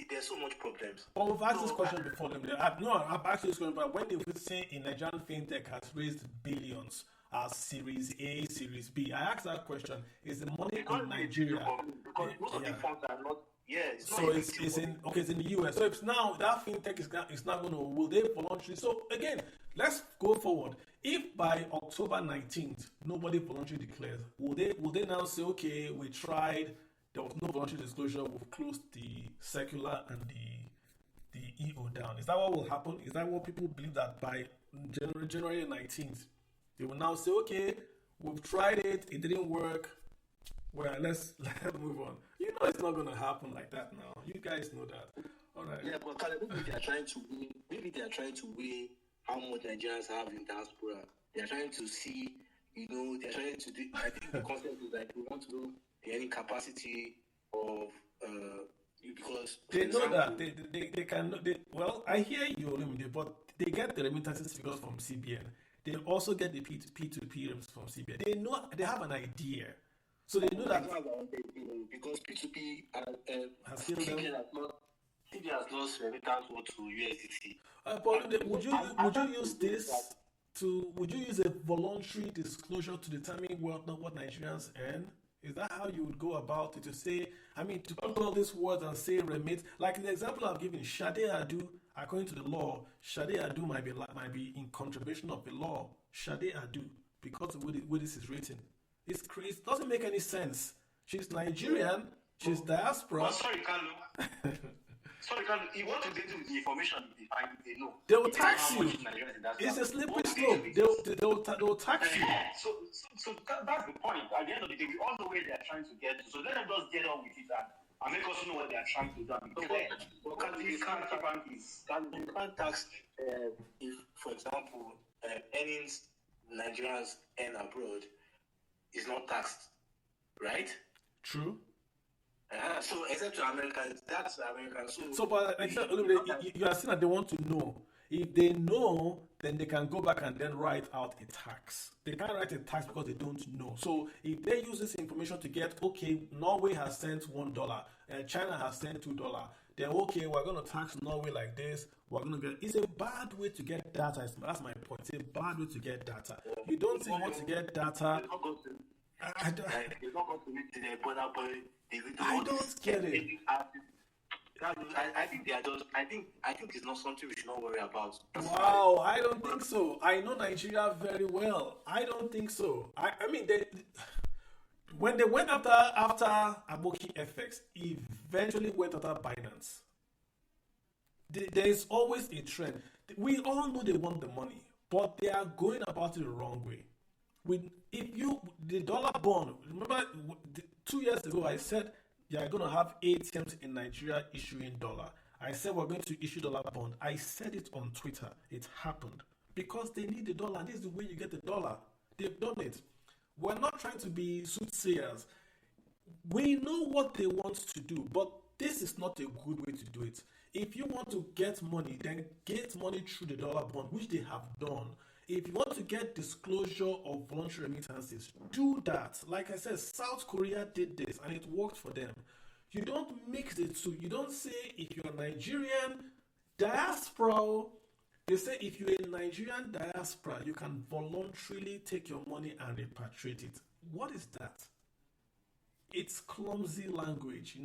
there's so much problems. But we've asked this question before. I've asked this question, but when they would say a Nigerian fintech has raised billions as Series A, Series B, I asked that question: is the money in Nigeria? Because most of the funds are not. Yeah, it's in the US. So if now that fintech is not going to, will they voluntarily? So again, let's go forward. If by October 19th nobody voluntarily declares, will they now say, okay, we tried, there was no voluntary disclosure, we've closed the circular and the EO down? Is that what will happen? Is that what people believe, that by January 19th they will now say, okay, we've tried it didn't work, well, let's move on? You know it's not going to happen like that now. You guys know that. All right. Yeah, but maybe they are trying to win. Maybe they are trying to weigh how much Nigerians have in diaspora. They are trying to see, they're trying to do. I think the concept is that we want to know the earning capacity of because they know that they can. Well, I hear you, but they get the remittances figures from CBN. They also get the P2P from CBN. They know, they have an idea. So they know that because P2P has killed them. CBN has lost remittance to USDT. But would you use this to? Would you use a voluntary disclosure to determine what Nigerians earn? Is that how you would go about it? To say, to put all these words and say remit, like the example I've given, Shade Adu, according to the law, Shade Adu might be in contravention of the law. Shade Adu, because of the way this is written. It doesn't make any sense. She's Nigerian. She's diaspora. Oh, sorry, Carlo. Sorry, Carlo. What do they do with the information they know? They will tax you. It's a slippery slope. They will tax you. So that's the point. At the end of the day, we all know where they are trying to get to. So let them just get on with it and make us know what they are trying to do. You can't tax if, for example, earnings Nigerians earn abroad is not taxed, right? True. So except to Americans, that's American. So but you are saying that they want to know. If they know, then they can go back and then write out a tax. They can't write a tax because they don't know. So if they use this information to get, okay, Norway has sent $1, and China has sent $2, then okay, we're going to tax Norway like this. We're going to get. It's a bad way to get data. That's my point. It's a bad way to get data. You don't say you want to get data. I don't get it. I think they are just. I think it's not something we should not worry about. Wow, I don't think so. I know Nigeria very well. I don't think so. I mean, when they went after Aboki FX, eventually went after Binance. There is always a trend. We all know they want the money, but they are going about it the wrong way. The dollar bond, remember 2 years ago I said you are going to have ATMs in Nigeria issuing dollar. I said we're going to issue dollar bond. I said it on Twitter. It happened because they need the dollar. This is the way you get the dollar. They've done it. We're not trying to be soothsayers. We know what they want to do, but this is not a good way to do it. If you want to get money, then get money through the dollar bond, which they have done. If you want to get disclosure of voluntary remittances, do that. Like I said, South Korea did this and it worked for them. You don't mix the two. You don't say if you're a Nigerian diaspora, they say if you're a Nigerian diaspora, you can voluntarily take your money and repatriate it. What is that? It's clumsy language,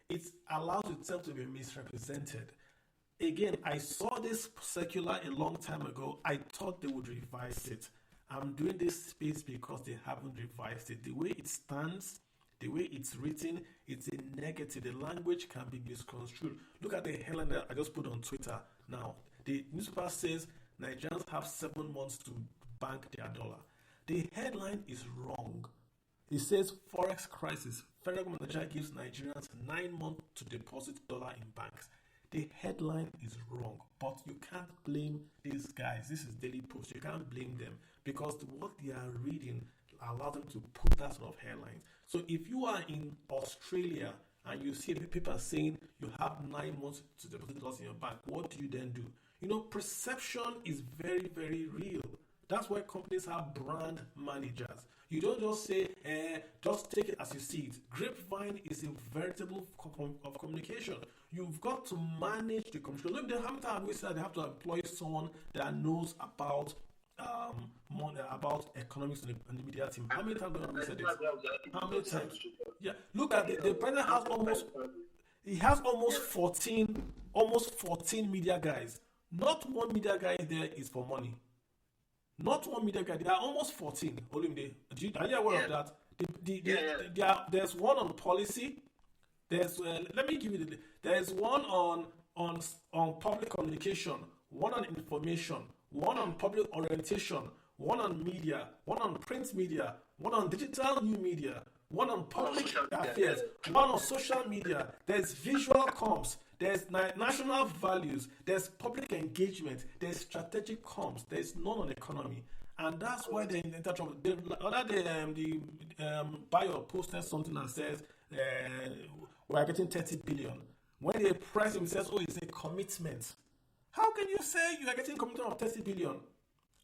It allows itself to be misrepresented. Again, I saw this circular a long time ago. I thought they would revise it. I'm doing this space because they haven't revised it. The way it stands, the way it's written, it's a negative. The language can be misconstrued. Look at the headline that I just put on Twitter now. The newspaper says Nigerians have 7 months to bank their dollar. The headline is wrong. It says Forex crisis. Federal government of Nigeria gives Nigerians 9 months to deposit dollar in banks. The headline is wrong, but you can't blame these guys. This is Daily Post. You can't blame them because what they are reading allows them to put that sort of headlines. So if you are in Australia and you see people saying you have 9 months to deposit dollars in your bank, what do you then do? Perception is very, very real. That's why companies have brand managers. You don't just say, just take it as you see it. Grapevine is a veritable of communication. You've got to manage the communication. Look, how many times we said they have to employ someone that knows about about economics in the media team. How many times have we said this? How many times? Yeah. Look at the president has almost 14 media guys. Not one media guy there is for money. Not one media guy. There are almost 14. Are you aware of that? There's one on policy. There's let me give you there's one on public communication, one on information, one on public orientation, one on media, one on print media, one on digital new media, one on public affairs, one on social media. There's visual comms. There's national values, there's public engagement, there's strategic comms, there's none on economy. And that's why they're in trouble. The other day, Bayo posted something that says, we're getting 30 billion. When they press him, he says, it's a commitment. How can you say you are getting a commitment of 30 billion?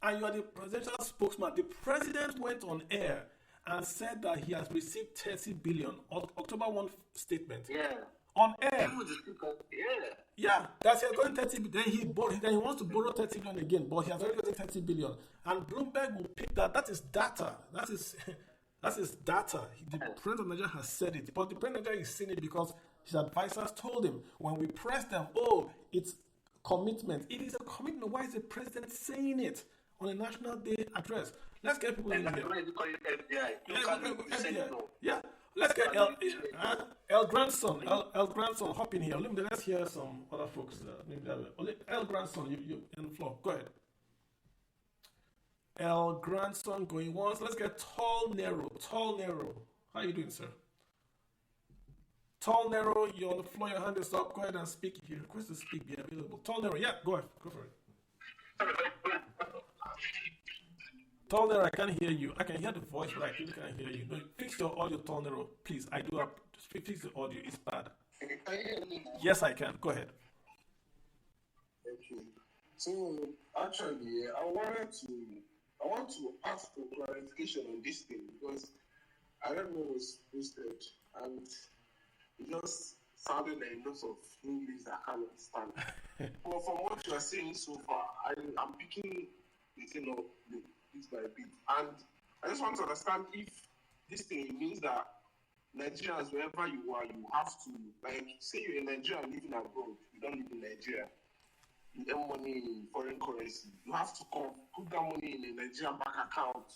And you are the presidential spokesman. The president went on air and said that he has received 30 billion. October 1 statement. Yeah. On air. Yeah, that's he has gotten 30 billion. Then he wants to borrow 30 billion again, but he has already gotten 30 billion. And Bloomberg will pick that. That is data. That is data. The president of Nigeria has said it. But the president of Nigeria is saying it because his advisors told him when we press them, it's commitment. It is a commitment. Why is the president saying it on a National Day address? Let's get people in here. Yeah. Let's get El Grandson. El Grandson, hop in here. Let's hear some other folks. Maybe that way. El Grandson, you on the floor. Go ahead. El Grandson going once. Let's get Tall Nero. Tall Nero. How you doing, sir? Tall Nero, you're on the floor. Your hand is up. Go ahead and speak. If you request to speak, be available. Tall Nero, yeah, go ahead. Go for it. Tall Nero, I can't hear you. I can hear the voice, but I really can't hear you. No, fix your audio, Tall Nero, please. I do have fix the audio. It's bad. Can you hear me? Yes, I can. Go ahead. Okay. So actually, I want to ask for clarification on this thing because I don't know what's posted and it just sounded like lots of English I can't understand. But from what you are saying so far, I'm picking the thing up bit by bit. And I just want to understand if this thing means that Nigerians, wherever you are, you have to, like, say you're in Nigeria living abroad, you don't live in Nigeria, you earn money in foreign currency, you have to put that money in a Nigerian bank account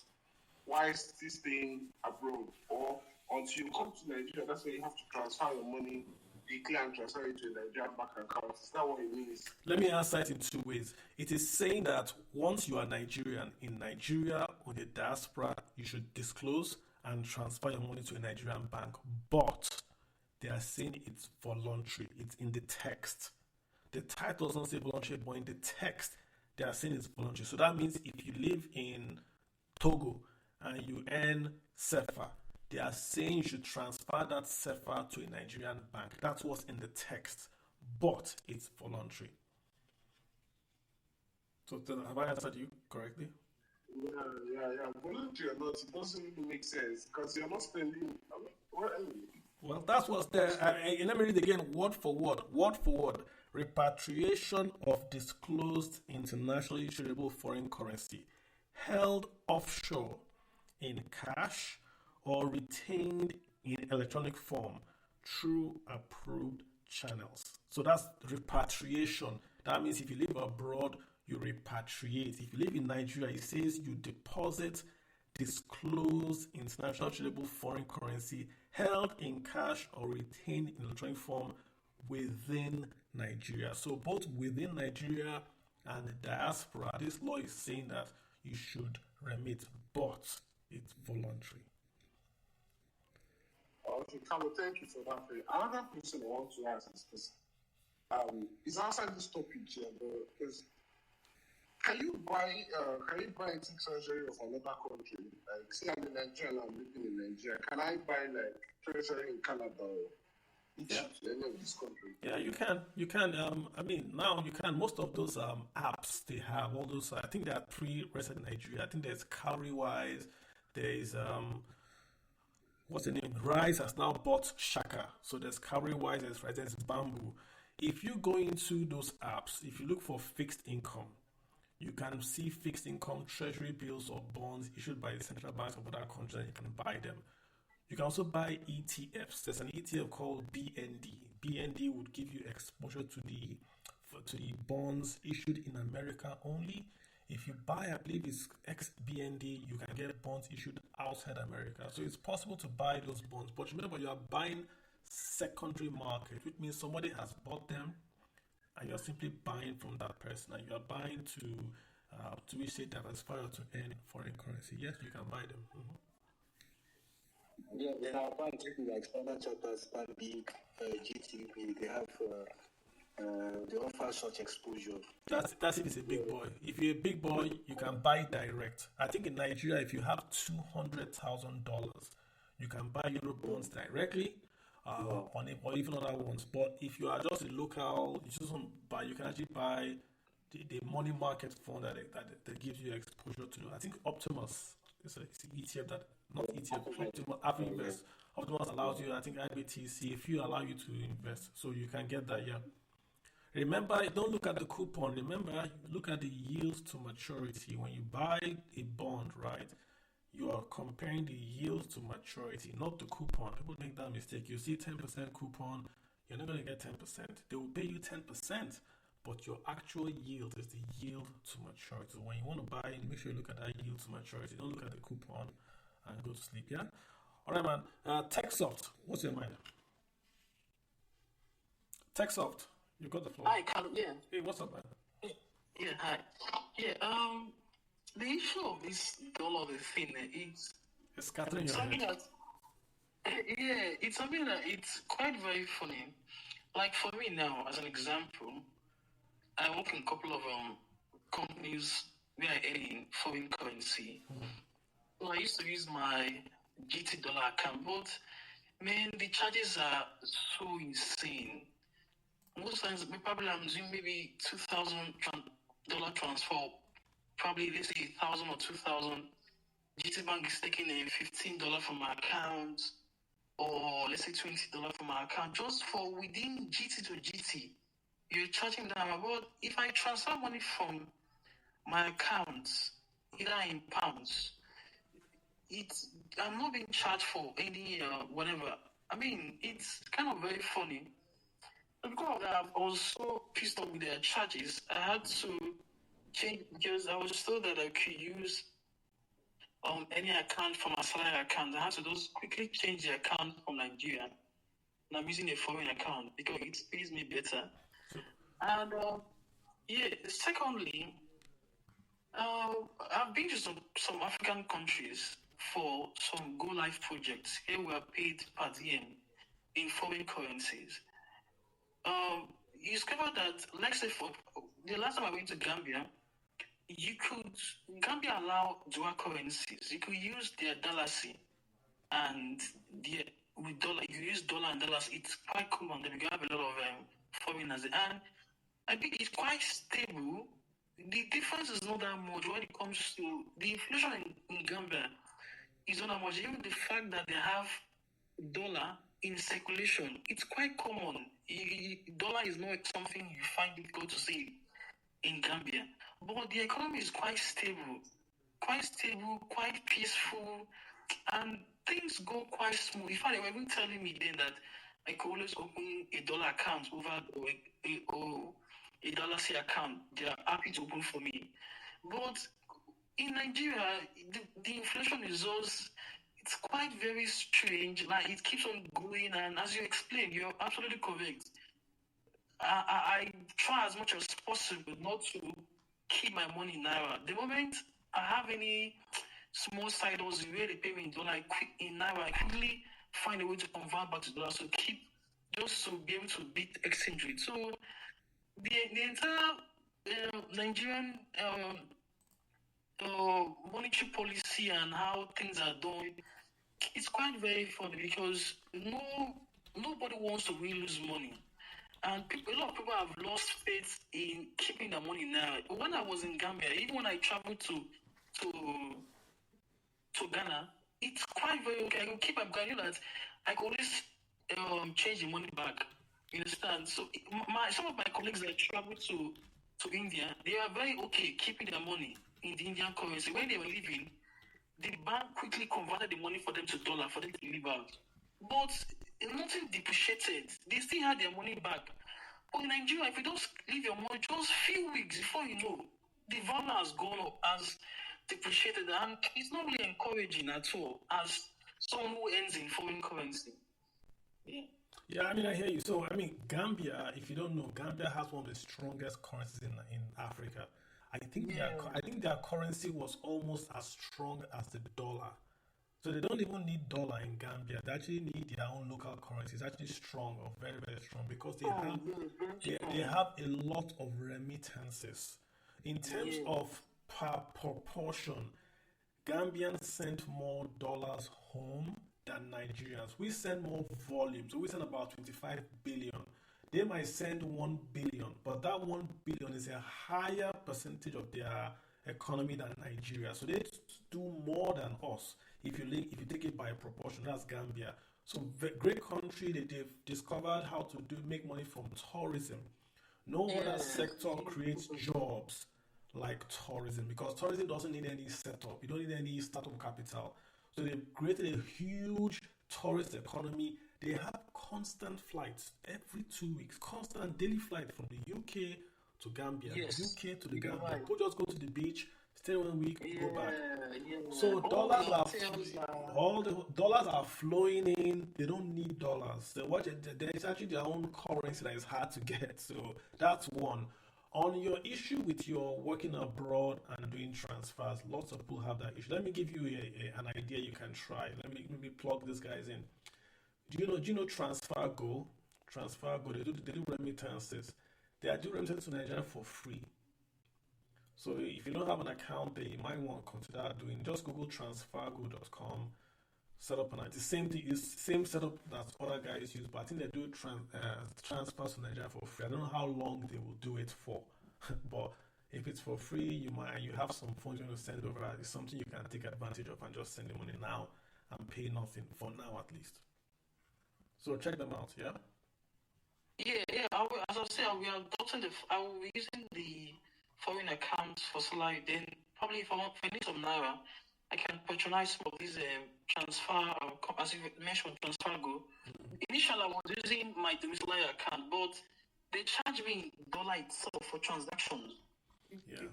while still staying abroad, or until you come to Nigeria, that's where you have to transfer your money, declare and transfer it to a Nigerian bank account. Is that what it means? Let me answer it in two ways. It is saying that once you are Nigerian, in Nigeria or the diaspora, you should disclose and transfer your money to a Nigerian bank. But they are saying it's voluntary. It's in the text. The title doesn't say voluntary, but in the text, they are saying it's voluntary. So that means if you live in Togo and you earn CFA, they are saying you should transfer that CFA to a Nigerian bank. That's what's in the text, but it's voluntary. So have I answered you correctly? Yeah. Voluntary or not, it doesn't really make sense because you're not spending. Well, that's what's there. Let me read again, word for word. Word for word. Repatriation of disclosed internationally tradable foreign currency held offshore in cash or retained in electronic form through approved channels. So that's repatriation. That means if you live abroad, you repatriate. If you live in Nigeria, it says you deposit disclosed international tradable foreign currency held in cash or retained in electronic form within Nigeria. So both within Nigeria and the diaspora, this law is saying that you should remit, but it's voluntary. Okay, Carlo, thank you for that. Another question I want to ask is this. It's outside this topic here, because can you buy a treasury of another country? Like, say I'm in Nigeria, I'm living in Nigeria. Can I buy like treasury in Canada or Egypt, any of this country? Yeah, you can. You can. Now you can. Most of those apps they have all those. I think there are 3 resident in Nigeria. I think there's Cowrywise. There's what's the name? Rise has now bought Shaka. So there's Cowrywise, there's Bamboo. If you go into those apps, if you look for fixed income, you can see fixed income treasury bills or bonds issued by the central banks of other countries, and you can buy them. You can also buy ETFs. There's an ETF called BND. BND would give you exposure to the bonds issued in America only. If you buy, I believe it's XBND, you can get bonds issued outside America. So it's possible to buy those bonds. But remember, you are buying secondary market, which means somebody has bought them and you're simply buying from that person. And you are buying to which say diversify or to earn foreign currency. Yes, you can buy them. Yeah, there are banks like Standard Chartered, Stanbic, GTB. They have they offer such exposure. That's if it's a big boy. If you're a big boy, you can buy direct. I think in Nigeria, if you have $200,000, you can buy Euro bonds directly on it, or even other ones. But if you are just a local, you just don't buy. You can actually buy the money market fund that gives you exposure to. I think Optimus is an ETF that. Not ETF, Optimus. Optimus allows you, I think IBTC, if you allow you to invest, so you can get that, yeah. Remember, don't look at the coupon. Remember, look at the yield to maturity. When you buy a bond, right, you are comparing the yield to maturity, not the coupon. People make that mistake. You see 10% coupon, you're not going to get 10%. They will pay you 10%, but your actual yield is the yield to maturity. So when you want to buy, make sure you look at that yield to maturity. Don't look at the coupon and go to sleep, yeah? All right, man. TechSoft, what's your mind? TechSoft, you got the floor. Hi, Carlo. Yeah. Hey, what's up, man? Yeah, hi. Yeah, the issue of this dollar thing is It's scattering your something head. that, yeah, it's something that it's quite very funny. Like for me now, as an example, I work in a couple of companies where I earn in foreign currency. So I used to use my GT dollar account, but man, the charges are so insane. Most times, probably I'm doing maybe $2,000 transfer, probably let's say 1,000 or 2,000. GT Bank is taking a $15 from my account, or let's say $20 from my account, just for within GT to GT. You're charging them about, if I transfer money from my account, either in pounds, I'm not being charged for any whatever. I mean, it's kind of very funny. Because of that, I was so pissed off with their charges. I had to change because I was told that I could use any account from my salary account. I had to just quickly change the account from Nigeria, and I'm using a foreign account because it pays me better. And yeah, secondly, I've been to some African countries for some Go Live projects. Here we are paid per diem in foreign currencies. You discover that, let's say, for the last time I went to Gambia, Gambia allow dual currencies. You could use their dalasi and with dollar, you use dollar and dollars. It's quite common that you have a lot of foreigners, and I think it's quite stable. The difference is not that much when it comes to the inflation in Gambia. Is not that much. Even the fact that they have dollar in circulation, it's quite common. Dollar is not something you find difficult to see in Gambia. But the economy is quite stable, quite peaceful, and things go quite smooth. In fact, they were even telling me then that I could always open a dollar account or a dollar C account. They are happy to open for me. But in Nigeria, the inflation is just, it's quite very strange. Like, it keeps on going, and as you explained, you're absolutely correct. I try as much as possible not to keep my money in naira. The moment I have any small side hustle where they pay me in dollar, in naira, I quickly find a way to convert back to dollar, so just to be able to beat exchange rate. So the entire Nigerian monetary policy and how things are done, it's quite very funny because nobody wants to really lose money. And a lot of people have lost faith in keeping their money now. When I was in Gambia, even when I traveled to Ghana, it's quite very okay. I can keep up Ghana that I could always change the money back. You understand? So some of my colleagues that traveled to India, they are very okay keeping their money in the Indian currency. When they were leaving, the bank quickly converted the money for them to dollar for them to leave out. But nothing depreciated. They still had their money back. But in Nigeria, if you don't leave your money just few weeks before you know, the value has gone up, has depreciated, and it's not really encouraging at all as someone who earns in foreign currency. Yeah, I mean, I hear you. So, I mean, Gambia, if you don't know, Gambia has one of the strongest currencies in Africa. I think their currency was almost as strong as the dollar. So they don't even need dollar in Gambia. They actually need their own local currency. It's actually strong, or very, very strong, because they have a lot of remittances. In terms of per proportion, Gambians sent more dollars home than Nigerians. We send more volume. So we send about 25 billion. They might send 1 billion, but that 1 billion is a higher percentage of their economy than Nigeria. So they do more than us. If you take it by proportion, that's Gambia. So great country. They've discovered how to make money from tourism. No other sector creates jobs like tourism, because tourism doesn't need any setup. You don't need any startup capital. So they've created a huge tourist economy. They have constant flights every 2 weeks, constant daily flight from the UK to Gambia, UK to the Gambia. Just go to the beach, Stay 1 week, go back. Yeah. So All dollars the are hotels are. all the dollars are flowing in. They don't need dollars. There's actually their own currency that is hard to get. So that's one. On your issue with your working abroad and doing transfers, lots of people have that issue. Let me give you an idea you can try. Let me plug these guys in. Do you know TransferGo? TransferGo, they do remittances. They are doing remittances to Nigeria for free. So if you don't have an account there, you might want to consider doing. Just Google transfergo.com, set up an account. The same thing is same setup that other guys use, but I think they do transfers to Nigeria for free. I don't know how long they will do it for, but if it's for free, you have some funds you want to send over. It's something you can take advantage of and just send the money now and pay nothing for now at least. So check them out, yeah. Yeah. As I said, we are adopting I will be using the foreign accounts for salary. Then probably if I need some naira, I can patronize some of these as you mentioned, TransferGo. Initially, I was using my domiciliary account, but they charge me dollar itself for transactions. Yeah.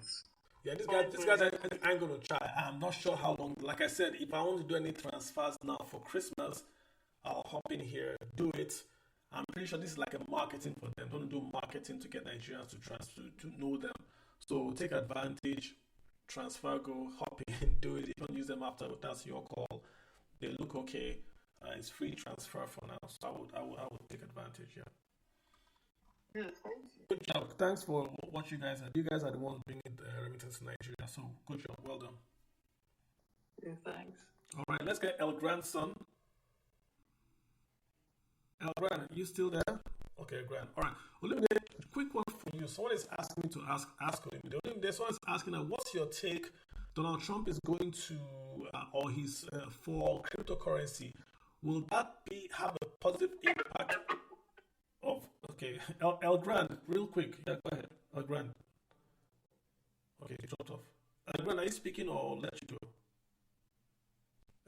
Yeah, this guy, I'm gonna try. I'm not sure how long. Like I said, if I want to do any transfers now for Christmas, I'll hop in here, do it. I'm pretty sure this is like a marketing for them. Don't do marketing to get Nigerians to know them. So take advantage, TransferGo, hop in, do it. If you don't use them after, that's your call. They look okay. It's free transfer for now, so I would take advantage. Yeah. Yeah, thank you. Good job. Thanks for what you guys are. You guys are the ones bringing the remittance to Nigeria. So good job. Well done. Yeah, thanks. All right, let's get El Grandson. El Grand, you still there? Okay, Grand. All right. Olumide, quick one for you. Someone is asking me to ask Olumide. Olumide, someone is asking, what's your take? Donald Trump is going to, or he's for cryptocurrency. Will that have a positive impact? Okay, El Grand, real quick. Yeah, go ahead. El Grand. Okay, you dropped off. El Grand, are you speaking or let you go?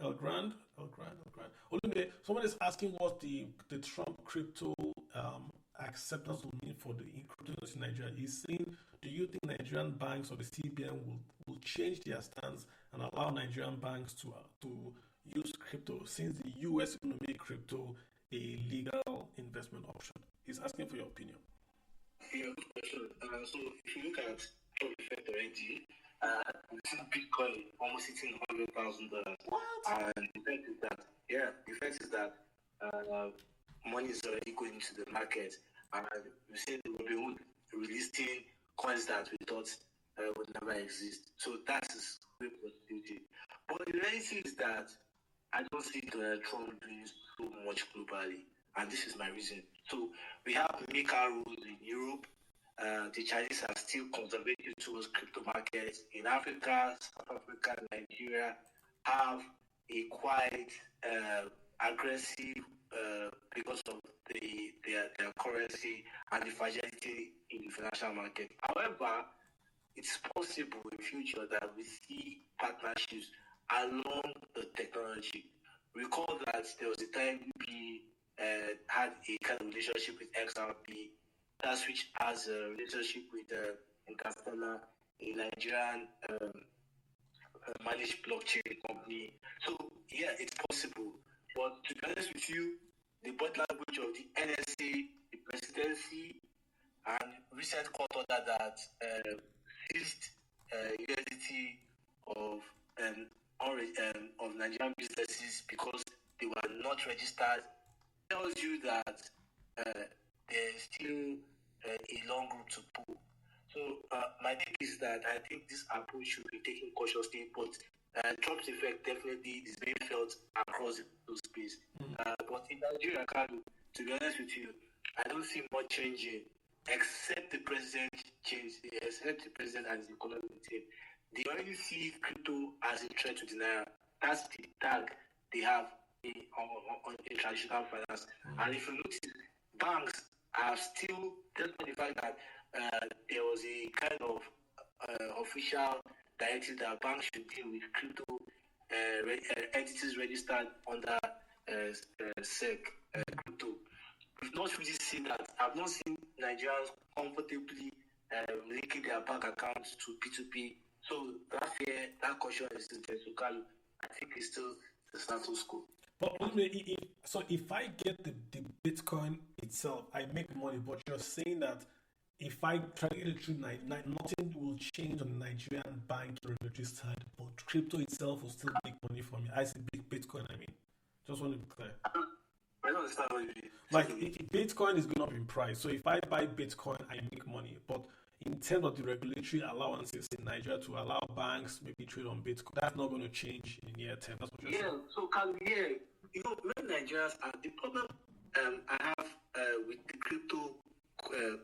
El Grand. Olumide, someone is asking what the Trump crypto acceptance will mean for the crypto in Nigeria. He's saying, do you think Nigerian banks or the CBN will change their stance and allow Nigerian banks to use crypto since the US is going to make crypto a legal investment option? He's asking for your opinion. Yeah, good question. So if you look at Trump effect already, we've seen Bitcoin almost hitting $100,000. And the effect is that money is already going into the market, and we see the Robinhood releasing coins that we thought would never exist. So that is great possibility. But the reality is that I don't see Donald Trump doing so much globally, and this is my reason. So we have MiCA rules in Europe. The Chinese are still conservative towards crypto markets. In Africa, South Africa, Nigeria have a quite aggressive because of their currency and the fragility in the financial market. However, it's possible in future that we see partnerships along the technology. Recall that there was a time we had a kind of relationship with XRP, that which has a relationship with Interstellar, a Nigerian managed blockchain company. So yeah, it's possible. But to be honest with you, the body language of the NSA, the presidency, and recent court order that seized USDT of Nigerian businesses because they were not registered tells you that there's still a long road to pull. So my take is that I think this approach should be taken cautiously, but Trump's effect definitely is being felt across the space. But in Nigeria, to be honest with you, I don't see much changing except the president and his economic team. They already see crypto as a threat to the naira. That's the tag they have in traditional finance. And if you notice, banks are still, despite the fact that there was a kind of official directive that banks should deal with crypto entities registered under SEC crypto. We've not really seen that. I've not seen Nigerians comfortably linking their bank accounts to P2P So that fear, that caution is still there. So I think it's still the status quo. But if I get the Bitcoin itself, I make money. But you're saying that if I try to get it through nothing will change on the Nigerian bank regulatory side, but crypto itself will still make money for me. I say big Bitcoin. I mean, just want to be clear. I don't understand what you mean. Like Bitcoin is going up in price, so if I buy Bitcoin, I make money. But in terms of the regulatory allowances in Nigeria to allow banks maybe trade on Bitcoin, that's not going to change in near term. That's what you're saying. So you know, when Nigerians are the problem I have with the crypto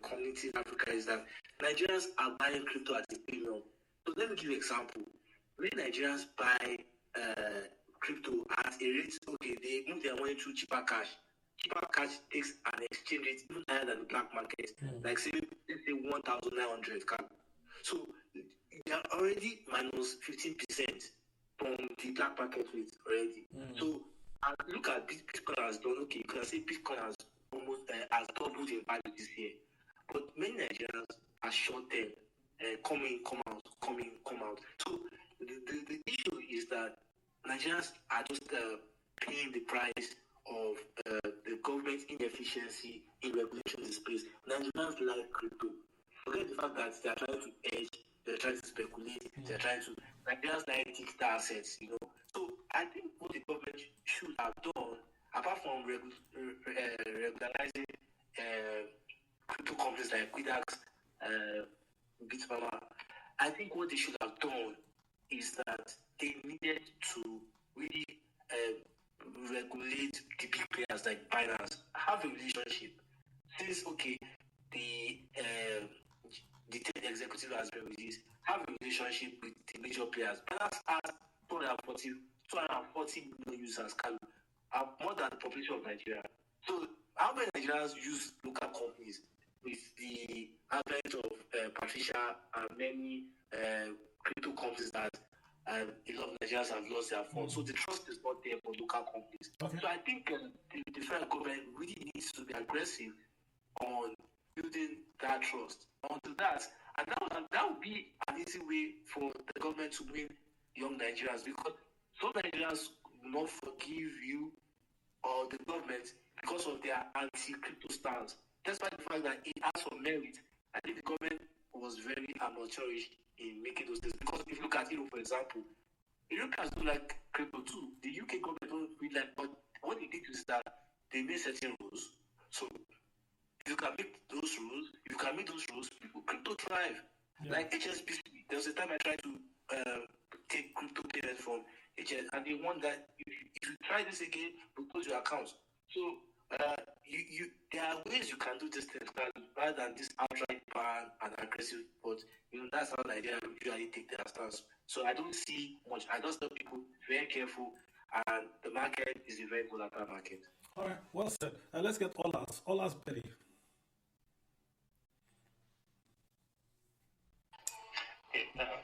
community in Africa is that Nigerians are buying crypto at a premium. So let me give you an example. When Nigerians buy crypto at a rate, okay, they move their money through cheaper cash. Cheaper cash takes an exchange rate even higher than the black market. Like say, let's say 1,900. So they are already minus 15% from the black market rate already. So look at Bitcoin has done. Okay, you can say Bitcoin has almost has doubled in value this year. But many Nigerians are short term, come in, come out, come in, come out. So the issue is that Nigerians are just paying the price of the government inefficiency in regulation in space. Nigerians like crypto. Forget the fact that they are trying to hedge, they're trying to speculate, they're trying to. Nigerians like digital assets, you know. So I think what the government should have done, apart from regularizing crypto companies like Quidax, Bitmama, I think what they should have done is that they needed to really regulate the big players like Binance, have a relationship. Since okay, the tech executive has been released, have a relationship with the major players. Binance has 240 million users, more than the population of Nigeria. So how many Nigerians use local companies with the advent of Patricia and many crypto companies that a lot of Nigerians have lost their funds? So the trust is not there for local companies. Okay. So I think the federal government really needs to be aggressive on building that trust. Onto that, and that would be an easy way for the government to win young Nigerians, because some Nigerians will not forgive you or the government because of their anti-crypto stance. Despite the fact that it has some merit, I think the government was very amateurish in making those things. Because if you look at Europe, for example, Europeans do like crypto too. The UK government don't really like, but what they did is that they made certain rules. So if you can make those rules, people crypto thrive. Yeah. Like HSBC, there was a time I tried to take crypto payments from HS, and they want that if you try this again, we'll close your account. So there are ways you can do this thing rather than this outright ban and aggressive. But that's how Nigeria usually take their stance. So I don't see much. I just tell people very careful, and the market is a very volatile market. All right, well said. Let's get Ola's Belly.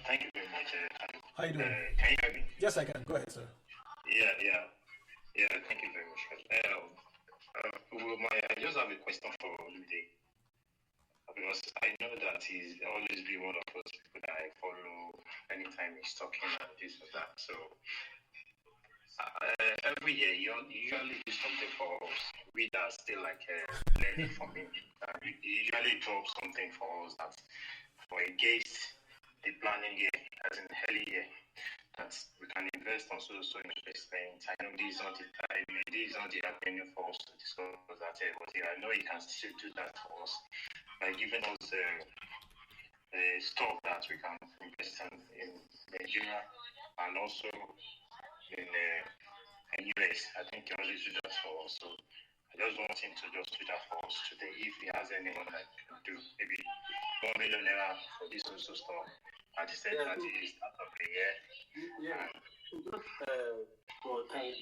Thank you very much. How you doing? Can you hear me? Yes, I can. Go ahead, sir. Yeah. Thank you very much. I just have a question for Lude, because I know that he's always been one of those people that I follow anytime he's talking and this or that. So every year you usually do something for us. We that still like learning from him. You usually drop something for us that for against the planning year, as in early year, that we can invest on so investment. I know this is not the time, this is not the avenue for us to discuss that, but I know you can still do that for us by giving us stock that we can invest in Nigeria and also in US. I think he always do that for us. So I just want him to just do that for us today. If he has anyone that can do maybe $1 million for this also stuff at the same time at the start of the year. Yeah. Just for time,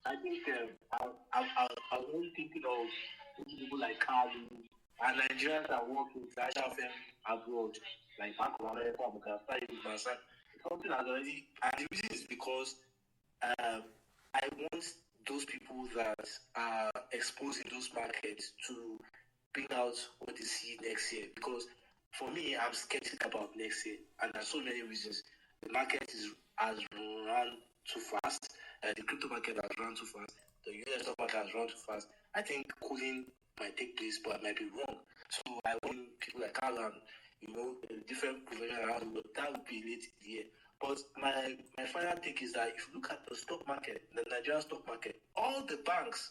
I think I was only thinking of people like Carly and Nigerians that work in financial firms abroad, like Bank of America, something has already, and the reason is because I want those people that are exposed in those markets to bring out what they see next year, because for me, I'm skeptical about next year, and there's so many reasons. The market has run too fast. The crypto market has run too fast. The US stock market has run too fast. I think cooling might take place, but I might be wrong. So I want people like Alan, different provision around the world, that would be late in the year. But my final take is that if you look at the stock market, the Nigerian stock market, all the banks,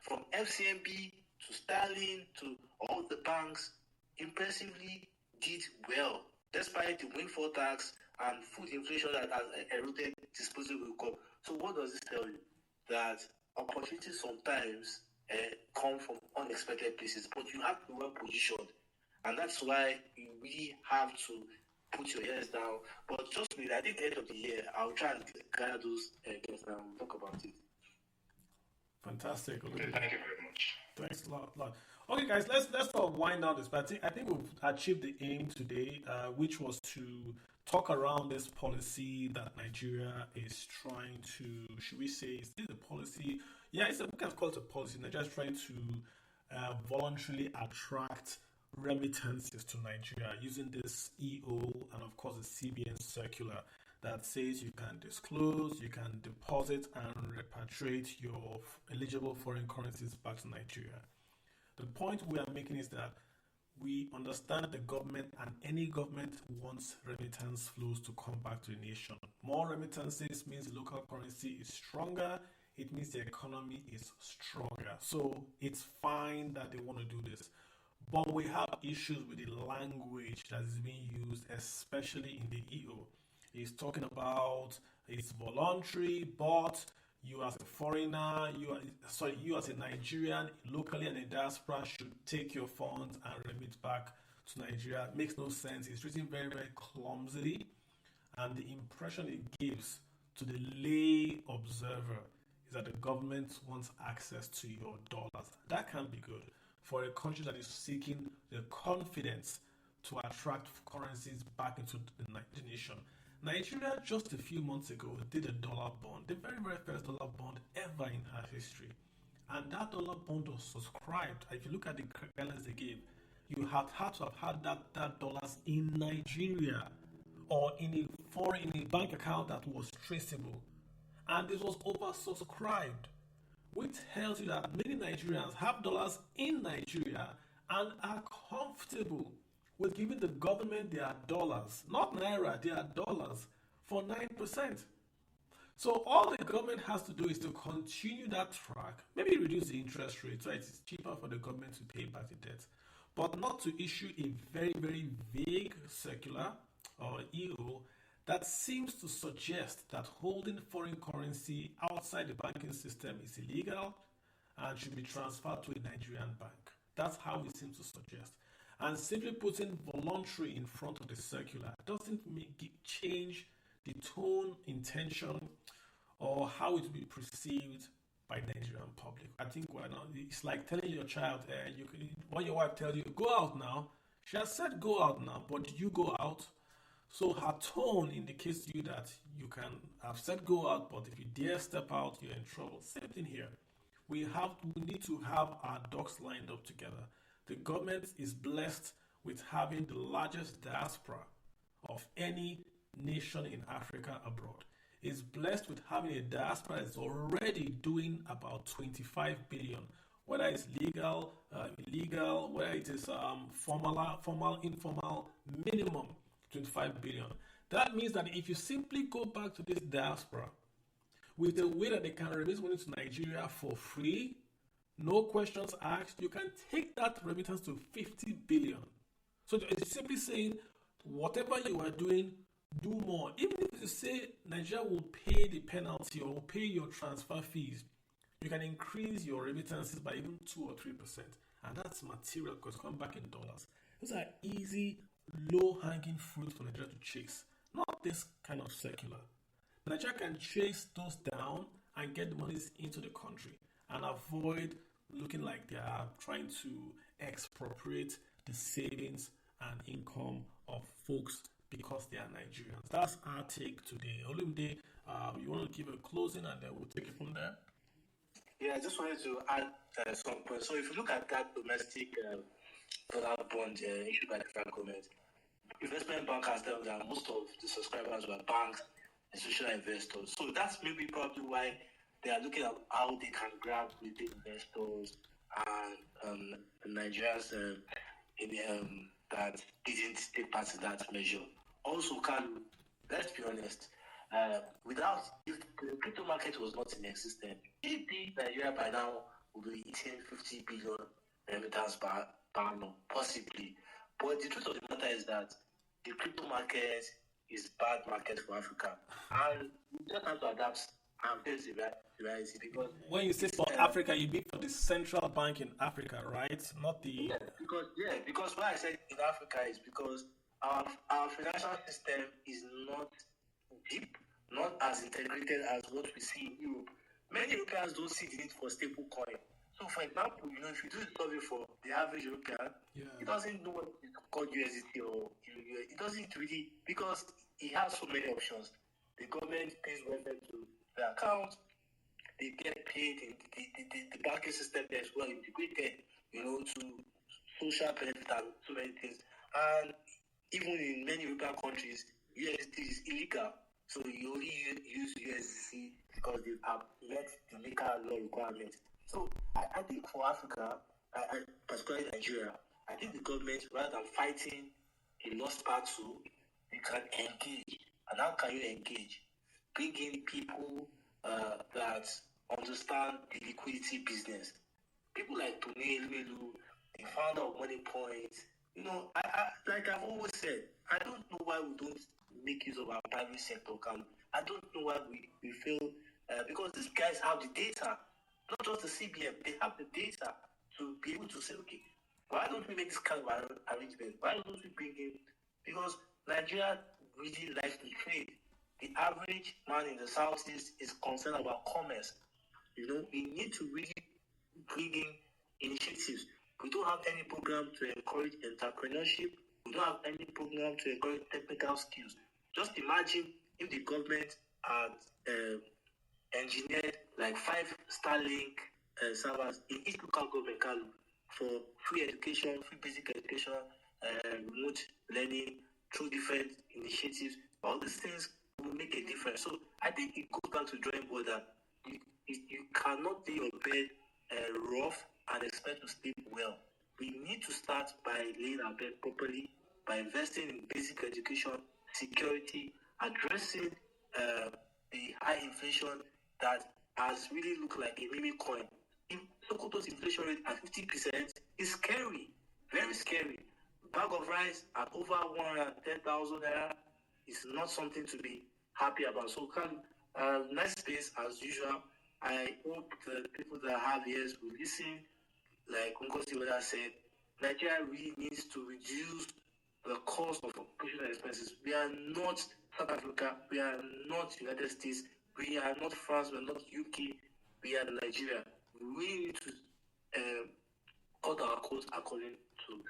from FCMB to Sterling to all the banks, impressively did well, despite the windfall tax and food inflation that has eroded disposable income. So what does this tell you? That opportunities sometimes come from unexpected places, but you have to be well positioned. And that's why you really have to put your heads down. But trust me, I think at the end of the year, I'll try and gather those guests and we'll talk about it. Fantastic. Okay, thank you very much. Thanks a lot. Okay, guys, let's sort of wind down this. But I think we've achieved the aim today, which was to talk around this policy that Nigeria is trying to. Should we say is this a policy? Yeah, we can call it a policy. Nigeria is trying to voluntarily attract remittances to Nigeria using this EO and of course the CBN circular that says you can disclose, you can deposit and repatriate your eligible foreign currencies back to Nigeria. The point we are making is that we understand that the government and any government wants remittance flows to come back to the nation. More remittances means the local currency is stronger. It means the economy is stronger. So it's fine that they want to do this. But we have issues with the language that is being used, especially in the EO. It's talking about it's voluntary, but you as a foreigner, you as a Nigerian, locally and in diaspora, should take your funds and remit back to Nigeria. It makes no sense. It's written very, very clumsily, and the impression it gives to the lay observer is that the government wants access to your dollars. That can't be good for a country that is seeking the confidence to attract currencies back into the nation. Nigeria, just a few months ago, did a dollar bond, the very, very first dollar bond ever in her history. And that dollar bond was subscribed. If you look at the guidelines they gave, you had to have had that dollars in Nigeria or in a bank account that was traceable. And this was oversubscribed, which tells you that many Nigerians have dollars in Nigeria and are comfortable with giving the government their dollars, not naira, their dollars, for 9%. So all the government has to do is to continue that track, maybe reduce the interest rate so it's cheaper for the government to pay back the debt, but not to issue a very, very vague circular or EO that seems to suggest that holding foreign currency outside the banking system is illegal and should be transferred to a Nigerian bank. That's how it seems to suggest. And simply putting voluntary in front of the circular doesn't change the tone, intention, or how it will be perceived by the Nigerian public. I think it's like telling your child, when your wife tells you, go out now, she has said go out now, but did you go out? So her tone indicates to you that you can have said go out, but if you dare step out, you're in trouble. Same thing here. We need to have our ducks lined up together. The government is blessed with having the largest diaspora of any nation in Africa abroad. It's blessed with having a diaspora that's already doing about 25 billion, whether it's legal, illegal, whether it is formal, informal, minimum 25 billion. That means that if you simply go back to this diaspora with the way that they can remit money to Nigeria for free, no questions asked, you can take that remittance to 50 billion. So it's simply saying, whatever you are doing, do more. Even if you say Nigeria will pay the penalty or will pay your transfer fees, you can increase your remittances by even 2 or 3%. And that's material because come back in dollars. Those are easy, low-hanging fruit for Nigeria to chase. Not this kind of circular. Nigeria can chase those down and get the monies into the country and avoid looking like they are trying to expropriate the savings and income of folks because they are Nigerians. That's our take today. Olumide, you want to give a closing and then we'll take it from there? Yeah, I just wanted to add some points. So if you look at that domestic dollar bond issued by the federal government, investment bankers tell that most of the subscribers were banks, institutional investors. So that's maybe probably why they are looking at how they can grab retail investors and Nigerians that didn't take part in that measure. Also, let's be honest, if the crypto market was not in existence, maybe Nigeria by now would be eating 50 billion remittance per annum, possibly. But the truth of the matter is that the crypto market is bad market for Africa, and we just have to adapt and face the reality. Because when you say for Africa, you mean for the central bank in Africa, right? Not the because what I said in Africa is because our financial system is not deep, not as integrated as what we see in Europe. Many Europeans don't see the need for stable coin. So, for example, if you do the survey for the average European, he doesn't know what is called USDT or it doesn't really, because he has so many options. The government pays welfare to the account, they get paid, the banking system there is well integrated, to social benefit and so many things. And even in many European countries, USDT is illegal. So you only use USDC because they have met the legal law requirements. So I think for Africa, particularly Nigeria, I think the government, rather than fighting a lost battle, they can engage. And how can you engage? Bring in people that understand the liquidity business. People like Tony Elumelu, the founder of Money Point. Like I've always said, I don't know why we don't make use of our private sector. I don't know why we feel, because these guys have the data, not just the CBM, they have the data to be able to say, okay, why don't we make this kind of arrangement? Why don't we bring in, because Nigeria really likes to trade. The average man in the Southeast is concerned about commerce. We need to really bring in initiatives. We don't have any program to encourage entrepreneurship. We don't have any program to encourage technical skills. Just imagine if the government had engineered like 5 Starlink servers in each local government for free education, free basic education, remote learning through different initiatives. All these things will make a difference. So I think it goes back to drawing board that you cannot lay your bed rough and expect to sleep well. We need to start by laying our bed properly, by investing in basic education, security, addressing the high inflation that has really looked like a meme coin. If Sokoto's inflation rate at 50% is scary, very scary. Bag of rice at over 110,000 naira is not something to be happy about. So, nice space as usual. I hope the people that have ears will listen. Like Nkosi Weda said, Nigeria really needs to reduce the cost of operational expenses. We are not South Africa, we are not United States, we are not France, we are not UK, we are Nigeria. We really need to cut our costs according to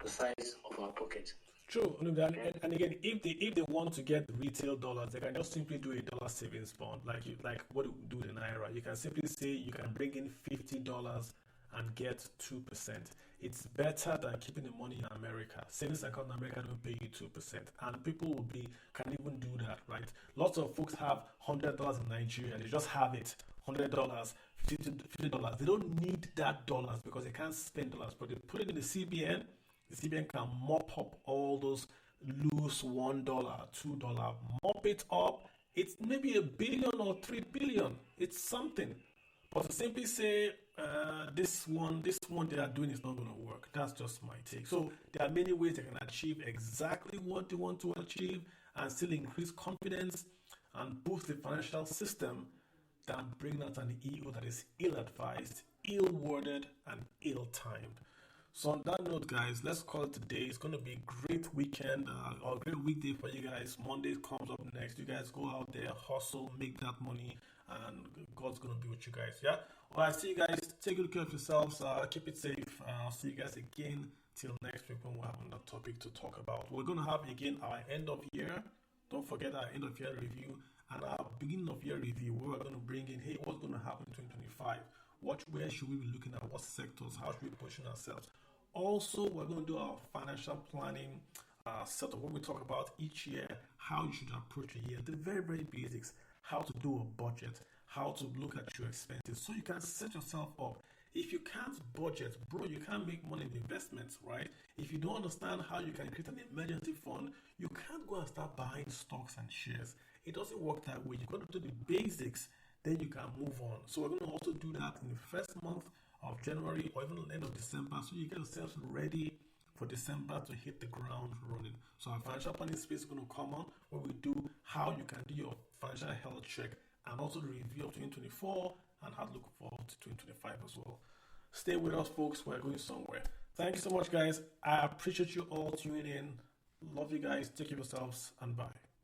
the size of our pocket. True, and again, if they want to get retail dollars, they can just simply do a dollar savings bond, like what we do in Naira. You can simply say you can bring in $50 and get 2%. It's better than keeping the money in America. Savings account in America don't pay you 2%, and people can even do that, right? Lots of folks have $100 in Nigeria, they just have it, $100, $50. They don't need that dollars because they can't spend dollars, but they put it in the CBN. The CBN can mop up all those loose $1, $2, mop it up. It's maybe $1 billion or $3 billion. It's something. But to simply say this one they are doing is not going to work, that's just my take. So there are many ways they can achieve exactly what they want to achieve and still increase confidence and boost the financial system than bring out an EO that is ill-advised, ill-worded, and ill-timed. So on that note, guys, let's call it today. It's going to be a great weekend or a great weekday for you guys. Monday comes up next. You guys go out there, hustle, make that money, and God's going to be with you guys. Yeah? All right, see you guys. Take good care of yourselves. Keep it safe. I'll see you guys again till next week when we'll have another topic to talk about. We're going to have again our end of year. Don't forget our end of year review and our beginning of year review. We're going to bring in, hey, what's going to happen in 2025? Where should we be looking at? What sectors? How should we position ourselves? Also, we're going to do our financial planning set of what we talk about each year, how you should approach a year, the very, very basics, how to do a budget, how to look at your expenses so you can set yourself up. If you can't budget, bro, you can't make money in investments, right? If you don't understand how you can create an emergency fund, you can't go and start buying stocks and shares. It doesn't work that way. You've got to do the basics, then you can move on. So we're going to also do that in the first month of January or even the end of December, so you get yourself ready for December to hit the ground running. So our financial planning space is going to come on where we do how you can do your financial health check and also the review of 2024 and how to look forward to 2025 as well. Stay with us, folks. We're going somewhere. Thank you so much, guys. I appreciate you all tuning in. Love you guys. Take care of yourselves and bye.